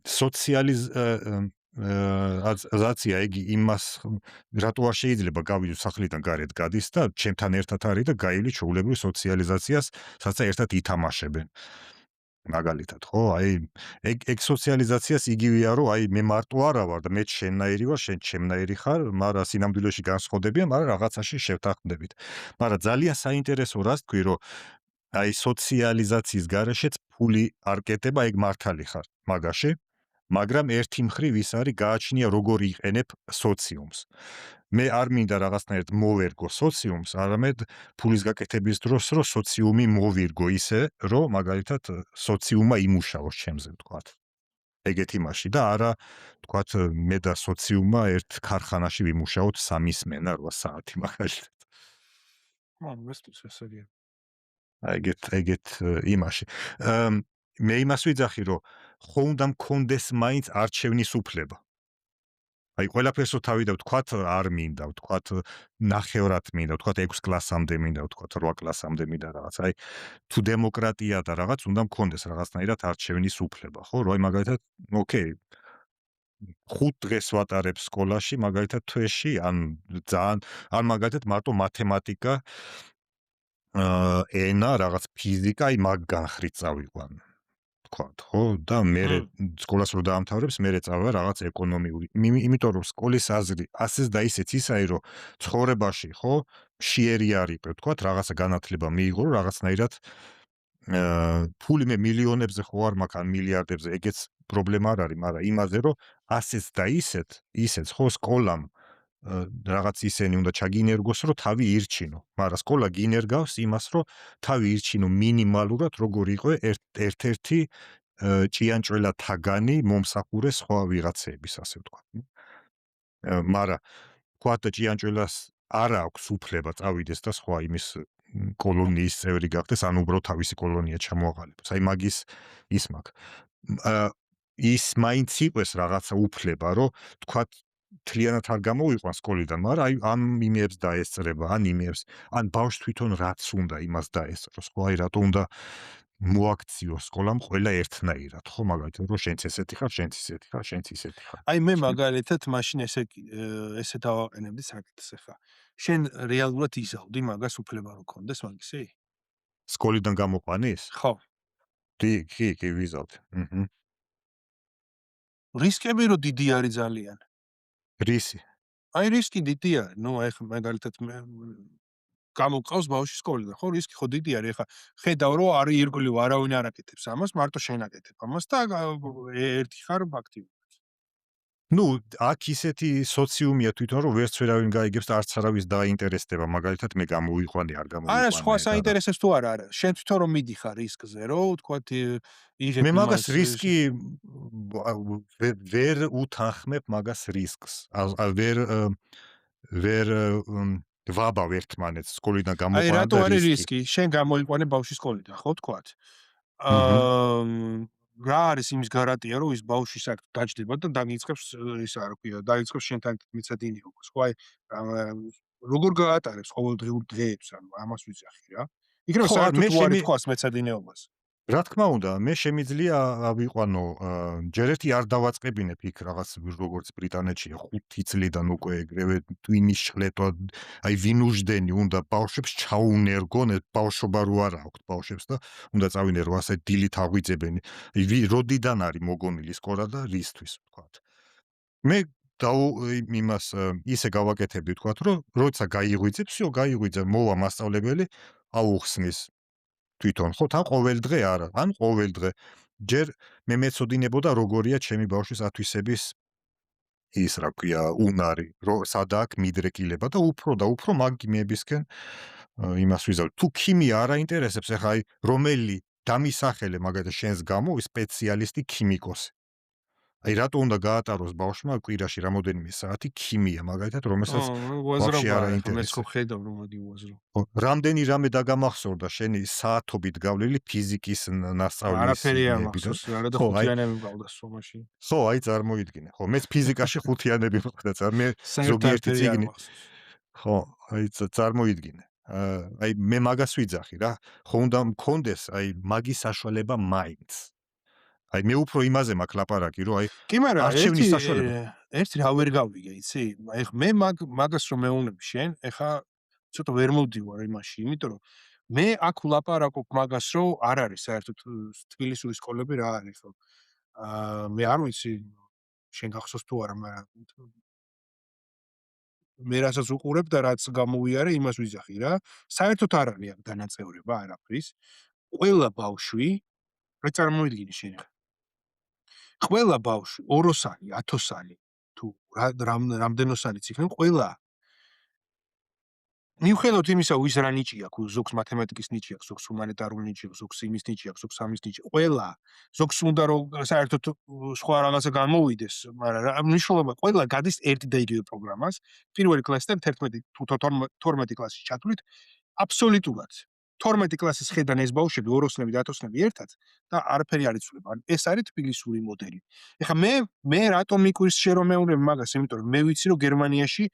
სოციალიზაცია იგი იმას რატო არ შეიძლება გავიდოს სახლიდან გარეთ გადის და ჩემთან ერთად არის და გაივლი ჩვეულებრივ სოციალიზაციას, სადაც ერთად ითამაშებენ. მაგალითად, ხო, აი ეგ სოციალიზაციას იგივეა, რომ აი მე მარტო არა ვარ და მეც შენნაირი ვარ, შენ ჩემნაირი ხარ, მაგრამ სინამდვილეში განსხვავდებიან, მაგრამ რაღაცაში შევთანხმდებით. მაგრამ ძალიან საინტერესო რას თქვი, რომ აი სოციალიზაციის გარეშეც ფული არ კეთება, ეგ მართალი ხარ მაგაში, მაგრამ ერთი მხრივ ის არის გააჩნია როგორ იყენებ სოციუმს. მე არ მინდა რაღაცნაირად მოვერგო სოციუმს, არამედ ფულის გაკეთების დროს რომ სოციუმი მოვირგო ისე, რომ მაგალითად სოციუმმა იმუშაოს ჩემზე, ვთქვათ. ეგეთ იმაში და არა, ვთქვათ, მე და სოციუმმა ერთ ქარხანაში ვიმუშაოთ 3 სმენა 8 საათი მაგალითად. მესმის ესეა. ეგეთ იმაში. მე იმას ვიძახი, რომ ხო უნდა მქონდეს მაინც არჩევნის უფლება. აი ყველაფერს რო თავი და ვთქვათ არ მინდა, ვთქვათ ნახევრად მინდა, ვთქვათ 6 კლასამდე მინდა, ვთქვათ 8 კლასამდე მინდა რაღაც. აი თუ დემოკრატია და რაღაც უნდა მქონდეს რაღაცნაირად არჩევნის უფლება, ხო? რომ აი მაგალითად, ოკეი, 5 დღეს ვატარებ სკოლაში, მაგალითად თვეში, ან ძალიან, ან მაგალითად მარტო მათემატიკა, ენა, რაღაც ფიზიკა, აი მაგ განხრით წავიყვან. ვთქვათ, ხო? და მერე სკოლას რო დაამთავრებს, მერე წავა რაღაც ეკონომიური. იმიტომ რომ სკოლის აზრი ასეც და ისეც ისაა, რომ ცხოვრებაში, ხო, მშიერი არ იყო, ვთქვათ, რაღაცა განათლება მიიღო, რომ რაღაცნაირად ფული მე მილიონებზე ხო არ მაქვს, ან მილიარდებზე, ეგეც პრობლემა არ არის, მაგრამ იმაზე, რომ ასეც და ისეც ხო სკოლამ რაღაც ისენი უნდა ჩაგინერგოს, რომ თავი ირჩინო. მაგრამ სკოლა გინერგავს იმას, რომ თავი ირჩინო მინიმალურად, როგორ იყო ერთ-ერთი ჭიანჭველა თაგანი მომსახურე სხვა ვიღაცების, ასე ვთქვათ. მაგრამ ვთქვათ და ჭიანჭველას არ აქვს უფლება წავიდეს და სხვა იმის კოლონიის წევრი გახდეს, ან უბრალოდ თავისი კოლონია ჩამოაყალიბოს. აი მაგის ის მაქვს. ის მაინც იყოს რაღაცა უფლება, რომ ვთქვათ თლიანად არ გამოვიყვან სკოლიდან, მაგრამ აი ამ იმებს დაესწრება, ან იმებს, ან ბავშვს თვითონ რაც უნდა იმას დაესწროს, ხო, აი რატო უნდა მოაქციოს სკოლამ ყველა ერთნაირად, ხო, მაგალითად, რომ შენც ესეთი ხარ, შენც ისეთი ხარ, შენც ისეთი ხარ. აი მე მაგალითად მაშინ ესე დავაყენებდი საკითხს ახლა. შენ რეალურად იზავდი მაგას უფლება რო კონდეს მაგისი? სკოლიდან გამოყვანის? ხო. კი, ვიზავდი. რისკები რო დიდი არის ძალიან. რისი? აი რისკი დიდი არის. ნუ ახლა მაგალითად მე გამოვყავს ბავშვი სკოლიდან, ხო, რისკი ხო დიდი არის. ახლა ხედავ რომ არის ირგვლივ არავინ არ აკეთებს ამას, მარტო შენ აკეთებ ამას და ერთი ხარ აქტიური. ნუ აქ ისეთი სოციუმია თვითონ რომ ვერც ვერავინ გაიგებს და არც არავის დაინტერესდება, მაგალითად მე გამოვიყვანე, არ გამოვიყვანე. არა სხვა საინტერესებს თუ არა, შენ თვითონ რომ მიდიხარ რისკზე, რომ თქვათ იღებ მე მაგას რისკი ვერ უთანხმებ მაგას რისკს. ვერ ვაბავ ერთმანეთს სკოლიდან აი გამოყვანა რატო და არის რისკი. რისკი? შენ გამოიყვანე ბავშვი სკოლიდან, ხო თქვათ? აა რა არის იმის გარანტია, რომ ის ბავშვი საერთოდ დაჯდება და დაიწყებს ისა რა ქვია, დაიწყებს შენთან მეცადინეობას, ხო აი როგორ გაატარებს ყოველდღიურ დღეებს, ანუ ამას ვიძახი რა. იქნება ხო, საერთოდ მე უარი თქواس მეცადინეობას. რა თქმა უნდა, მე შემიძლია ავიყვანო, ჯერ ერთი არ დავაწყებინებ იქ რაღაც როგორც ბრიტანეთშია 5 წლიდან უკვე ეგრევე ტვინის შლეტვა, აი ვინუჟდენი უნდა ბავშვებს ჩაუნერგონ, ბავშვობა რო არა აქვთ ბავშვებს და უნდა წავინერო ასე დილით აღვიძებენ. როდიდან არის მოგონილი სკოლა და რისთვის ვთქვათ. მე იმას ისე გავაკეთებდი ვთქვათ, რომ როცა გაიღვიძებს, გაიღვიძა, მოვა მასწავლებელი, აუხსნის თვითონ ხო თან ყოველდღე არა, ან ყოველდღე. ჯერ მე მეცოდინებოდა როგორია ჩემი ბავშვის ათვისების ის რა ქვია, უნარი, რომ სადა აქვს მიდრეკილება და უფრო მაგიმებისკენ იმას ვიზავ. თუ ქიმია არ აინტერესებს, ეხლა აი რომელი დამისახელე მაგალითად შენს გამო სპეციალისტი ქიმიკოსი. აი რატო უნდა გაატაროს ბავშვმა კვირაში რამოდენიმე საათი ქიმია მაგალითად, რომელსაც ვაფშე არ უაზრობაა, ხო მეც ხო აინტერესებს. ხედავ რომ მოდი უაზრო. ხო, რამდენი რამე დაგამახსოვრდა შენი საათობით გავლილი ფიზიკის არაფერი არ ნასწავლისნიები და მახსოვს, არა და ხო, აი ხუთიანები მყავდა სომაში. ხო, აი წარმოიდგინე. ხო, მეც ფიზიკაში ხუთიანები მყავდა, მე საერთოდ ზოგიერთი არაფერი არ წიგნი მახსოვს. ხო, აი წარმოიდგინე. აი მე მაგას ვიძახი რა. ხო უნდა მქონდეს აი მაგის საშუალება მაინც. აი მე უფრო იმაზე მაქვს ლაპარაკი, რომ აი კი, მაგრამ არჩევნის საშუალება. ერთი რა ვერ გავიგე, იცი? ეხ მე მაგას რომ მეუბნები შენ, ეხა ცოტა ვერ მოვდივარ იმაში, იმიტომ რომ მე აქ ვლაპარაკობ მაგას, რომ არ არის საერთოდ თბილისური სკოლები რა არის, ხო? მე არ ვიცი შენ გახსოვს თუ არა, მაგრამ მე რასაც უყურებ და რაც გამოვიარე, იმას ვიძახი რა. საერთოდ არ არის აქ დანაწევრება არაფრის. ყველა ბავშვი, რა წარმოიდგინე შენ ახლა? ყველა ბავშვი, ოროსანი, ათოსანი თუ რამდენოსანიც იქნება, ყველა მიუხედავად იმისა, ვის რა ნიჭი აქვს, ზოგს მათემატიკის ნიჭი აქვს, ზოგს ჰუმანიტარული ნიჭი აქვს, ზოგს იმის ნიჭი აქვს, ზოგს ამის ნიჭი. ყველა ზოგს უნდა რომ საერთოდ სხვა რაღაცა გამოვიდეს, მაგრამ რა მნიშვნელობა, ყველა გადის ერთი და იგივე პროგრამას, პირველი კლასიდან 11 თუ 12 კლასში ჩათვლით, აბსოლუტურად 12 კლასის ხედან ეს ბავშვები, ოროსნები და ათოსნები ერთად და არაფერი არ იცვლება. ეს არის თბილისური მოდელი. ეხლა მე რატომ მიკვირს შე რომ მეუბნები მაგას, იმიტომ რომ მე ვიცი რომ გერმანიაში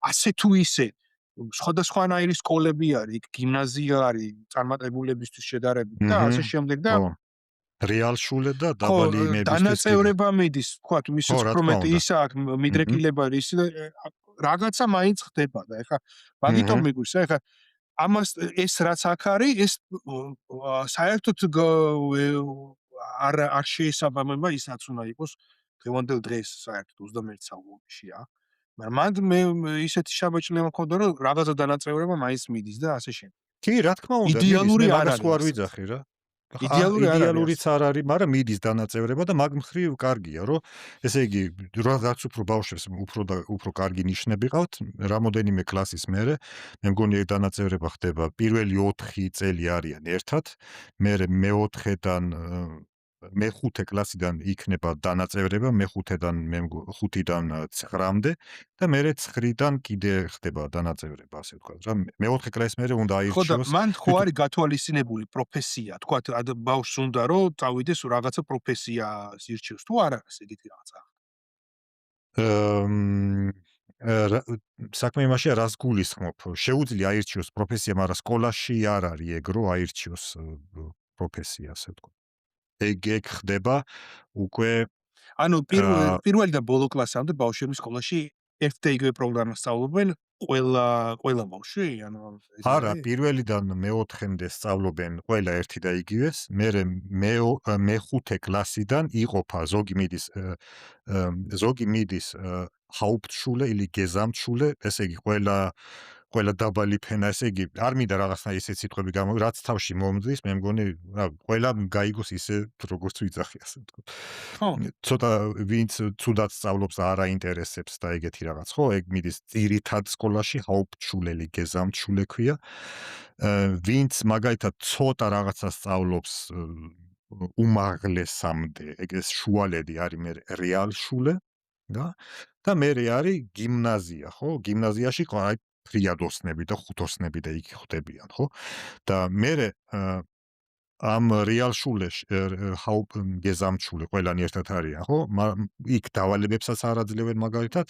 ასე თუ ისე სხვადასხვანაირი სკოლები არის, გიმნაზია არის წარმატებულებისთვის შედარებით და ასე შემდეგ და ხო, რეალშულე და ხო, დაბალი იმებისთვის. დანაწევრება მიდის, თქვათ, ხო, ვისაც რა უფრო თქმა მეტი უნდა. ისა აქვს მიდრეკილება ისი და რაღაცა მაინც ხდება და ეხლა მაგიტომ მიგვირს, ეხლა ამას ეს რაც აქ არის, ეს საერთოდ არ შეესაბამება ის რაც უნდა იყოს დღევანდელ დღეს საერთოდ 21 საუკუნეშია. მაგრამ მე ისეთი შაბაჭლება მქონდა რომ რაღაცა დანაწევრება მაინც მიდის და ასე შემდეგ. კი, რა თქმა უნდა, მიდის, იდეალური მე არ მაგას არის ხო არ მასაც. ვიძახი რა. იდეალური არ არის იდეალურიც არ არის, მაგრამ მიდის დანაწევრება და მაგ მხრივ კარგია, რომ ესე იგი, რაც უფრო ბავშვებს უფრო კარგი ნიშნები ყავთ, რამოდენიმე კლასის მერე, მე მგონი დანაწევრება ხდება. პირველი 4 წელი არიან ერთად, მერე მე-4-დან მე-5 კლასიდან იქნება დანაწევრება, მე-5-დან 5-დან 9-მდე და მერე 9-დან კიდე ხდება დანაწევრება, ასე ვთქვათ რა. მე-4 კლასის მერე უნდა ხო და აირჩიოს. მან ხო არის გათვალისწინებული პროფესია, თქვათ ბავშვს უნდა რომ წავიდეს რაღაცა პროფესიას ირჩევს თუ არა არის ეგეთი რაღაცა. საქმე იმაშია, რას გულისხმობ. შეუძლია აირჩიოს პროფესია, მაგრამ სკოლაში არ არის ეგ, რომ აირჩიოს პროფესია, ასე ვთქვათ. ეგ ხდება უკვე ანუ პირველი და ბოლო კლასამდე ბავშვები სკოლაში ერთ და იგივე პროგრამას სწავლობენ ყველა ბავშვი, ანუ ეს არა, პირველიდან მე-4-მდე სწავლობენ ყველა ერთი და იგივეს, მერე მე-5 კლასიდან იყოფა, ზოგი მიდის Hauptschule, или Gesamtschule, ესე იგი ყველა დაბალი ფენა, ესე იგი არ მინდა რაღაცა ისეთ სიტყვები რაც თავში მომდის, მე მგონი, რა, ყველა გაიგოს ისე როგორც ვიძახი, ასე ვთქვათ. ხო. ცოტა ვინც ცუდად სწავლობს და არ აინტერესებს და ეგეთი რაღაც, ხო? ეგ მიდის ძირითად სკოლაში, Hauptschule, или Gesamtschule ქვია. ვინც მაგალითად ცოტა რაღაცა სწავლობს უმაღლესამდე, ეგ ეს შუალედი არის მე Realschule, და მერე არის გიმნაზია, ხო? გიმნაზიაში აი ფრიადოსნები და ხუთოსნები და იქ ხვდებიან, ხო? და მერე ამ რეალ შულეში Hauptgesamtschule ყველანი ერთად არიან, ხო? იქ დავალებებსაც არ აძლევენ მაგალითად.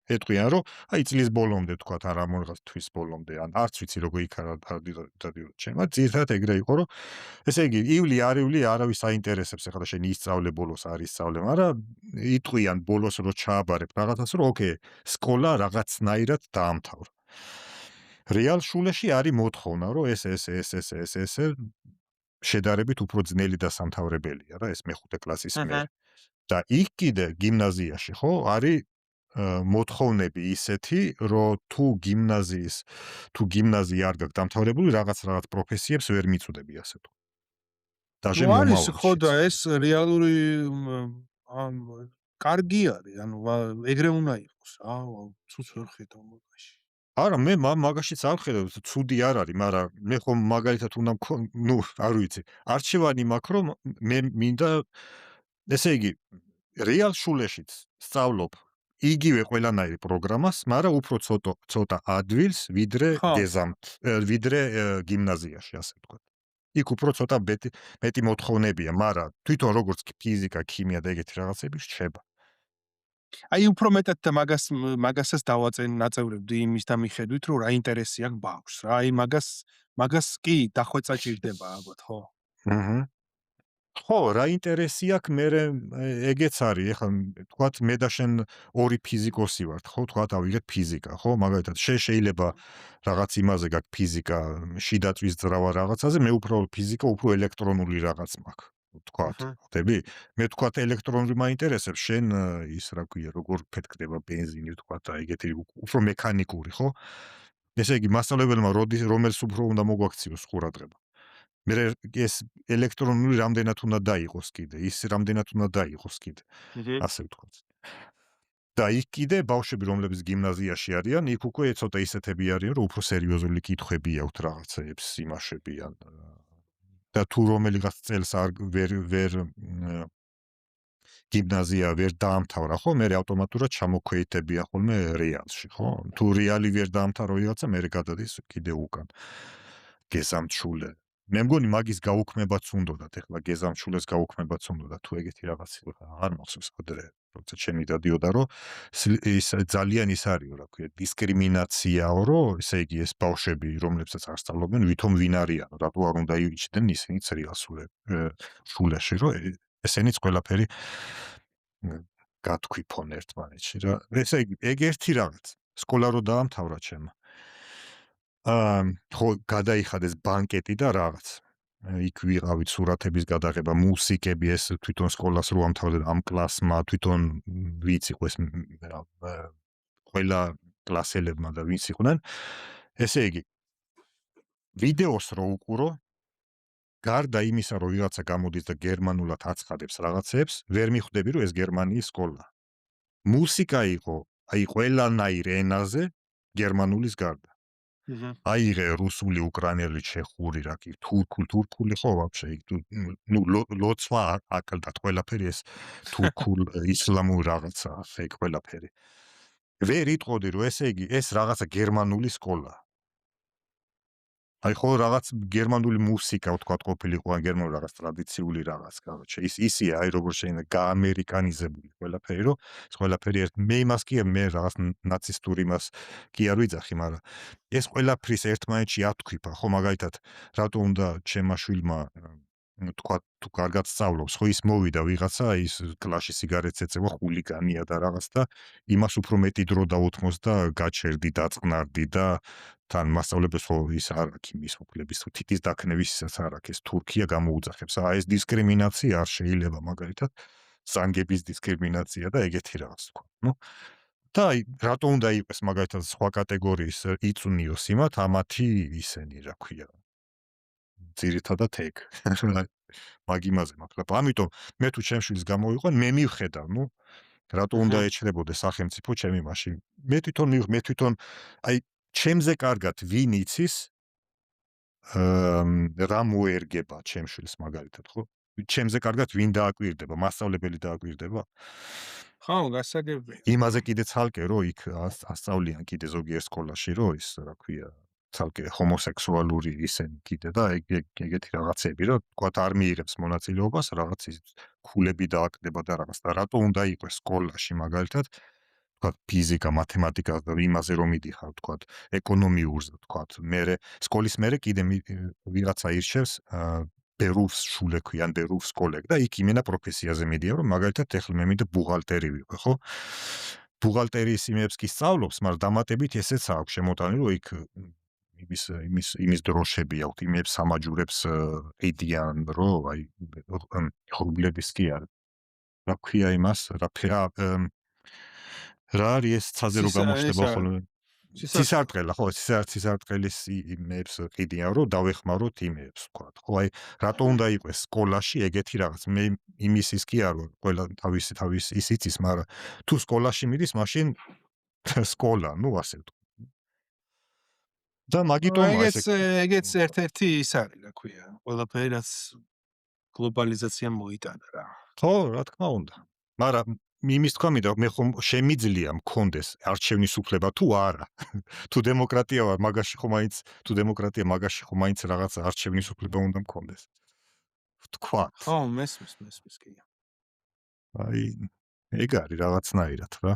ეტყვიან, რომ აი წლის ბოლომდე თქვათ ან რამონღაც თვის ბოლომდე ან არც ვიცი როგორ იქ არა დადიოდ ჩემ. ძირითადად ეგრე იყო, რომ ესე იგი ივლი არავის აინტერესებს ახლა შენი ისწავლე ბოლოს არ ისწავლე, მაგრამ იტყვიან ბოლოს რო ჩააბარებ რაღაცას, რომ ოკეი, სკოლა რაღაცნაირად დაამთავრა. რეალ შულეში არის მოთხოვნა, რომ ეს შედარებით უფრო ძნელი დასამთავრებელია რა, ეს მეხუთე კლასის მერე. და იქ კიდე გიმნაზიაში ხო არის მოთხოვნები ისეთი, რომ თუ გიმნაზია არ გაქვს დამთავრებული, რაღაც პროფესიებს ვერ მიწოდები ასე თუ. даже ნუ არის ხო მომავალშიც. და ეს რეალური ან კარგი არის, ანუ ეგრე უნდა იყოს რა, ცუც ვერ ხედავ მაგაში. არა, მე მაგაშიც არ ხედავ, ცუდი არ არის, მაგრამ მე ხომ მაგალითად უნდა ნუ არ ვიცი, არჩევანი მაქვს, რომ მე მინდა ესე იგი რეალ შულეშიც სწავლობ იგივე ყველანაირი პროგრამას, მაგრამ უფრო ცოტა ადვილს, ხო. ვიდრე გიმნაზიაში, ასე ვთქვათ. იქ უფრო ცოტა მეტი მოთხოვნებია, მაგრამ თვითონ როგორც ფიზიკა, ქიმია და ეგეთი რაღაცები რჩება. აი უფრო მეტად და მაგასაც ნაწევრებდი იმის და მიხედვით, რომ რა ინტერესი აქვს ბავშვს რა. აი მაგას კი დახვეწა ჭირდება ალბათ, ხო? აჰა. ხო, რა ინტერესი აქვს, მერე ეგეც არის, ეხლა თქვათ მე და შენ ორი ფიზიკოსი ვართ, ხო, თქვათ ავიღეთ ფიზიკა, ხო, მაგალითად შეიძლება რაღაც იმაზე გაქვს ფიზიკა, შიდა წვის ძრავა რაღაცაზე, მე უფრო ფიზიკა, უფრო ელექტრონული რაღაც მაქვს. თქვათ, ხვდები? მე თქვათ ელექტრონული მაინტერესებს, შენ ის რა ქვია, როგორ ფეთქდება ბენზინი, თქვათ და ეგეთი უფრო მექანიკური, ხო? ესე იგი, მასწავლებელმა რომელს უფრო უნდა მოგვაქციოს ყურადღება. მე ეს ელექტრონული რამდენად უნდა დაიყოს კიდე, ის რამდენად უნდა დაიყოს კიდე, ასე ვთქვათ. და იქ კიდე ბავშვები, რომლებიც გიმნაზიაში არიან, იქ უკვე ცოტა ისეთები არიან, რომ უფრო სერიოზული კითხვები აქვთ რაღაცებს იმაშებიან. და თუ რომელიღაც წელს ვერ გიმნაზია ვერ დაამთავრა, ხო, მე ავტომატურად ჩამოქვეითებია ხოლმე რეალში, ხო? თუ რეალი ვერ დაამთავრა ვიღაცა, მე გადადის კიდე უკან. Gesamtschule. მე მგონი მაგის გაუქმებაც უნდათ, ეხლა Gesamtschule-ს გაუქმებაც უნდათ, თუ ეგეთი რაღაცი არ მახსოვს ადრე, როცა ჩემი დადიოდა, რომ ის ძალიან ის არისო, რა ქვია, დისკრიმინაციაო, რომ ესე იგი ეს ბავშვები, რომლებსაც არ სწავლობენ, ვითომ ვინ არიანო, რატო არ უნდა იჩნდნენ ისინიც რეალ შულეში, რომ ესენიც ყველაფერი გათქვიფონ ერთმანეთში რა. ესე იგი, ეგ ერთი რაღაც. სკოლა რო დაამთავრა ჩემ. ხო, გადაიხადეს ბანკეტი და რაღაც. იქ ვიყავით სურათების გადაღება, მუსიკები, ეს თვითონ სკოლას რო ამთავრდა ამ კლასმა, თვითონ ვინც იყო ეს ყველა კლასელებმა და ვინც იყვნენ. ესე იგი, ვიდეოს რო უყურო, გარდა იმისა, რომ ვიღაცა გამოდის და გერმანულად აცხადებს რაღაცებს, ვერ მიხვდები, რომ ეს გერმანიის სკოლა. მუსიკა იყო, აი ყველანაირ ენაზე, გერმანულის გარდა. აიღე რუსული, უკრაინელი, ჩეხური, რა კი, თურქული ხო ვაფშე, ნუ ლოცვა აკლდათ ყველაფერი ეს თურქულ ისლამურ რაღაცა, ეგ ყველაფერი. ვერ იტყოდი, რომ ესე იგი, ეს რაღაცა გერმანული სკოლა. აი ხო რაღაც გერმანული მუსიკა ვთქვათ ყოფილიყო, ან გერმანული რაღაც ტრადიციული რაღაც, короче, ისია, აი როგორ შეიძლება გაამერიკანიზებული ყველაფერი, რომ ეს ყველაფერი მე იმას კი მე რაღაც ნაცისტური იმას კი არ ვიძახი, მაგრამ ეს ყველაფრის ერთმანეთში ათქვიფა, ხო მაგალითად, რატო უნდა ჩემმა შვილმა თქვა თუ კარგად სწავლობს, ხო ის მოვიდა ვიღაცა ის კლასში სიგარეტს ეწევა, ხულიგანია და რაღაც და იმას უფრო მეტი დრო დაუთმოს და გაჩერდი, დაწყნარდი და თან მასწავლებლებს ხო ის არ აქვს იმის უფლების თუ თითის დაქნევისაც არ აქვს ეს თურქია გამოუძახებს. ეს დისკრიმინაცია არ შეიძლება მაგალითად ზანგების დისკრიმინაცია და ეგეთი რაღაც თქვა. ნუ და აი რატო უნდა იყოს მაგალითად სხვა კატეგორიის იწვნიოს იმათ ამათი ისენი რა ქვია ძირითადად ეგ. მაგ იმაზე მაქვს. ამიტომ მე თუ ჩემს შვილს გამოვიყვან, მე მივხედავ, ნუ რატო უნდა ეჩრებოდეს სახელმწიფო ჩემი მაშინ. მე თვითონ აი ჩემზე კარგად ვინ იცის რა მოერგება ჩემს შვილს მაგალითად, ხო? ჩემზე კარგად ვინ დააკვირდება, მასწავლებელი დააკვირდება? ხო, გასაგებია. იმაზე კიდე ცალკე რომ იქ ასწავლიან კიდე ზოგიერთ სკოლაში რომ ის რა ქვია ცალკე ჰომოსექსუალური ისენი კიდე და ეგეთი რაღაცები, რომ თქვათ არ მიიღებს მონაწილეობას, რაღაც ის ქულები დააკდება და რაღაც და რატო უნდა იყოს სკოლაში მაგალითად თქვათ ფიზიკა, მათემატიკა და იმაზე რომ მიდიხარ თქვათ ეკონომიურზე თქვათ, მერე სკოლის მერე კიდე ვიღაცა ირჩევს ბერუს შულექვი ან ბერუს კოლეგ და იქ იმენა პროფესიაზე მიდიან, რომ მაგალითად ეხლა მე მინდა ბუღალტერი ვიყო, ხო? ბუღალტერიის იმებს კი სწავლობს, მაგრამ დამატებით ესეც აქვს შემოტანილი, რომ იქ იმის დროშები აქვს, იმებს სამაჯურებს ედიან, რომ აი ხუბლების კი არის. რა ქვია имас, რა არის ეს ცაზე რო გამოჩნდება ხოლმე ცისარტყელა, ხო, ცისარტყელის იმებს ყიდიან, რომ დავეხმაროთ იმებს, თქვა. ხო, აი, რატო უნდა იყოს სკოლაში ეგეთი რაღაც? მე იმის ის კი არ ვარ, ყველა თავის ისიც ის, მაგრამ თუ სკოლაში მიდის, მაშინ სკოლა, ну, ასე ვთქვა. და მაგიტომ ეგეც ერთ-ერთი ის არის, რა ქვია, ყველაფერი რაც გლობალიზაციამ მოიტანა რა. ხო, რა თქმა უნდა. მაგრამ იმის თქვა მინდა, მე ხომ შემიძლია მქონდეს არჩევნის უფლება თუ არა. თუ დემოკრატია ვარ, მაგაში ხომ მაინც თუ დემოკრატია, მაგაში ხომ მაინც რაღაც არჩევნის უფლება უნდა მქონდეს. ვთქვა. ხო, მესმის კი. აი ეგ არის რაღაცნაირად რა.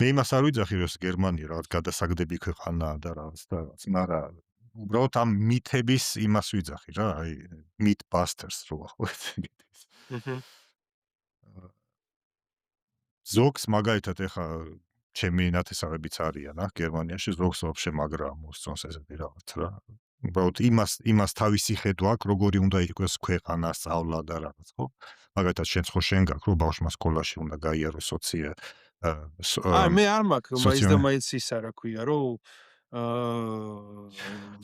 მე იმას არ ვიძახი, რომ გერმანია რაღაც გადასაგდები ქვეყანაა და რაღაც, მაგრამ უბრალოდ ამ მითების იმას ვიძახი რა, აი mythbusters რო ახლა ეგეთის. ზოგს მაგალითად ეხა ჩემი ნათესავებიც არიან, გერმანიაში ზოგს ვაფშე მაგრა მოსწონს ესეთი რაღაც რა. უბრალოდ იმას თავისი ხედვა აქვს, როგორი უნდა იყოს ქვეყანა, სწავლა და რაღაც, ხო? მაგალითად შენც ხო შენ გაქვს, რომ ბავშვმა სკოლაში უნდა გაიაროს მე არ მაქვს, მაინც და მაინც ისა რა ქვია, რომ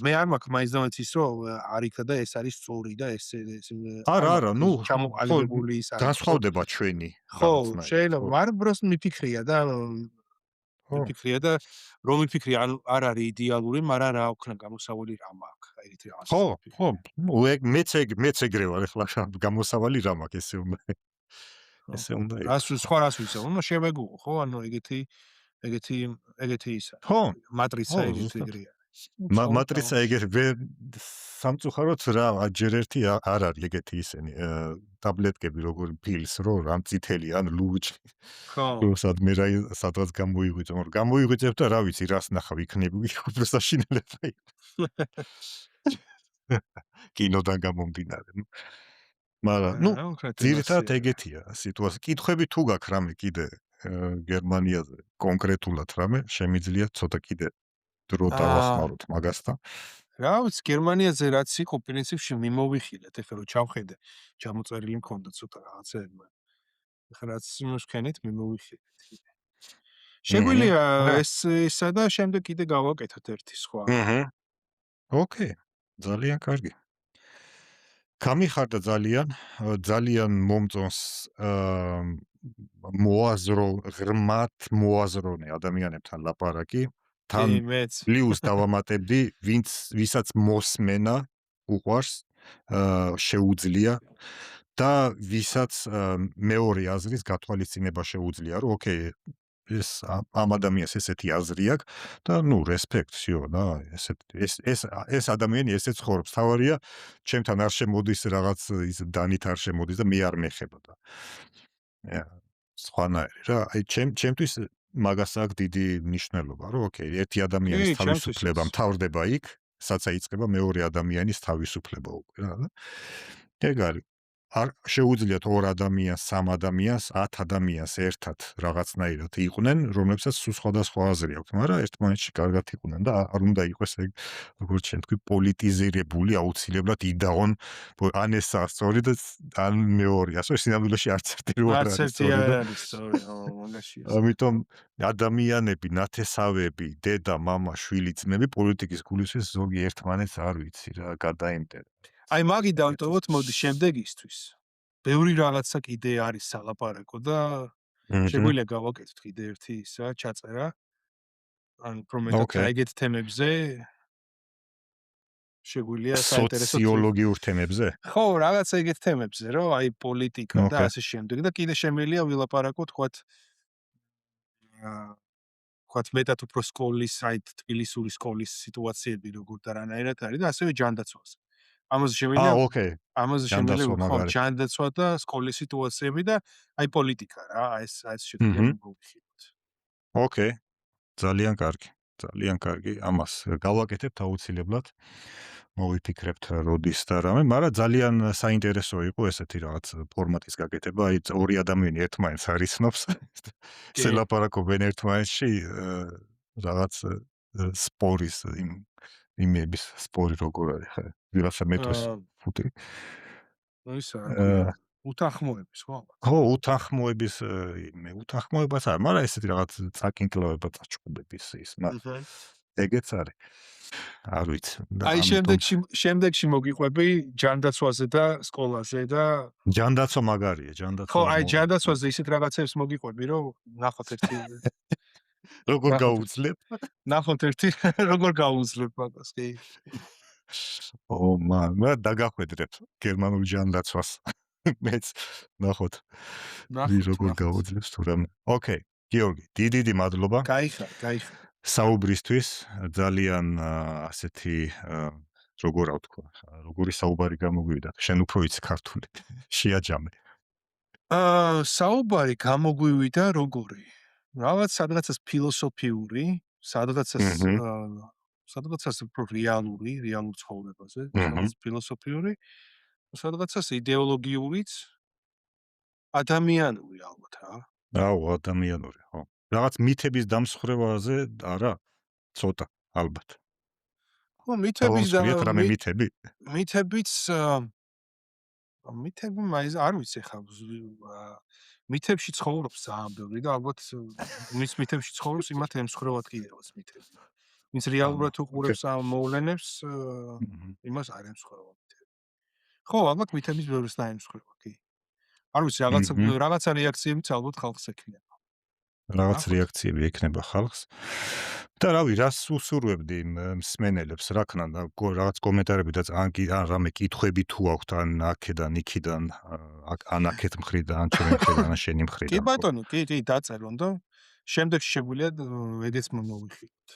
მე არ მაქვს მაინც და მაინც ის, რომ არ იქა და ეს არის სწორი და ეს არა, ну, ჩამოყალიბებული ის არის. განსხვავდება ჩვენი. ხო, შეიძლება, მაგრამ просто მიფიქრია და რომ მიფიქრია, არ არის იდეალური, მაგრამ რა ვქნა გამოსავალი რა მაქვს, აი ერთი რაღაც. ხო, მეც ეგრე ვარ ახლა გამოსავალი რა მაქვს, ესე უნდა იყოს. რას ვიცავ, ну შევეგუო, ხო, ანუ ეგეთი ის არის. ხო, მატრიცა ეგრეა. მატრიცა ეგრე სამწუხაროდ რა, ჯერ ერთი არ არის ეგეთი ისენი ტაბლეტკები როგორი ფილს რო რამ წითელი ან ლურჯი. ხო. სადღაც გამოიღვიძო, მაგრამ გამოიღვიძებ და რა ვიცი, რას ნახავ იქნები, უფრო საშინელება იყო. კინოდან გამომდინარე. მაგრამ, ну, ძირითადად ეგეთია სიტუაცია. კითხვები თუ გაქვს რამე კიდე გერმანიაზე კონკრეტულად რამე, შემიძლია ცოტა კიდე დრო დავახმაროთ მაგასთან. რა ვიცი, გერმანიაზე რაც იყო პრინციპში მიმოვიხილეთ, ეხლა რომ ჩავხედე, ჩამოწერილი მქონდა ცოტა რაღაცები, მაგრამ ეხლა რაც მოსქენით მიმოვიხილეთ. შეგვიძლია ესა და შემდეგ კიდე გავაკეთოთ ერთი სხვა. ოკეი, ძალიან კარგი. გამიხარდა ძალიან მომწონს ღრმად მოაზროვნე ადამიანებთან ლაპარაკი. თან პლუს დავამატებდი, ვისაც მოსმენა უყვარს, შეუძლია და ვისაც მეორე აზრის გათვალისწინება შეუძლია, რომ ოკეი, ეს ამ ადამიანს ესეთი აზრი აქვს და ნუ რესპექტ, всё, და ეს ადამიანი ესე ცხოვრობს. თავარია, ჩემთან არ შემოდის რაღაც ის დანით არ შემოდის და მე არ მეხება და სხვანაირი რა, აი ჩემთვის მაგას აქვს დიდი მნიშვნელობა, რომ ოკეი, ერთი ადამიანის თავისუფლება მთავრდება იქ, სადაც იწყება მეორე ადამიანის თავისუფლება უკვე რა და ეგ არის. არ შეუძლიათ ორ ადამიანს, სამ ადამიანს, 10 ადამიანს ერთად რაღაცნაირად იყვნენ, რომლებსაც სულ სხვადასხვა აზრი აქვს, მაგრამ ერთმანეთში კარგად იყვნენ და არ უნდა იყოს ეგ, როგორც შენ თქვი, პოლიტიზირებული აუცილებლად იდაონ, ან ესაა სწორი და ან მეორე, ასე სინამდვილეში არც ერთი რო არ არის სწორი. ამიტომ ადამიანები, ნათესავები, დედა, მამა, შვილი, ძმები პოლიტიკის გულისთვის ზოგი ერთმანეთს არ ვიცი რა, გადაემტერა. აი მაგი დავტოვოთ, მოდი შემდეგისთვის. ბევრი რაღაცა კიდე არის სალაპარაკო და შეგვიძლია გავაკეთოთ კიდე ერთი ისა ჩაწერა. ან პრომეტად ეგეთ თემებზე შეგვიძლია საინტერესო სოციოლოგიურ თემებზე? ხო, რაღაცა ეგეთ თემებზე, რომ აი პოლიტიკა და ასე შემდეგ და კიდე შემიძლია ვილაპარაკოთ, თქვათ მეტად უფრო სკოლის, აი თბილისური სკოლის სიტუაციები როგორ და რანაირად არის და ასევე ჯანდაცვაზე. ამაზე შემიძლია ოკეი. ამაზე შემიძლია ჯანდაცვა ხო, მაგარი. ჯანდაცვა და სკოლის სიტუაციები და აი პოლიტიკა რა, ეს შეგვიძლია მოვიხილოთ. ოკეი. ძალიან კარგი. ძალიან კარგი. ამას გავაკეთებთ აუცილებლად. მოვიფიქრებთ როდის და რამე, მაგრამ ძალიან საინტერესო იყო ესეთი რაღაც ფორმატის გაკეთება, აი ორი ადამიანი ერთმანეთს არიცნობს. სელაპარაკობენ ერთმანეთში რაღაც სპორის იმების სპორი როგორ არის ხა? ვიღაცა მეტყვის ფუტი. ну ისა რა ქვია, უთანხმოების ხო? ხო, უთანხმოების უთანხმოებას არა, მაგრამ ესეთი რაღაც წაკინკლავება წაჭყობების ის, მაგრამ ეგეც არის. არ ვიცი. აი შემდეგში მოგიყვები ჯანდაცვაზე და სკოლაზე და ჯანდაცვა მაგარია, ჯანდაცვა. ხო, აი ჯანდაცვაზე ისეთ რაღაცებს მოგიყვები, რომ ნახოთ ერთი როგორ გაუძლებ? ნახოთ ერთი როგორ გაუძლებ მაგას, კი. მაგრამ დაგახვედრებ გერმანულ ჯანდაცვას. მეც ნახოთ. როგორ გაუძლებს თუ რამე. ოკეი, გიორგი, დიდი მადლობა. გაიხარ. საუბრისთვის ძალიან ასეთი როგორ ვთქვა, როგორი საუბარი გამოგვივიდა. შენ უფრო იცი ქართული. შეაჯამე. საუბარი გამოგვივიდა როგორი? რაღაც სადღაცას ფილოსოფიური, სადღაცას უფრო რეალურ ცხოვრებაზე, სადღაც ფილოსოფიური, სადღაცას იდეოლოგიურიც, ადამიანური ალბათ რა. აუ, ადამიანური, ხო. რაღაც მითების დამსხრევაზე არა, ცოტა, ალბათ. ხო, მითების და მითებიც მითები მაინც არ ვიცი ხა მითებში ცხოვრობს ძალიან ბევრი და ალბათ მის მითებში ცხოვრობს იმათ ემსხვერპლად კიდევაც მითები. ვინც რეალურად უყურებს ამ მოვლენებს, იმას არ ემსხვერპლა მითები. ხო, ალბათ მითების ბევრს დაემსხვერპლა, კი. არ ვიცი, რაღაცა რეაქციებიც ალბათ ხალხს ექნება. რაღაც რეაქციები ექნება ხალხს. და რავი, რას უსურვებდი მსმენელებს, რა ქნა, რაღაც კომენტარები და ან რამე კითხვები თუ აქვთ, ან აქედან, იქიდან, ან აქეთ მხრიდან, ან ჩვენ მხრიდან, ან შენი მხრიდან. კი ბატონო, კი, დაწერონ და შემდეგში შეგვიძლია ეგეც მოვიხილოთ.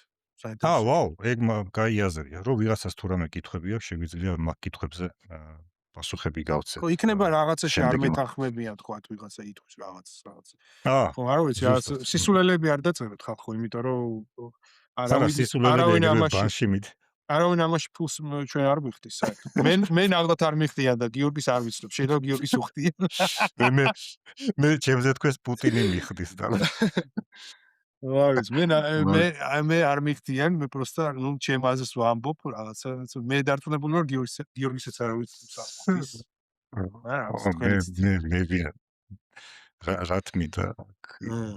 ვაუ, ეგ კაი აზრია, რომ ვიღაცას თუ რამე კითხვები აქვს, შეგვიძლია მაგ კითხვებზე პასუხები გავცეთ. ხო, იქნება რაღაცაში არ მეთანხმებიან, თქვათ, ვიღაცა ითქვის რაღაც. ხო, არ ვიცი, რაღაც სისულელები არ დაწეროთ ხალხო, იმიტომ რომ არავინ ამაში ფულს ჩვენ არ მიხდის, საერთოდ. მე ნაღდათ არ მიხდიან და გიორგის არ ვიცნობ, შეიძლება გიორგის უხდიან. მე ჩემზე თქვეს პუტინი მიხდის და ვარის მე არ მიხდიან, მე პროსტა ნუ ჩემ აზრს ვამბობ რაღაცა მე დარწმუნებული ვარ გიორგისაც არ ვიცი. რა თმიდა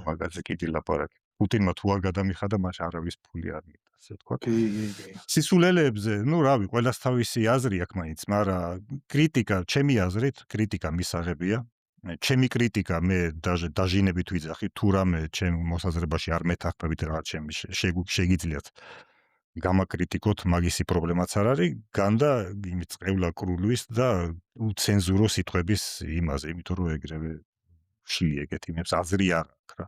მაგაზე კიდე ლაპარაკი. პუტინმა თუ არ გადამიხადა, მაშ არავის ფული არ მიდა, ასე თქვა. კი. სისულელებზე, ნუ რავი, ყველას თავისი აზრი აქვს მაინც, მაგრამ კრიტიკა, ჩემი აზრით, კრიტიკა მისაღებია. ჩემი კრიტიკა მე დაჟინებით ვიძახი, თუ რამე ჩემ მოსაზრებაში არ მეთანხმებით რაღაც ჩემი შეგიძლიათ გამაკრიტიკოთ, მაგისი პრობლემაც არ არის, განდა იმით წევლა კრულვის და უცენზურო სიტყვების იმაზე, იმიტომ რომ ეგრევე შლიეგეთ იმებს აზრი არ აქვს რა.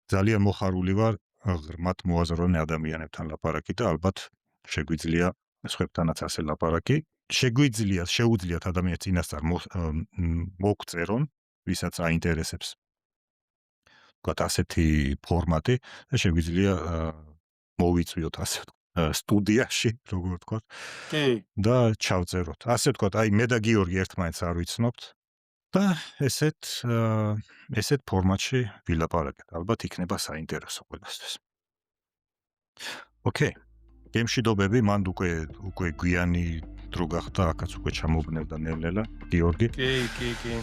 ძალიან მოხარული ვარ ღრმად მოაზროვნე ადამიანებთან ლაპარაკი და ალბათ შეგვიძლია სხვებთანაც ასე ლაპარაკი. შეუძლიათ ადამიანს წინასწარ მოგწერონ, ვისაც აინტერესებს. ვთქვათ, ასეთი ფორმატი და შეგვიძლია მოვიწვიოთ ასე სტუდიაში, როგორ ვთქვათ. კი. და ჩავწეროთ. ასე ვთქვათ, აი მე და გიორგი ერთმანეთს არ ვიცნობთ და ესეთ ფორმატში ვილაპარაკეთ. ალბათ იქნება საინტერესო ყველასთვის. ოკეი. გემშვიდობები, მანდ უკვე გვიანი დრო გახდა, აქაც უკვე ჩამოვლენდა ნელ-ნელა გიორგი. კი.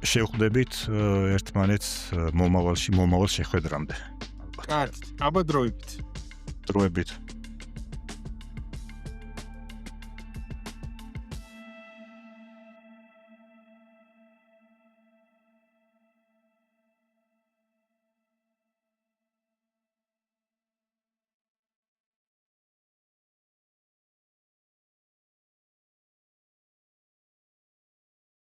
შევხვდებით ერთმანეთს მომავალ შეხვედრამდე. კარგი, აბა დროებით.